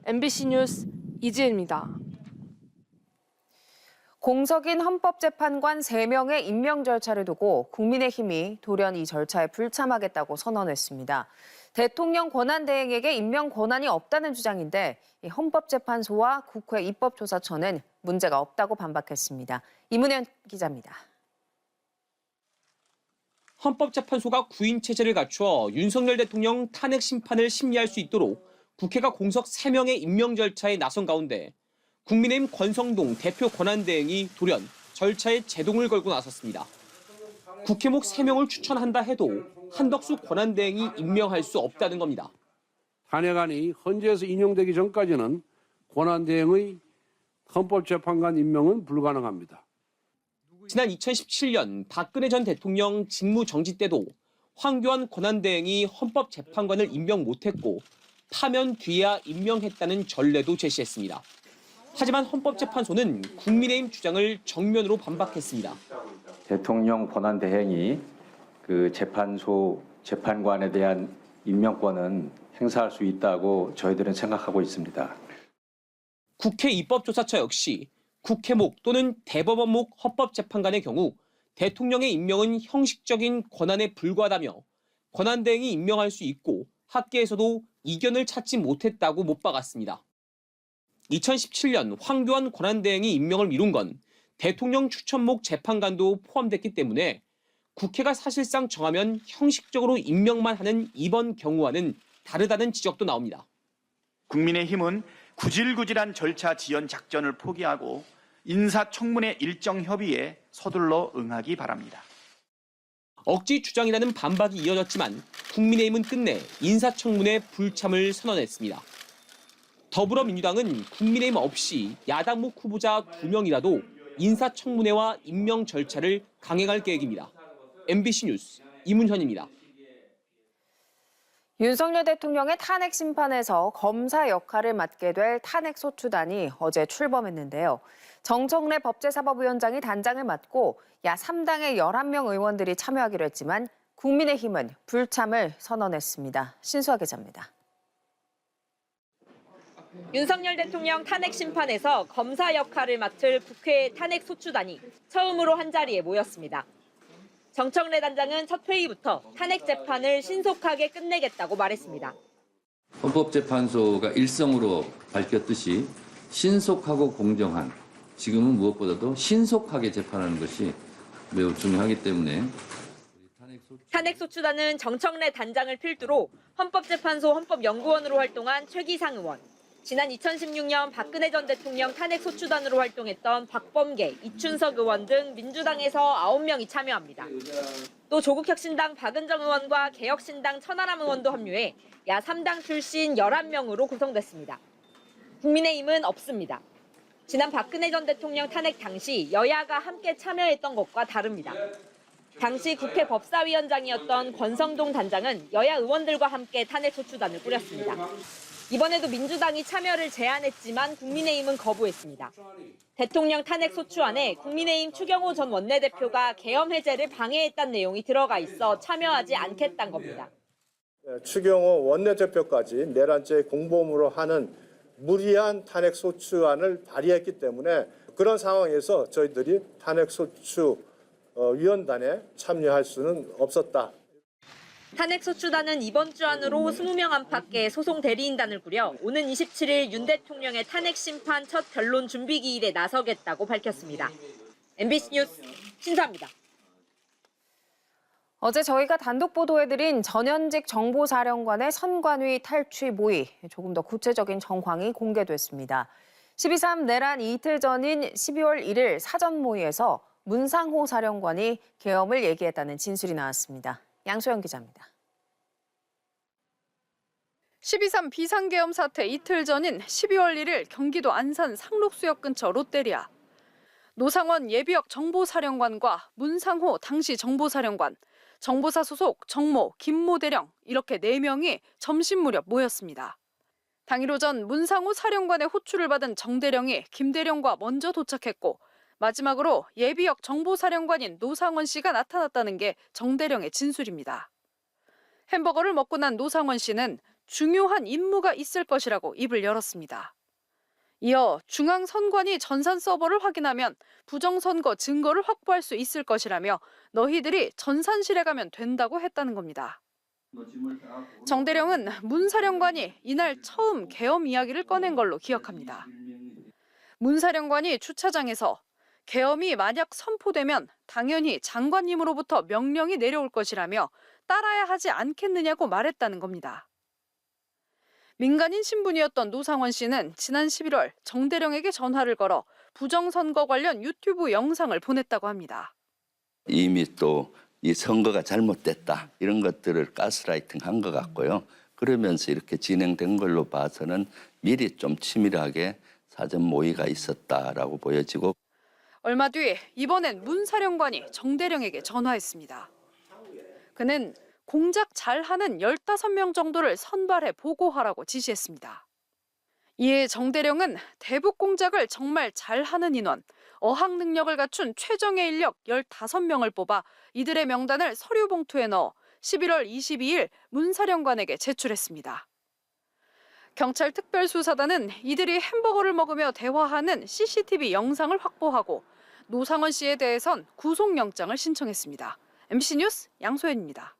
MBC 뉴스 이지은입니다. 공석인 헌법재판관 3명의 임명 절차를 두고 국민의힘이 돌연 이 절차에 불참하겠다고 선언했습니다. 대통령 권한대행에게 임명 권한이 없다는 주장인데 헌법재판소와 국회 입법조사처는 문제가 없다고 반박했습니다. 이문현 기자입니다. 헌법재판소가 구인 체제를 갖추어 윤석열 대통령 탄핵 심판을 심리할 수 있도록 국회가 공석 3명의 임명 절차에 나선 가운데 국민의힘 권성동 대표 권한대행이 돌연 절차에 제동을 걸고 나섰습니다. 국회목 3명을 추천한다 해도 한덕수 권한대행이 임명할 수 없다는 겁니다. 탄핵안이 헌재에서 인용되기 전까지는 권한대행의 헌법재판관 임명은 불가능합니다. 지난 2017년 박근혜 전 대통령 직무정지 때도 황교안 권한대행이 헌법재판관을 임명 못했고 파면 뒤에야 임명했다는 전례도 제시했습니다. 하지만 헌법재판소는 국민의힘 주장을 정면으로 반박했습니다. 대통령 권한대행이 그 재판소 재판관에 대한 임명권은 행사할 수 있다고 저희들은 생각하고 있습니다. 국회 입법조사처 역시 국회목 또는 대법원목 헌법재판관의 경우 대통령의 임명은 형식적인 권한에 불과하다며 권한대행이 임명할 수 있고 학계에서도 이견을 찾지 못했다고 못 박았습니다. 2017년 황교안 권한대행이 임명을 미룬 건 대통령 추천목 재판관도 포함됐기 때문에 국회가 사실상 정하면 형식적으로 임명만 하는 이번 경우와는 다르다는 지적도 나옵니다. 국민의힘은 구질구질한 절차 지연 작전을 포기하고 인사청문회 일정 협의에 서둘러 응하기 바랍니다. 억지 주장이라는 반박이 이어졌지만 국민의힘은 끝내 인사청문회 불참을 선언했습니다. 더불어민주당은 국민의힘 없이 야당목 후보자 2명이라도 인사청문회와 임명 절차를 강행할 계획입니다. MBC 뉴스 이문현입니다. 윤석열 대통령의 탄핵 심판에서 검사 역할을 맡게 될 탄핵소추단이 어제 출범했는데요. 정청래 법제사법위원장이 단장을 맡고 야 3당의 11명 의원들이 참여하기로 했지만 국민의힘은 불참을 선언했습니다. 신수아 기자입니다. 윤석열 대통령 탄핵 심판에서 검사 역할을 맡을 국회 탄핵소추단이 처음으로 한자리에 모였습니다. 정청래 단장은 첫 회의부터 탄핵 재판을 신속하게 끝내겠다고 말했습니다. 헌법재판소가 일성으로 밝혔듯이 신속하고 공정한, 지금은 무엇보다도 신속하게 재판하는 것이 매우 중요하기 때문에 탄핵소추단은 정청래 단장을 필두로 헌법재판소 헌법연구원으로 활동한 최기상 의원, 지난 2016년 박근혜 전 대통령 탄핵소추단으로 활동했던 박범계, 이춘석 의원 등 민주당에서 9명이 참여합니다. 또 조국혁신당 박은정 의원과 개혁신당 천하람 의원도 합류해 야 3당 출신 11명으로 구성됐습니다. 국민의힘은 없습니다. 지난 박근혜 전 대통령 탄핵 당시 여야가 함께 참여했던 것과 다릅니다. 당시 국회 법사위원장이었던 권성동 단장은 여야 의원들과 함께 탄핵소추단을 꾸렸습니다. 이번에도 민주당이 참여를 제안했지만 국민의힘은 거부했습니다. 대통령 탄핵소추안에 국민의힘 추경호 전 원내대표가 계엄 해제를 방해했다는 내용이 들어가 있어 참여하지 않겠다는 겁니다. 추경호 원내대표까지 내란죄 공범으로 하는 무리한 탄핵소추안을 발의했기 때문에 그런 상황에서 저희들이 탄핵소추위원단에 참여할 수는 없었다. 탄핵소추단은 이번 주 안으로 20명 안팎의 소송 대리인단을 꾸려 오는 27일 윤 대통령의 탄핵 심판 첫 변론 준비 기일에 나서겠다고 밝혔습니다. MBC 뉴스 신사입니다. 어제 저희가 단독 보도해드린 전현직 정보사령관의 선관위 탈취 모의, 조금 더 구체적인 정황이 공개됐습니다. 12.3 내란 이틀 전인 12월 1일 사전 모의에서 문상호 사령관이 계엄을 얘기했다는 진술이 나왔습니다. 양소영 기자입니다. 12.3 비상계엄 사태 이틀 전인 12월 1일 경기도 안산 상록수역 근처 롯데리아. 노상원 예비역 정보사령관과 문상호 당시 정보사령관, 정보사 소속 정모, 김모 대령 이렇게 4명이 점심 무렵 모였습니다. 당일 오전 문상호 사령관의 호출을 받은 정 대령이 김 대령과 먼저 도착했고 마지막으로 예비역 정보사령관인 노상원 씨가 나타났다는 게 정 대령의 진술입니다. 햄버거를 먹고 난 노상원 씨는 중요한 임무가 있을 것이라고 입을 열었습니다. 이어 중앙선관위 전산 서버를 확인하면 부정선거 증거를 확보할 수 있을 것이라며 너희들이 전산실에 가면 된다고 했다는 겁니다. 정 대령은 문 사령관이 이날 처음 계엄 이야기를 꺼낸 걸로 기억합니다. 문 사령관이 주차장에서 계엄이 만약 선포되면 당연히 장관님으로부터 명령이 내려올 것이라며 따라야 하지 않겠느냐고 말했다는 겁니다. 민간인 신분이었던 노상원 씨는 지난 11월 정 대령에게 전화를 걸어 부정선거 관련 유튜브 영상을 보냈다고 합니다. 이미 또 이 선거가 잘못됐다 이런 것들을 가스라이팅 한 것 같고요. 그러면서 이렇게 진행된 걸로 봐서는 미리 좀 치밀하게 사전 모의가 있었다라고 보여지고 얼마 뒤 이번엔 문 사령관이 정 대령에게 전화했습니다. 그는 공작 잘하는 15명 정도를 선발해 보고하라고 지시했습니다. 이에 정 대령은 대북 공작을 정말 잘하는 인원, 어학 능력을 갖춘 최정예 인력 15명을 뽑아 이들의 명단을 서류 봉투에 넣어 11월 22일 문 사령관에게 제출했습니다. 경찰 특별수사단은 이들이 햄버거를 먹으며 대화하는 CCTV 영상을 확보하고 노상원 씨에 대해선 구속영장을 신청했습니다. MBC 뉴스 양소연입니다.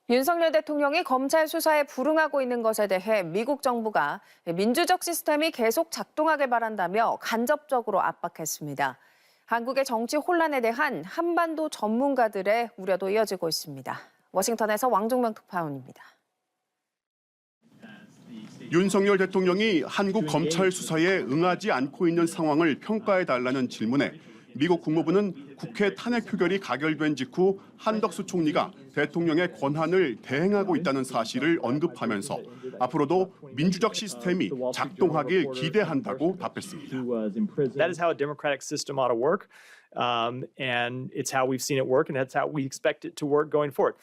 윤석열 대통령이 검찰 수사에 불응하고 있는 것에 대해 미국 정부가 민주적 시스템이 계속 작동하길 바란다며 간접적으로 압박했습니다. 한국의 정치 혼란에 대한 한반도 전문가들의 우려도 이어지고 있습니다. 워싱턴에서 왕종명 특파원입니다. 윤석열 대통령이 한국 검찰 수사에 응하지 않고 있는 상황을 평가해달라는 질문에 미국 국무부는 국회 탄핵 표결이 가결된 직후 한덕수 총리가 대통령의 권한을 대행하고 있다는 사실을 언급하면서 앞으로도 민주적 시스템이 작동하길 기대한다고 답했습니다. That is how a democratic system ought to work, and it's how we've seen it work, and that's how we expect it to work going forward.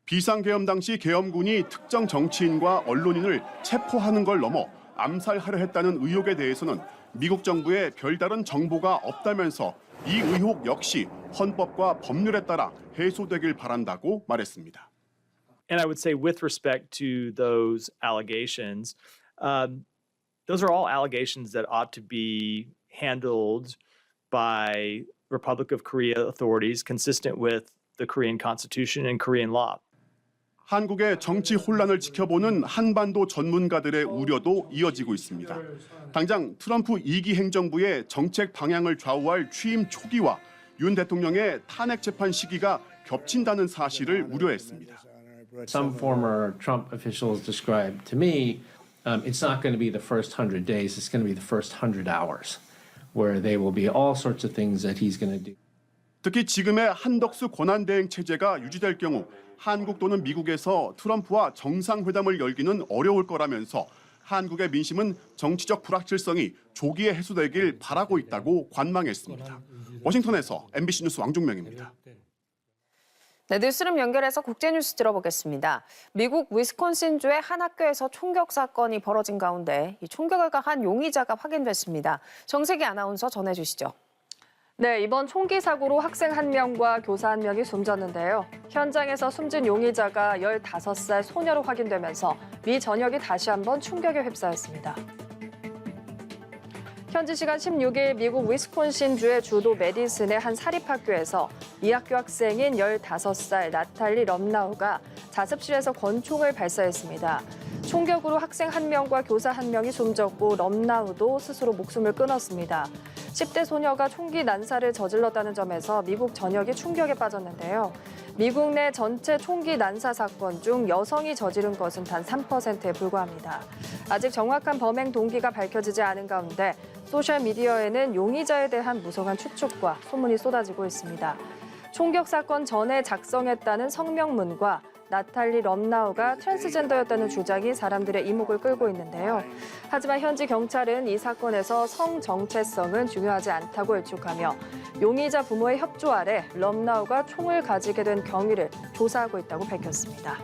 비상계엄 당시 계엄군이 특정 정치인과 언론인을 체포하는 걸 넘어 암살하려 했다는 의혹에 대해서는 미국 정부에 별다른 정보가 없다면서 이 의혹 역시 헌법과 법률에 따라 해소되길 바란다고 말했습니다. And I would say with respect to those allegations, those are all allegations that ought to be handled by Republic of Korea authorities consistent with the Korean Constitution and Korean law. 한국의 정치 혼란을 지켜보는 한반도 전문가들의 우려도 이어지고 있습니다. 당장 트럼프 2기 행정부의 정책 방향을 좌우할 취임 초기와 윤 대통령의 탄핵 재판 시기가 겹친다는 사실을 우려했습니다. Some former Trump officials described to me, it's not going to be the first 100 days, it's going to be the first 100 hours, where they will be all sorts of things that he's going to do. 특히 지금의 한덕수 권한대행 체제가 유지될 경우 한국 또는 미국에서 트럼프와 정상회담을 열기는 어려울 거라면서 한국의 민심은 정치적 불확실성이 조기에 해소되길 바라고 있다고 관망했습니다. 워싱턴에서 MBC 뉴스 왕종명입니다. 네, 뉴스룸 연결해서 국제뉴스 들어보겠습니다. 미국 위스콘신주의 한 학교에서 총격 사건이 벌어진 가운데 이 총격을 가한 용의자가 확인됐습니다. 정세기 아나운서 전해주시죠. 네, 이번 총기 사고로 학생 1명과 교사 1명이 숨졌는데요. 현장에서 숨진 용의자가 15살 소녀로 확인되면서 미 전역이 다시 한번 충격에 휩싸였습니다. 현지 시간 16일 미국 위스콘신주의 주도 메디슨의 한 사립학교에서 이 학교 학생인 15살 나탈리 럼나우가 자습실에서 권총을 발사했습니다. 총격으로 학생 1명과 교사 1명이 숨졌고 럼나우도 스스로 목숨을 끊었습니다. 10대 소녀가 총기 난사를 저질렀다는 점에서 미국 전역이 충격에 빠졌는데요. 미국 내 전체 총기 난사 사건 중 여성이 저지른 것은 단 3%에 불과합니다. 아직 정확한 범행 동기가 밝혀지지 않은 가운데 소셜미디어에는 용의자에 대한 무성한 추측과 소문이 쏟아지고 있습니다. 총격 사건 전에 작성했다는 성명문과 나탈리 럼나우가 트랜스젠더였다는 주장이 사람들의 이목을 끌고 있는데요. 하지만 현지 경찰은 이 사건에서 성 정체성은 중요하지 않다고 일축하며 용의자 부모의 협조 아래 럼나우가 총을 가지게 된 경위를 조사하고 있다고 밝혔습니다.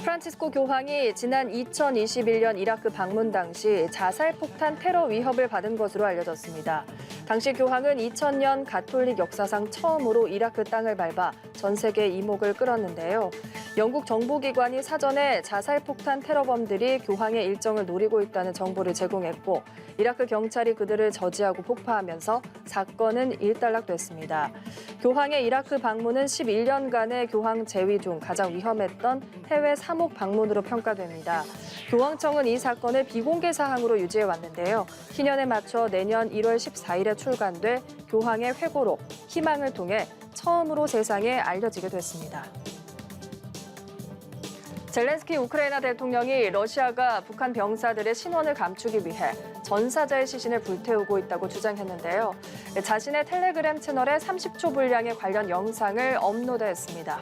프란치스코 교황이 지난 2021년 이라크 방문 당시 자살폭탄 테러 위협을 받은 것으로 알려졌습니다. 당시 교황은 2000년 가톨릭 역사상 처음으로 이라크 땅을 밟아 전 세계 이목을 끌었는데요. 영국 정보기관이 사전에 자살폭탄 테러범들이 교황의 일정을 노리고 있다는 정보를 제공했고 이라크 경찰이 그들을 저지하고 폭파하면서 사건은 일단락됐습니다. 교황의 이라크 방문은 11년간의 교황 재위 중 가장 위험했던 해외 사목 방문으로 평가됩니다. 교황청은 이 사건을 비공개 사항으로 유지해 왔는데요. 희년에 맞춰 내년 1월 14일에 출간돼 교황의 회고록 희망을 통해 처음으로 세상에 알려지게 됐습니다. 젤렌스키 우크라이나 대통령이 러시아가 북한 병사들의 신원을 감추기 위해 전사자의 시신을 불태우고 있다고 주장했는데요. 자신의 텔레그램 채널에 30초 분량의 관련 영상을 업로드했습니다.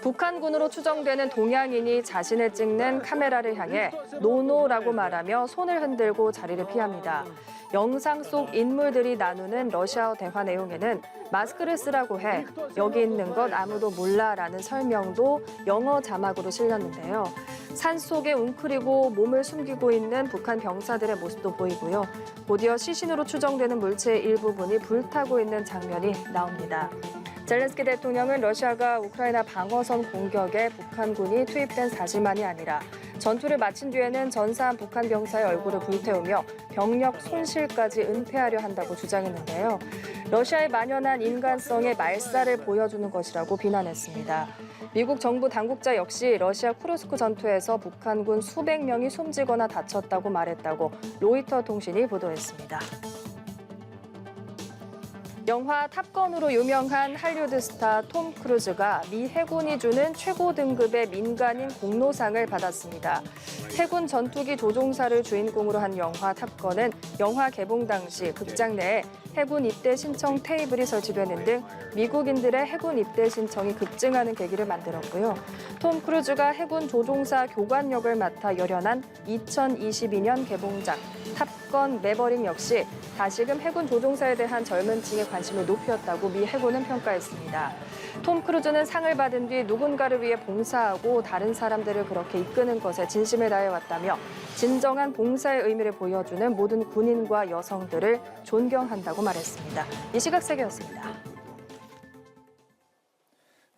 북한군으로 추정되는 동양인이 자신을 찍는 카메라를 향해 노노라고 말하며 손을 흔들고 자리를 피합니다. 영상 속 인물들이 나누는 러시아어 대화 내용에는 마스크를 쓰라고 해 여기 있는 것 아무도 몰라라는 설명도 영어 자막으로 실렸는데요. 산속에 웅크리고 몸을 숨기고 있는 북한 병사들의 모습도 보이고요. 곧이어 시신으로 추정되는 물체의 일부분이 불타고 있는 장면이 나옵니다. 젤렌스키 대통령은 러시아가 우크라이나 방어선 공격에 북한군이 투입된 사실만이 아니라 전투를 마친 뒤에는 전사한 북한 병사의 얼굴을 불태우며 병력 손실까지 은폐하려 한다고 주장했는데요. 러시아의 만연한 인간성의 말살을 보여주는 것이라고 비난했습니다. 미국 정부 당국자 역시 러시아 쿠르스크 전투에서 북한군 수백 명이 숨지거나 다쳤다고 말했다고 로이터 통신이 보도했습니다. 영화 탑건으로 유명한 할리우드 스타 톰 크루즈가 미 해군이 주는 최고 등급의 민간인 공로상을 받았습니다. 해군 전투기 조종사를 주인공으로 한 영화 탑건은 영화 개봉 당시 극장 내에 해군 입대 신청 테이블이 설치되는 등 미국인들의 해군 입대 신청이 급증하는 계기를 만들었고요. 톰 크루즈가 해군 조종사 교관 역을 맡아 열연한 2022년 개봉작 탑건 매버릭 역시 다시금 해군 조종사에 대한 젊은 층의 관심을 높였다고 미 해군은 평가했습니다. 톰 크루즈는 상을 받은 뒤 누군가를 위해 봉사하고 다른 사람들을 그렇게 이끄는 것에 진심을 다해왔다며 진정한 봉사의 의미를 보여주는 모든 군인과 여성들을 존경한다고 말했습니다. 이 시각 세계였습니다.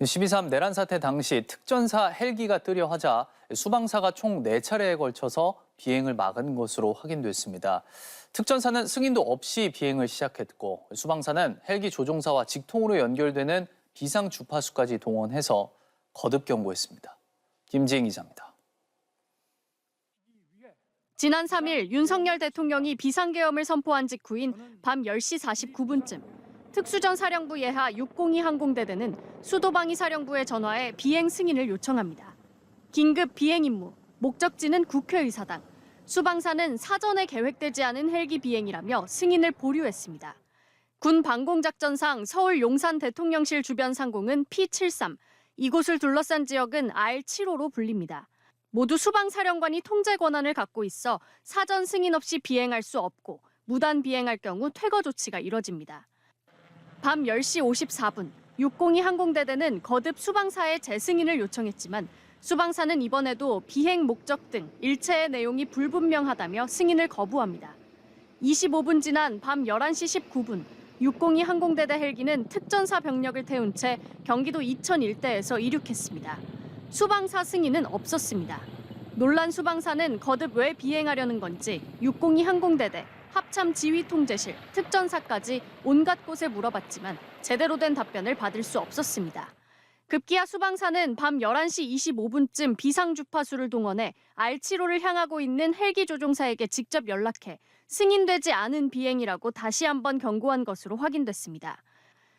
12.3 내란 사태 당시 특전사 헬기가 뜨려 하자 수방사가 총 4차례에 걸쳐서 비행을 막은 것으로 확인됐습니다. 특전사는 승인도 없이 비행을 시작했고 수방사는 헬기 조종사와 직통으로 연결되는 비상 주파수까지 동원해서 거듭 경고했습니다. 김지인 기자입니다. 지난 3일 윤석열 대통령이 비상계엄을 선포한 직후인 밤 10시 49분쯤 특수전 사령부 예하 602 항공대대는 수도방위 사령부에 전화해 비행 승인을 요청합니다. 긴급 비행 임무, 목적지는 국회의사당. 수방사는 사전에 계획되지 않은 헬기 비행이라며 승인을 보류했습니다. 군 방공작전상 서울 용산 대통령실 주변 상공은 P-73, 이곳을 둘러싼 지역은 R7호로 불립니다. 모두 수방사령관이 통제 권한을 갖고 있어 사전 승인 없이 비행할 수 없고 무단 비행할 경우 퇴거 조치가 이뤄집니다. 밤 10시 54분, 602 항공대대는 거듭 수방사에 재승인을 요청했지만 수방사는 이번에도 비행 목적 등 일체의 내용이 불분명하다며 승인을 거부합니다. 25분 지난 밤 11시 19분, 602 항공대대 헬기는 특전사 병력을 태운 채 경기도 이천 일대에서 이륙했습니다. 수방사 승인은 없었습니다. 논란 수방사는 거듭 왜 비행하려는 건지 602 항공대대, 합참 지휘통제실, 특전사까지 온갖 곳에 물어봤지만 제대로 된 답변을 받을 수 없었습니다. 급기야 수방사는 밤 11시 25분쯤 비상주파수를 동원해 R7호를 향하고 있는 헬기 조종사에게 직접 연락해 승인되지 않은 비행이라고 다시 한번 경고한 것으로 확인됐습니다.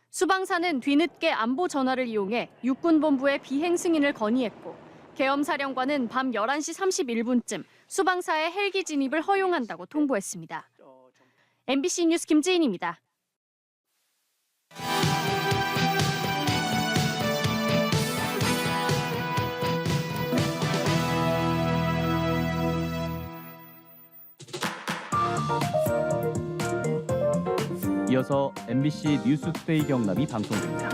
수방사는 뒤늦게 안보 전화를 이용해 육군본부에 비행 승인을 건의했고 계엄사령관은 밤 11시 31분쯤 수방사의 헬기 진입을 허용한다고 통보했습니다. MBC 뉴스 김지인입니다. 이어서 MBC 뉴스투데이 경남이 방송됩니다.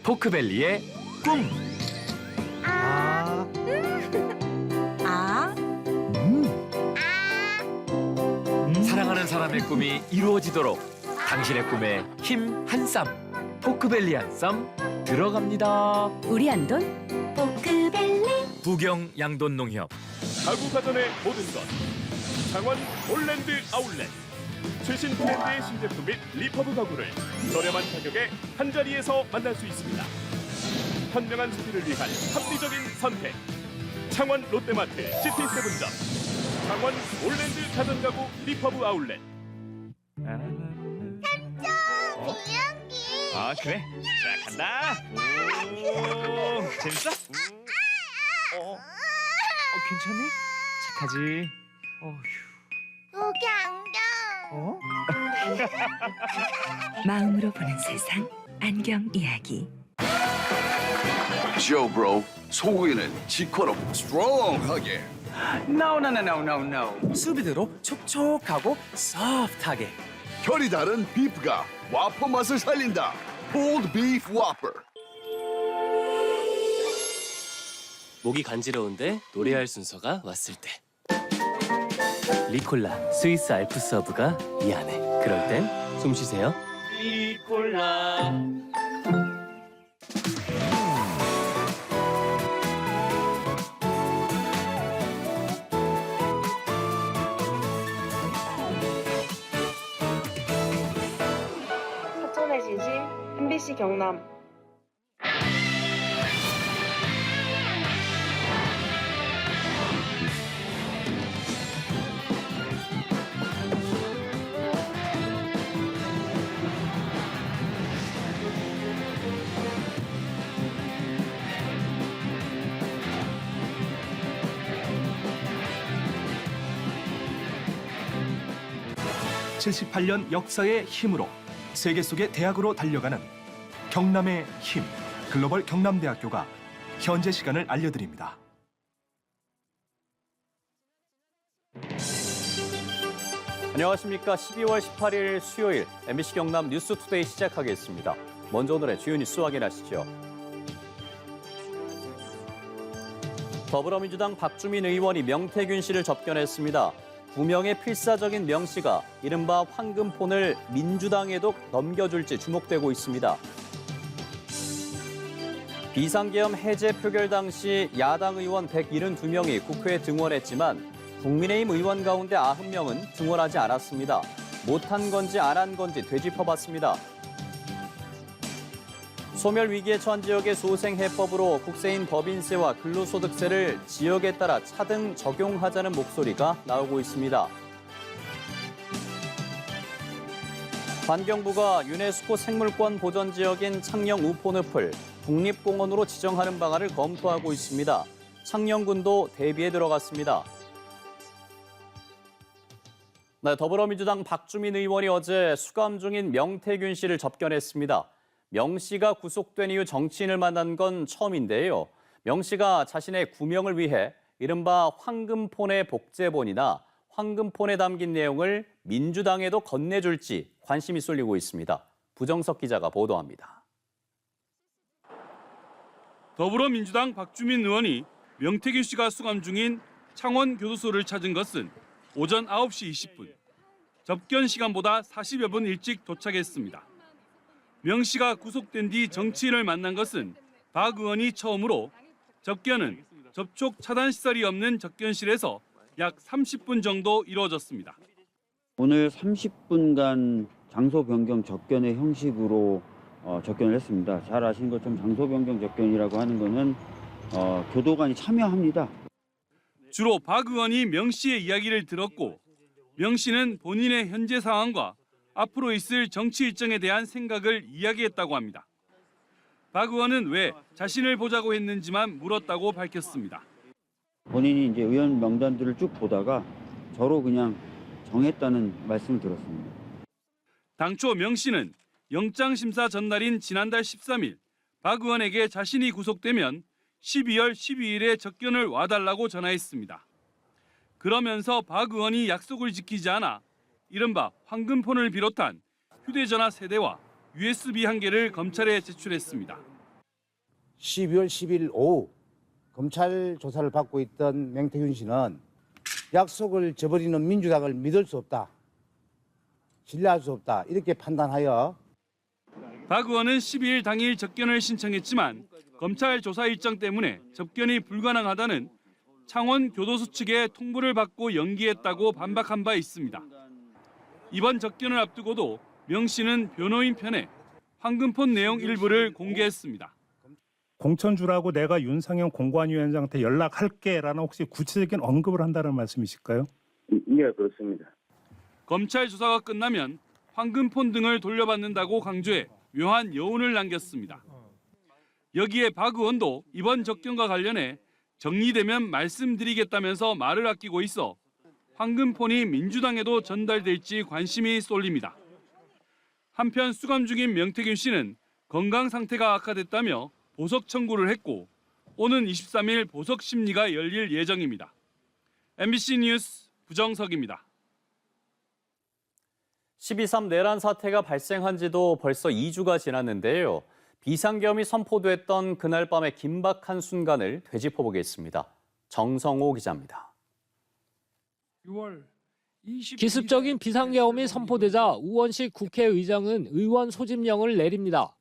포크밸리의 꿈. 사랑하는 사람의 꿈이 이루어지도록 당신의 꿈에 힘 한 쌈, 포크밸리 한 쌈 들어갑니다. 우리 안돈 포크밸리. 부경 양돈 농협. 가구 가전의 모든 것. 창원 올랜드 아울렛. 최신 트렌드의 신제품 및 리퍼브 가구를 저렴한 가격에 한자리에서 만날 수 있습니다. 현명한 소비를 위한 합리적인 선택. 창원 롯데마트 시티세븐점. 창원 올랜드 가전가구 리퍼브 아울렛. 아 그래? 자 간다. 오 재밌어? 괜찮니? 착하지? 여기 안경. 마음으로 보는 세상 안경 이야기. 쇼 브로, 소고기는 직화로 스트롱하게. No. 수비드로 촉촉하고 소프트하게. 결이 다른 비프가 와퍼 맛을 살린다. Pulled Beef Whopper. 목이 간지러운데 노래할 순서가 왔을 때. 리콜라 스위스 알프스 허브가 이 안에. 그럴 땐 숨 쉬세요. 리콜라. 사천의 진심 MBC 경남. (78년) 역사의 힘으로 세계 속의 대학으로 달려가는 경남의 힘, 글로벌 경남대학교가 현재 시간을 알려드립니다. 안녕하십니까. 12월 18일 수요일 MBC 경남 뉴스투데이 시작하겠습니다. 먼저 오늘의 주요 뉴스 확인하시죠. 더불어민주당 박주민 의원이 명태균 씨를 접견했습니다. 구명의 필사적인 명 씨가 이른바 황금폰을 민주당에도 넘겨줄지 주목되고 있습니다. 비상계엄 해제 표결 당시 야당 의원 172명이 국회에 등원했지만 국민의힘 의원 가운데 90명은 등원하지 않았습니다. 못한 건지 안 한 건지 되짚어봤습니다. 소멸 위기에 처한 지역의 소생해법으로 국세인 법인세와 근로소득세를 지역에 따라 차등 적용하자는 목소리가 나오고 있습니다. 환경부가 유네스코 생물권 보전 지역인 창녕 우포늪을 국립공원으로 지정하는 방안을 검토하고 있습니다. 창녕군도 대비에 들어갔습니다. 네, 더불어민주당 박주민 의원이 어제 수감 중인 명태균 씨를 접견했습니다. 명 씨가 구속된 이후 정치인을 만난 건 처음인데요. 명 씨가 자신의 구명을 위해 이른바 황금폰의 복제본이나 황금폰에 담긴 내용을 민주당에도 건네줄지 관심이 쏠리고 있습니다. 부정석 기자가 보도합니다. 더불어민주당 박주민 의원이 명태균 씨가 수감 중인 창원 교도소를 찾은 것은 오전 9시 20분. 접견 시간보다 40여 분 일찍 도착했습니다. 명 씨가 구속된 뒤 정치인을 만난 것은 박 의원이 처음으로 접견은 접촉 차단 시설이 없는 접견실에서 약 30분 정도 이루어졌습니다. 오늘 30분간 장소 변경 접견의 형식으로 접견을 했습니다. 잘 아시는 것처럼 장소 변경 접견이라고 하는 것은 교도관이 참여합니다. 주로 박 의원이 명 씨의 이야기를 들었고 명 씨는 본인의 현재 상황과 앞으로 있을 정치 일정에 대한 생각을 이야기했다고 합니다. 박 의원은 왜 자신을 보자고 했는지만 물었다고 밝혔습니다. 본인이 이제 의원 명단들을 쭉 보다가 저로 그냥 정했다는 말씀을 들었습니다. 당초 명 씨는 영장 심사 전날인 지난달 13일 박 의원에게 자신이 구속되면 12월 12일에 접견을 와달라고 전화했습니다. 그러면서 박 의원이 약속을 지키지 않아 이른바 황금폰을 비롯한 휴대전화 세대와 USB 한 개를 검찰에 제출했습니다. 12월 10일 오후 검찰 조사를 받고 있던 명태균 씨는 약속을 저버리는 민주당을 믿을 수 없다. 신뢰할 수 없다. 이렇게 판단하여 박 의원은 12일 당일 접견을 신청했지만 검찰 조사 일정 때문에 접견이 불가능하다는 창원 교도소 측의 통보를 받고 연기했다고 반박한 바 있습니다. 이번 접견을 앞두고도 명 씨는 변호인 편에 황금폰 내용 일부를 공개했습니다. 공천 주라고 내가 윤상현 공관위원장한테 연락할게라는 혹시 구체적인 언급을 한다는 말씀이실까요? 네, 그렇습니다. 검찰 조사가 끝나면 황금폰 등을 돌려받는다고 강조해 묘한 여운을 남겼습니다. 여기에 박 의원도 이번 접견과 관련해 정리되면 말씀드리겠다면서 말을 아끼고 있어 황금폰이 민주당에도 전달될지 관심이 쏠립니다. 한편 수감 중인 명태균 씨는 건강 상태가 악화됐다며 보석 청구를 했고 오는 23일 보석 심리가 열릴 예정입니다. MBC 뉴스 부정석입니다. 12.3 내란 사태가 발생한 지도 벌써 2주가 지났는데요. 비상계엄이 선포됐던 그날 밤의 긴박한 순간을 되짚어보겠습니다. 정성호 기자입니다. 기습적인 비상계엄이 선포되자 우원식 국회의장은 의원 소집령을 내립니다.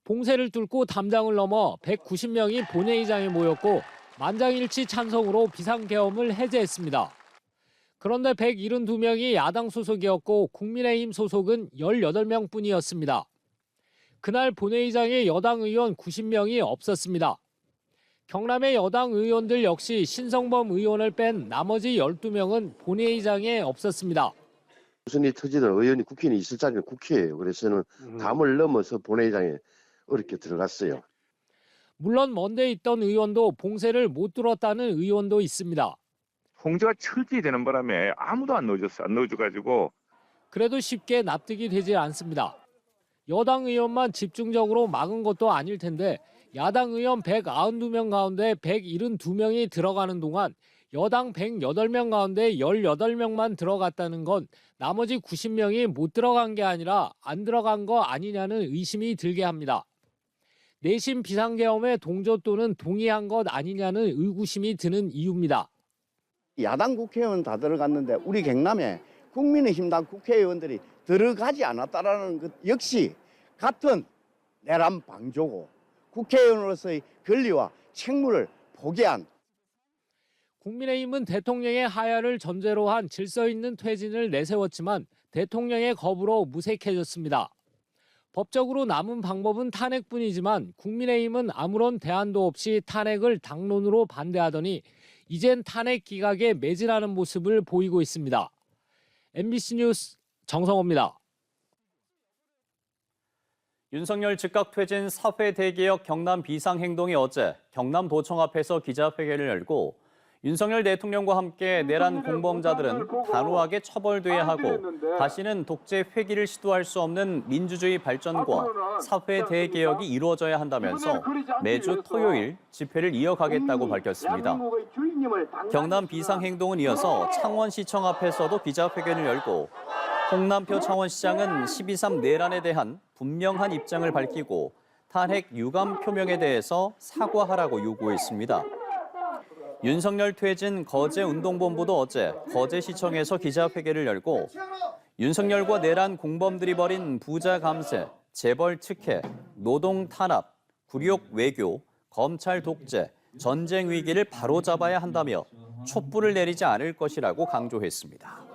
봉쇄를 뚫고 담장을 넘어 190명이 본회의장에 모였고 만장일치 찬성으로 비상계엄을 해제했습니다. 그런데 172명이 야당 소속이었고 국민의힘 소속은 18명뿐이었습니다. 그날 본회의장에 여당 의원 90명이 없었습니다. 경남의 여당 의원들 역시 신성범 의원을 뺀 나머지 12명은 본회의장에 없었습니다. 무슨 일이 터지든 의원이 국회의원이 있을 자리는 국회예요. 그래서는 담을 넘어서 본회의장에 어렵게 들어갔어요. 물론 먼데 있던 의원도 봉쇄를 못 뚫었다는 의원도 있습니다. 홍제가 철저히 되는 바람에 아무도 안 넣어줬어. 안 넣어줘가지고. 그래도 쉽게 납득이 되지 않습니다. 여당 의원만 집중적으로 막은 것도 아닐 텐데 야당 의원 192명 가운데 172명이 들어가는 동안 여당 108명 가운데 18명만 들어갔다는 건 나머지 90명이 못 들어간 게 아니라 안 들어간 거 아니냐는 의심이 들게 합니다. 내심 비상계엄에 동조 또는 동의한 것 아니냐는 의구심이 드는 이유입니다. 야당 국회의원 다 들어갔는데 우리 경남에 국민의힘당 국회의원들이 들어가지 않았다라는 것 역시 같은 내란 방조고 국회의원으로서의 권리와 책무를 포기한 국민의힘은 대통령의 하야를 전제로 한 질서 있는 퇴진을 내세웠지만 대통령의 거부로 무색해졌습니다. 법적으로 남은 방법은 탄핵뿐이지만 국민의힘은 아무런 대안도 없이 탄핵을 당론으로 반대하더니 이젠 탄핵 기각에 매진하는 모습을 보이고 있습니다. MBC 뉴스 정성호입니다. 윤석열 즉각 퇴진 사회 대개혁 경남 비상행동이 어제 경남도청 앞에서 기자회견을 열고 윤석열 대통령과 함께 내란 공범자들은 단호하게 처벌돼야 하고 다시는 독재 회귀를 시도할 수 없는 민주주의 발전과 사회 대개혁이 이루어져야 한다면서 매주 토요일 집회를 이어가겠다고 밝혔습니다. 경남 비상행동은 이어서 창원시청 앞에서도 기자회견을 열고 홍남표 창원시장은 12.3 내란에 대한 분명한 입장을 밝히고 탄핵 유감 표명에 대해서 사과하라고 요구했습니다. 윤석열 퇴진 거제운동본부도 어제 거제시청에서 기자회견을 열고 윤석열과 내란 공범들이 벌인 부자 감세, 재벌 특혜, 노동 탄압, 굴욕 외교, 검찰 독재, 전쟁 위기를 바로잡아야 한다며 촛불을 내리지 않을 것이라고 강조했습니다.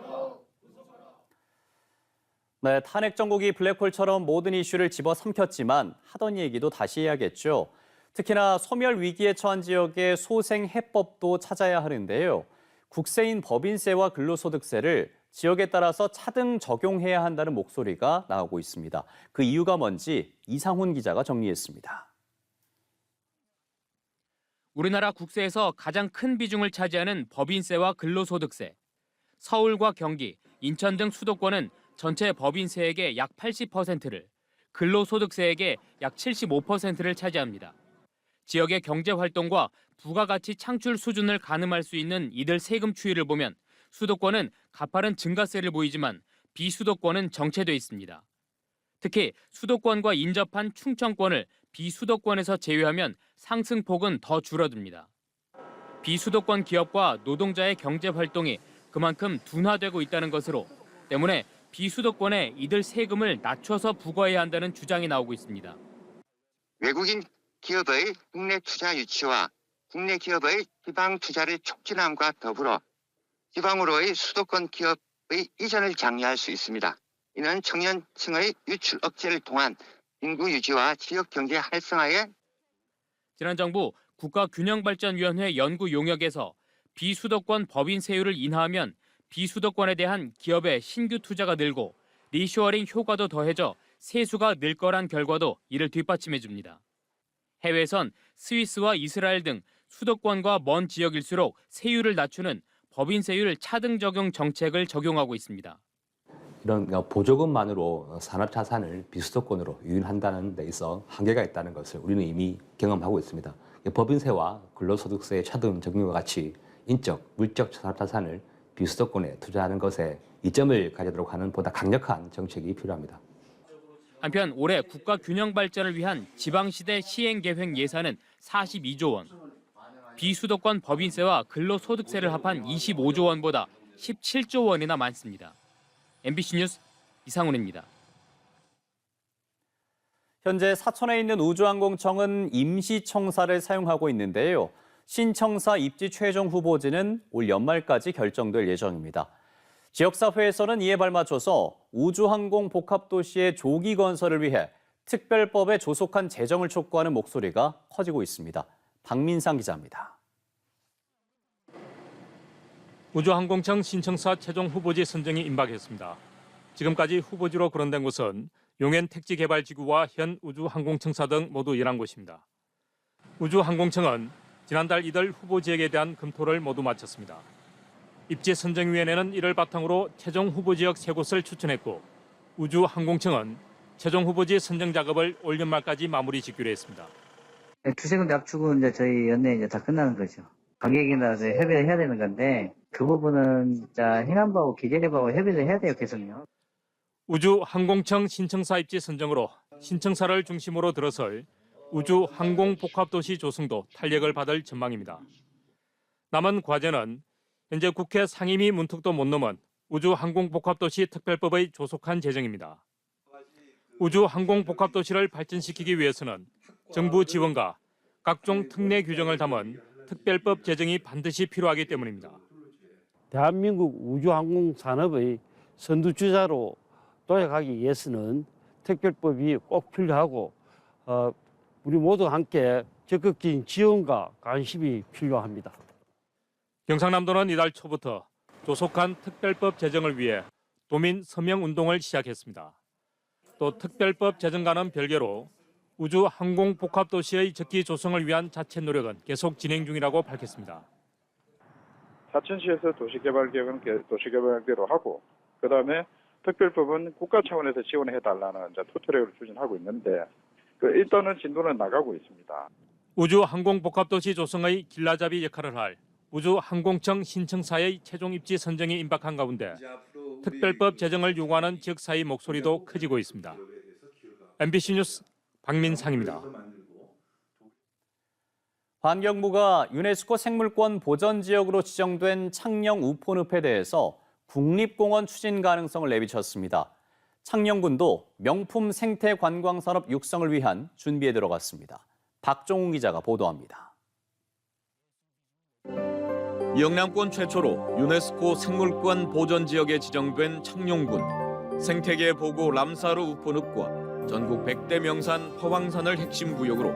네, 탄핵 정국이 블랙홀처럼 모든 이슈를 집어삼켰지만 하던 얘기도 다시 해야겠죠. 특히나 소멸 위기에 처한 지역의 소생해법도 찾아야 하는데요. 국세인 법인세와 근로소득세를 지역에 따라서 차등 적용해야 한다는 목소리가 나오고 있습니다. 그 이유가 뭔지 이상훈 기자가 정리했습니다. 우리나라 국세에서 가장 큰 비중을 차지하는 법인세와 근로소득세. 서울과 경기, 인천 등 수도권은 전체 법인세액의 약 80%를, 근로소득세액의 약 75%를 차지합니다. 지역의 경제활동과 부가가치 창출 수준을 가늠할 수 있는 이들 세금 추이를 보면 수도권은 가파른 증가세를 보이지만 비수도권은 정체돼 있습니다. 특히 수도권과 인접한 충청권을 비수도권에서 제외하면 상승폭은 더 줄어듭니다. 비수도권 기업과 노동자의 경제활동이 그만큼 둔화되고 있다는 것으로 때문에 비수도권에 이들 세금을 낮춰서 부과해야 한다는 주장이 나오고 있습니다. 외국인 기업의 국내 투자 유치와 국내 기업의 지방 투자를 촉진함과 더불어 지방으로의 수도권 기업의 이전을 장려할 수 있습니다. 이는 청년층의 유출 억제를 통한 인구 유지와 지역 경제 활성화에 지난 정부 국가균형발전위원회 연구 용역에서 비수도권 법인세율을 인하하면 비수도권에 대한 기업의 신규 투자가 늘고 리쇼어링 효과도 더해져 세수가 늘 거란 결과도 이를 뒷받침해 줍니다. 해외에선 스위스와 이스라엘 등 수도권과 먼 지역일수록 세율을 낮추는 법인세율 차등 적용 정책을 적용하고 있습니다. 이런 보조금만으로 산업자산을 비수도권으로 유인한다는 데 있어 한계가 있다는 것을 우리는 이미 경험하고 있습니다. 법인세와 근로소득세의 차등 적용과 같이 인적, 물적 산업자산을 비수도권에 투자하는 것에 이점을 가지도록 하는 보다 강력한 정책이 필요합니다. 한편 올해 국가 균형 발전을 위한 지방시대 시행계획 예산은 42조 원, 비수도권 법인세와 근로소득세를 합한 25조 원보다 17조 원이나 많습니다. MBC 뉴스 이상훈입니다. 현재 사천에 있는 우주항공청은 임시청사를 사용하고 있는데요. 신청사 입지 최종 후보지는 올 연말까지 결정될 예정입니다. 지역사회에서는 이에 발맞춰서 우주항공 복합도시의 조기 건설을 위해 특별법에 조속한 제정을 촉구하는 목소리가 커지고 있습니다. 박민상 기자입니다. 우주항공청 신청사 최종 후보지 선정이 임박했습니다. 지금까지 후보지로 거론된 곳은 용현 택지개발지구와 현 우주항공청사 등 모두 11곳입니다. 우주항공청은 지난달 이들 후보 지역에 대한 검토를 모두 마쳤습니다. 입지선정위원회는 이를 바탕으로 최종 후보 지역 3곳을 추천했고 우주항공청은 최종 후보지 선정 작업을 올 연말까지 마무리 짓기로 했습니다. 두세 군데 압축은 이제 저희 연내 이제 다 끝나는 거죠. 가격이나 협의를 해야 되는 건데 그 부분은 진짜 행안부하고 기재부하고 협의를 해야 돼요, 계속요. 우주항공청 신청사 입지 선정으로 신청사를 중심으로 들어설 우주항공복합도시 조성도 탄력을 받을 전망입니다. 남은 과제는 현재 국회 상임위 문턱도 못 넘은 우주항공복합도시 특별법의 조속한 제정입니다. 우주항공복합도시를 발전시키기 위해서는 정부 지원과 각종 특례 규정을 담은 특별법 제정이 반드시 필요하기 때문입니다. 대한민국 우주항공 산업의 선두주자로 도약하기 위해서는 특별법이 꼭 필요하고 우리 모두 함께 적극적인 지원과 관심이 필요합니다. 경상남도는 이달 초부터 조속한 특별법 제정을 위해 도민 서명운동을 시작했습니다. 또 특별법 제정과는 별개로 우주항공복합도시의 적기 조성을 위한 자체 노력은 계속 진행 중이라고 밝혔습니다. 사천시에서 도시개발계획은 도시개발대로 하고 그다음에 특별법은 국가 차원에서 지원해달라는 이제 투트랙을 추진하고 있는데 일단은 진도는 나가고 있습니다. 우주항공복합도시 조성의 길라잡이 역할을 할 우주항공청 신청사의 최종 입지 선정이 임박한 가운데 특별법 제정을 요구하는 지역사회 목소리도 커지고 있습니다. MBC 뉴스 박민상입니다. 환경부가 유네스코 생물권 보전지역으로 지정된 창녕 우포늪에 대해서 국립공원 추진 가능성을 내비쳤습니다. 창녕군도 명품 생태관광산업 육성을 위한 준비에 들어갔습니다. 박종훈 기자가 보도합니다. 영남권 최초로 유네스코 생물권 보전지역에 지정된 창녕군. 생태계 보고 람사르 우포늪과 전국 100대 명산 화왕산을 핵심 구역으로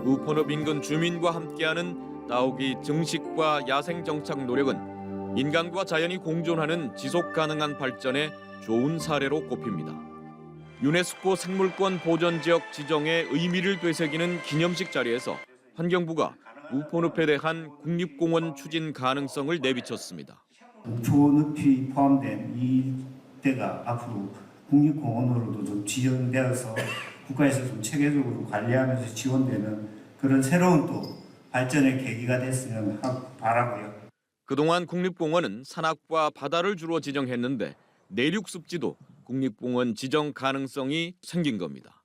우포늪 인근 주민과 함께하는 따오기 증식과 야생 정착 노력은 인간과 자연이 공존하는 지속 가능한 발전의 좋은 사례로 꼽힙니다. 유네스코 생물권 보전지역 지정의 의미를 되새기는 기념식 자리에서 환경부가 우포늪에 대한 국립공원 추진 가능성을 내비쳤습니다. 우포늪이 포함된 이 때가 앞으로 국립공원으로도 좀 지정되어서 국가에서 좀 체계적으로 관리하면서 지원되는 그런 새로운 또 발전의 계기가 됐으면 하고 바라고요. 그동안 국립공원은 산악과 바다를 주로 지정했는데 내륙 습지도 국립공원 지정 가능성이 생긴 겁니다.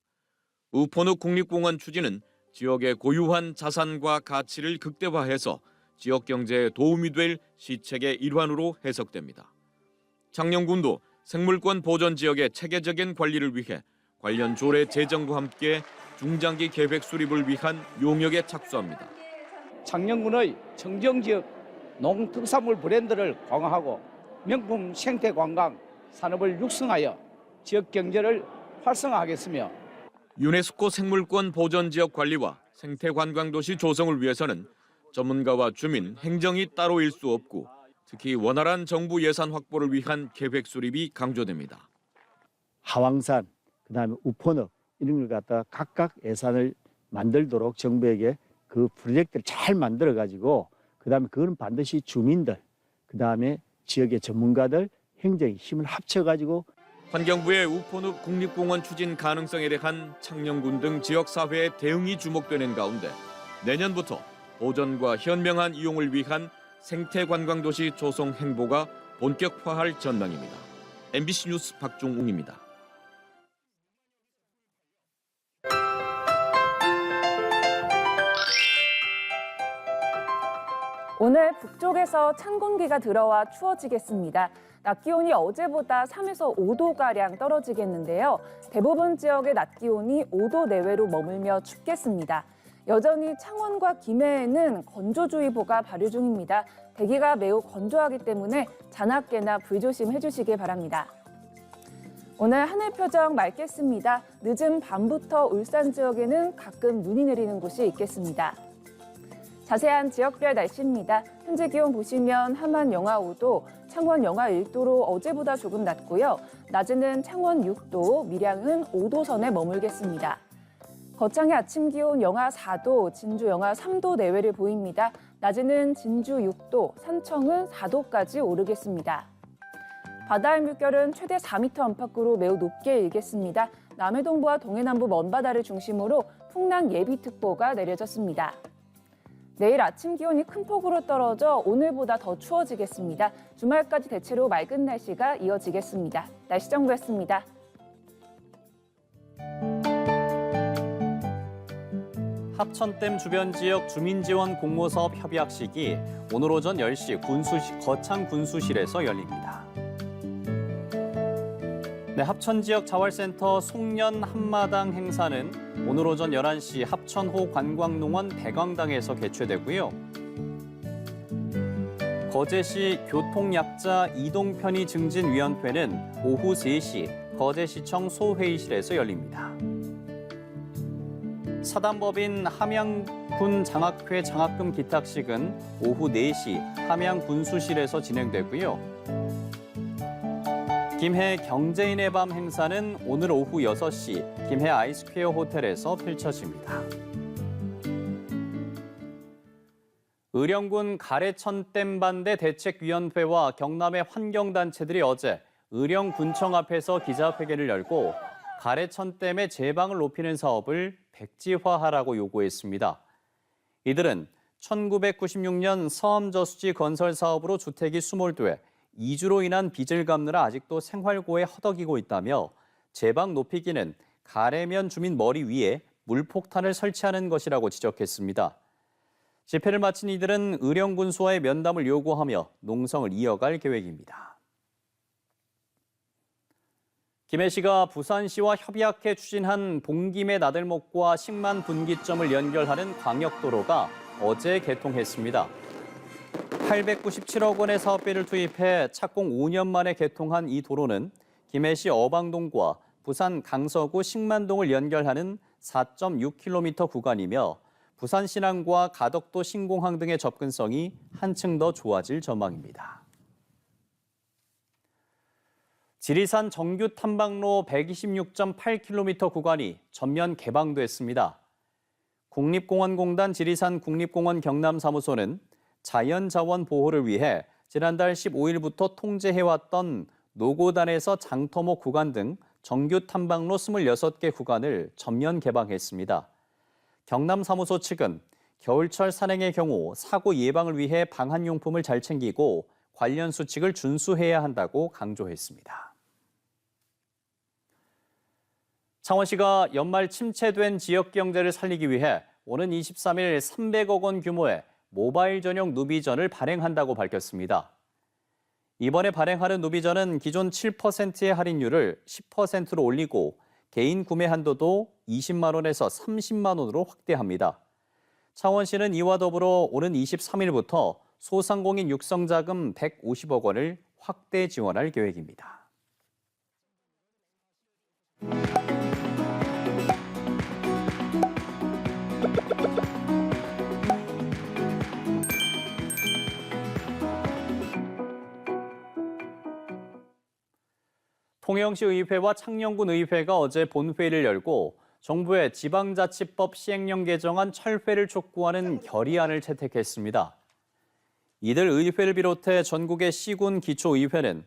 우포늪 국립공원 추진은 지역의 고유한 자산과 가치를 극대화해서 지역 경제에 도움이 될 시책의 일환으로 해석됩니다. 창녕군도 생물권 보전 지역의 체계적인 관리를 위해 관련 조례 제정과 함께 중장기 계획 수립을 위한 용역에 착수합니다. 창녕군의 청정지역 농특산물 브랜드를 강화하고 명품 생태관광 산업을 육성하여 지역 경제를 활성화하겠으며 유네스코 생물권 보전지역 관리와 생태관광도시 조성을 위해서는 전문가와 주민, 행정이 따로일 수 없고 특히 원활한 정부 예산 확보를 위한 계획 수립이 강조됩니다. 화왕산, 그다음에 우포늪 이런 걸 갖다가 각각 예산을 만들도록 정부에게 그 프로젝트를 잘 만들어 가지고 그다음에 그거는 반드시 주민들, 그다음에 지역의 전문가들, 행정의 힘을 합쳐 가지고 환경부의 우포늪 국립공원 추진 가능성에 대한 창녕군 등 지역사회의 대응이 주목되는 가운데 내년부터 보전과 현명한 이용을 위한 생태관광도시 조성 행보가 본격화할 전망입니다. MBC 뉴스 박종웅입니다. 오늘 북쪽에서 찬 공기가 들어와 추워지겠습니다. 낮 기온이 어제보다 3에서 5도가량 떨어지겠는데요. 대부분 지역의 낮 기온이 5도 내외로 머물며 춥겠습니다. 여전히 창원과 김해에는 건조주의보가 발효 중입니다. 대기가 매우 건조하기 때문에 잔악계나 불조심해 주시기 바랍니다. 오늘 하늘 표정 맑겠습니다. 늦은 밤부터 울산 지역에는 가끔 눈이 내리는 곳이 있겠습니다. 자세한 지역별 날씨입니다. 현재 기온 보시면 함안 영하 5도, 창원 영하 1도로 어제보다 조금 낮고요. 낮에는 창원 6도, 밀양은 5도 선에 머물겠습니다. 거창의 아침 기온 영하 4도, 진주 영하 3도 내외를 보입니다. 낮에는 진주 6도, 산청은 4도까지 오르겠습니다. 바다의 물결은 최대 4m 안팎으로 매우 높게 일겠습니다. 남해동부와 동해남부 먼바다를 중심으로 풍랑 예비특보가 내려졌습니다. 내일 아침 기온이 큰 폭으로 떨어져 오늘보다 더 추워지겠습니다. 주말까지 대체로 맑은 날씨가 이어지겠습니다. 날씨 정보였습니다. 합천댐 주변 지역 주민지원 공모사업 협약식이 오늘 오전 10시 거창 군수실에서 열립니다. 네, 합천 지역 자활센터 송년 한마당 행사는 오늘 오전 11시 합천호 관광농원 대광당에서 개최되고요. 거제시 교통약자 이동편의 증진위원회는 오후 3시 거제시청 소회의실에서 열립니다. 사단법인 함양군 장학회 장학금 기탁식은 오후 4시 함양군수실에서 진행되고요. 김해 경제인의 밤 행사는 오늘 오후 6시 김해 아이스퀘어 호텔에서 펼쳐집니다. 의령군 가래천댐 반대 대책위원회와 경남의 환경단체들이 어제 의령군청 앞에서 기자회견을 열고 가래천댐의 제방을 높이는 사업을 백지화하라고 요구했습니다. 이들은 1996년 서암저수지 건설 사업으로 주택이 수몰돼 이주로 인한 빚을 갚느라 아직도 생활고에 허덕이고 있다며 제방 높이기는 가래면 주민 머리 위에 물폭탄을 설치하는 것이라고 지적했습니다. 집회를 마친 이들은 의령군수와의 면담을 요구하며 농성을 이어갈 계획입니다. 김해시가 부산시와 협의학회 추진한 봉김해 나들목과 10만 분기점을 연결하는 광역도로가 어제 개통했습니다. 897억 원의 사업비를 투입해 착공 5년 만에 개통한 이 도로는 김해시 어방동과 부산 강서구 식만동을 연결하는 4.6km 구간이며 부산 신항과 가덕도 신공항 등의 접근성이 한층 더 좋아질 전망입니다. 지리산 정규 탐방로 126.8km 구간이 전면 개방됐습니다. 국립공원공단 지리산 국립공원 경남사무소는 자연자원 보호를 위해 지난달 15일부터 통제해왔던 노고단에서 장터목 구간 등 정규 탐방로 26개 구간을 전면 개방했습니다. 경남사무소 측은 겨울철 산행의 경우 사고 예방을 위해 방한용품을 잘 챙기고 관련 수칙을 준수해야 한다고 강조했습니다. 창원시가 연말 침체된 지역 경제를 살리기 위해 오는 23일 300억 원 규모의 모바일 전용 누비전을 발행한다고 밝혔습니다. 이번에 발행하는 누비전은 기존 7%의 할인율을 10%로 올리고 개인 구매 한도도 20만 원에서 30만 원으로 확대합니다. 창원시는 이와 더불어 오는 23일부터 소상공인 육성자금 150억 원을 확대 지원할 계획입니다. 통영시 의회와 창녕군 의회가 어제 본회의를 열고 정부의 지방자치법 시행령 개정안 철회를 촉구하는 결의안을 채택했습니다. 이들 의회를 비롯해 전국의 시군 기초의회는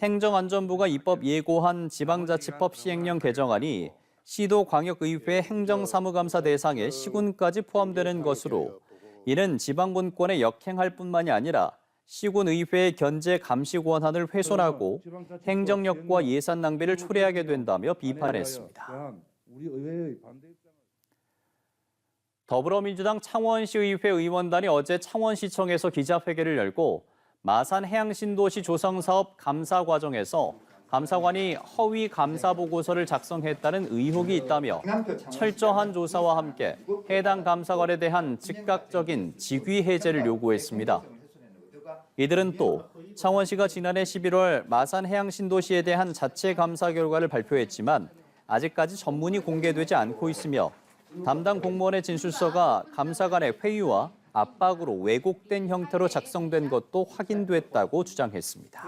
행정안전부가 입법 예고한 지방자치법 시행령 개정안이 시도광역의회 행정사무감사 대상에 시군까지 포함되는 것으로 이는 지방분권에 역행할 뿐만이 아니라 시군의회의 견제 감시 권한을 훼손하고 행정력과 예산 낭비를 초래하게 된다며 비판했습니다. 더불어민주당 창원시의회 의원단이 어제 창원시청에서 기자회견을 열고 마산해양신도시 조성사업 감사 과정에서 감사관이 허위 감사 보고서를 작성했다는 의혹이 있다며 철저한 조사와 함께 해당 감사관에 대한 즉각적인 직위 해제를 요구했습니다. 이들은 또 창원시가 지난해 11월 마산해양신도시에 대한 자체 감사 결과를 발표했지만 아직까지 전문이 공개되지 않고 있으며 담당 공무원의 진술서가 감사관의 회유와 압박으로 왜곡된 형태로 작성된 것도 확인됐다고 주장했습니다.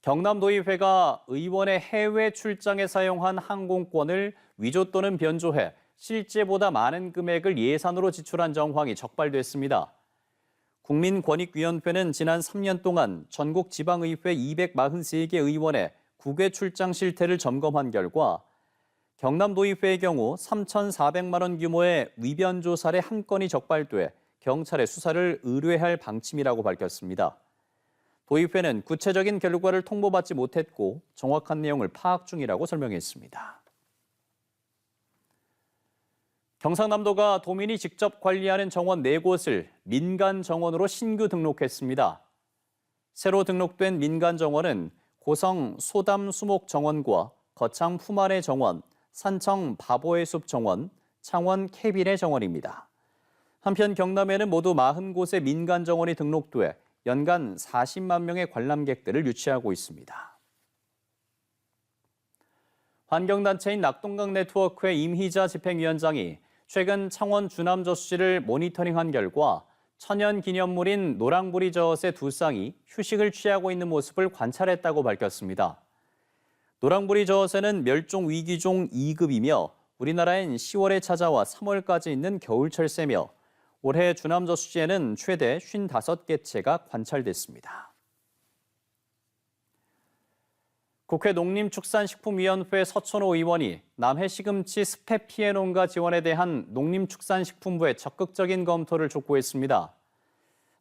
경남도의회가 의원의 해외 출장에 사용한 항공권을 위조 또는 변조해 실제보다 많은 금액을 예산으로 지출한 정황이 적발됐습니다. 국민권익위원회는 지난 3년 동안 전국 지방의회 243개 의원의 국외 출장 실태를 점검한 결과 경남도의회의 경우 3,400만 원 규모의 위변조 사례 한 건이 적발돼 경찰에 수사를 의뢰할 방침이라고 밝혔습니다. 도의회는 구체적인 결과를 통보받지 못했고 정확한 내용을 파악 중이라고 설명했습니다. 경상남도가 도민이 직접 관리하는 정원 4곳을 민간 정원으로 신규 등록했습니다. 새로 등록된 민간 정원은 고성 소담 수목 정원과 거창 푸만의 정원, 산청 바보의 숲 정원, 창원 캐빌의 정원입니다. 한편 경남에는 모두 40곳의 민간 정원이 등록돼 연간 40만 명의 관람객들을 유치하고 있습니다. 환경단체인 낙동강 네트워크의 임희자 집행위원장이 최근 창원 주남저수지를 모니터링한 결과 천연 기념물인 노랑부리 젖의 두 쌍이 휴식을 취하고 있는 모습을 관찰했다고 밝혔습니다. 노랑부리 젖에는 멸종 위기종 2급이며 우리나라엔 10월에 찾아와 3월까지 있는 겨울철새며 올해 주남저수지에는 최대 55개체가 관찰됐습니다. 국회 농림축산식품위원회 서천호 의원이 남해 시금치 스펙 피해 농가 지원에 대한 농림축산식품부의 적극적인 검토를 촉구했습니다.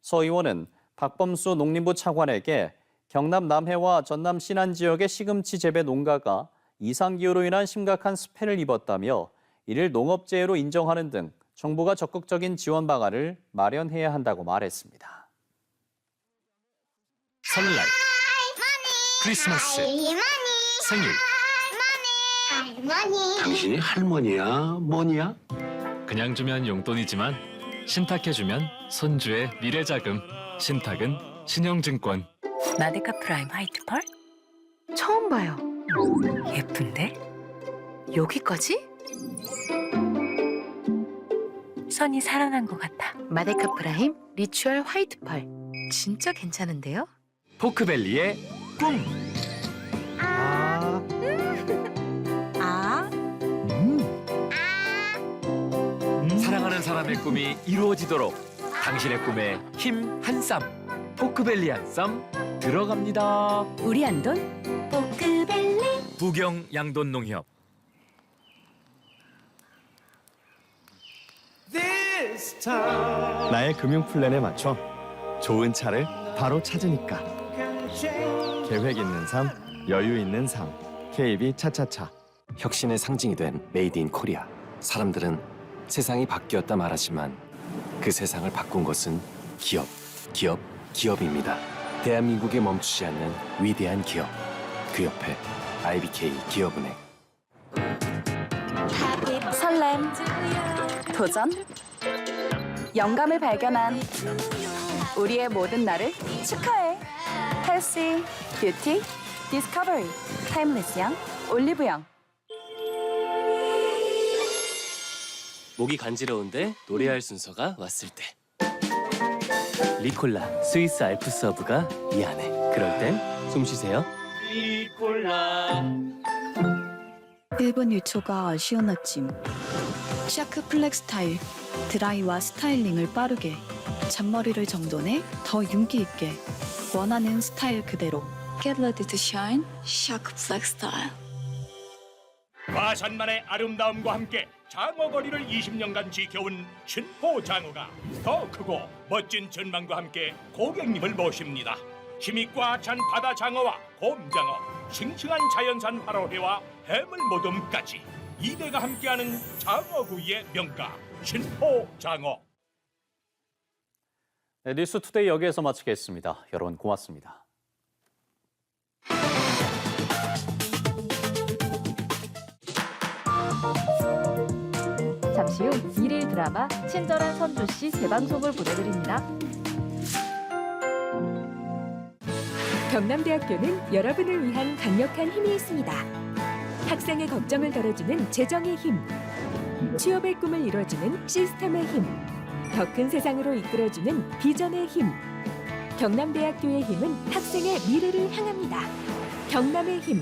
서 의원은 박범수 농림부 차관에게 경남 남해와 전남 신안 지역의 시금치 재배 농가가 이상기후로 인한 심각한 스패를 입었다며 이를 농업재해로 인정하는 등 정부가 적극적인 지원 방안을 마련해야 한다고 말했습니다. 설날, 크리스마스, 생일. 당신이 할머니야, 뭐냐? 그냥 주면 용돈이지만 신탁해주면 손주의 미래자금. 신탁은 신영증권. 마데카 프라임 화이트펄? 처음 봐요. 예쁜데? 여기까지? 선이 살아난 것 같아. 마데카 프라임 리추얼 화이트펄. 진짜 괜찮은데요? 포크밸리의 꿈. 사랑하는 사람의 꿈이 이루어지도록 당신의 꿈에 힘 한 쌈. 포크밸리 한 쌈 들어갑니다. 우리 안돈 포크밸리. 부경 양돈 농협. 나의 금융 플랜에 맞춰 좋은 차를 바로 찾으니까. 계획 있는 삶, 여유 있는 삶. KB 차차차. 혁신의 상징이 된 메이드 인 코리아. 사람들은 세상이 바뀌었다 말하지만 그 세상을 바꾼 것은 기업입니다. 대한민국에 멈추지 않는 위대한 기업. 그 옆에 IBK 기업은행. 설렘, 도전, 영감을 발견한 우리의 모든 날을 축하해. 헬시, 뷰티, 디스커버리, 타임리스향, 올리브영. 목이 간지러운데 노래할 순서가 왔을 때 리콜라 스위스 알프스 허브가 이 안에. 그럴 땐 숨 쉬세요. 리콜라. 1분 1초가 아쉬운 아침. 샤크 플렉 스타일. 드라이와 스타일링을 빠르게. 잔머리를 정돈해 더 윤기 있게. 원하는 스타일 그대로. Get ready to shine. 샤크 플렉 스타일. 화산만의 아름다움과 함께 장어거리를 20년간 지켜온 춘포 장어가 더 크고 멋진 전망과 함께 고객님을 모십니다. 힘이 꽉 찬 바다 장어와 곰장어, 싱싱한 자연산 화로회와 해물모듬까지 2대가 함께하는 장어구이의 명가 춘포 장어. 네, 뉴스투데이 여기에서 마치겠습니다. 여러분 고맙습니다. 잠시 후 일일 드라마 친절한 선주씨 재방송을 보내드립니다. 경남대학교는 여러분을 위한 강력한 힘이 있습니다. 학생의 걱정을 덜어주는 재정의 힘, 취업의 꿈을 이뤄주는 시스템의 힘, 더 큰 세상으로 이끌어주는 비전의 힘. 경남대학교의 힘은 학생의 미래를 향합니다. 경남의 힘.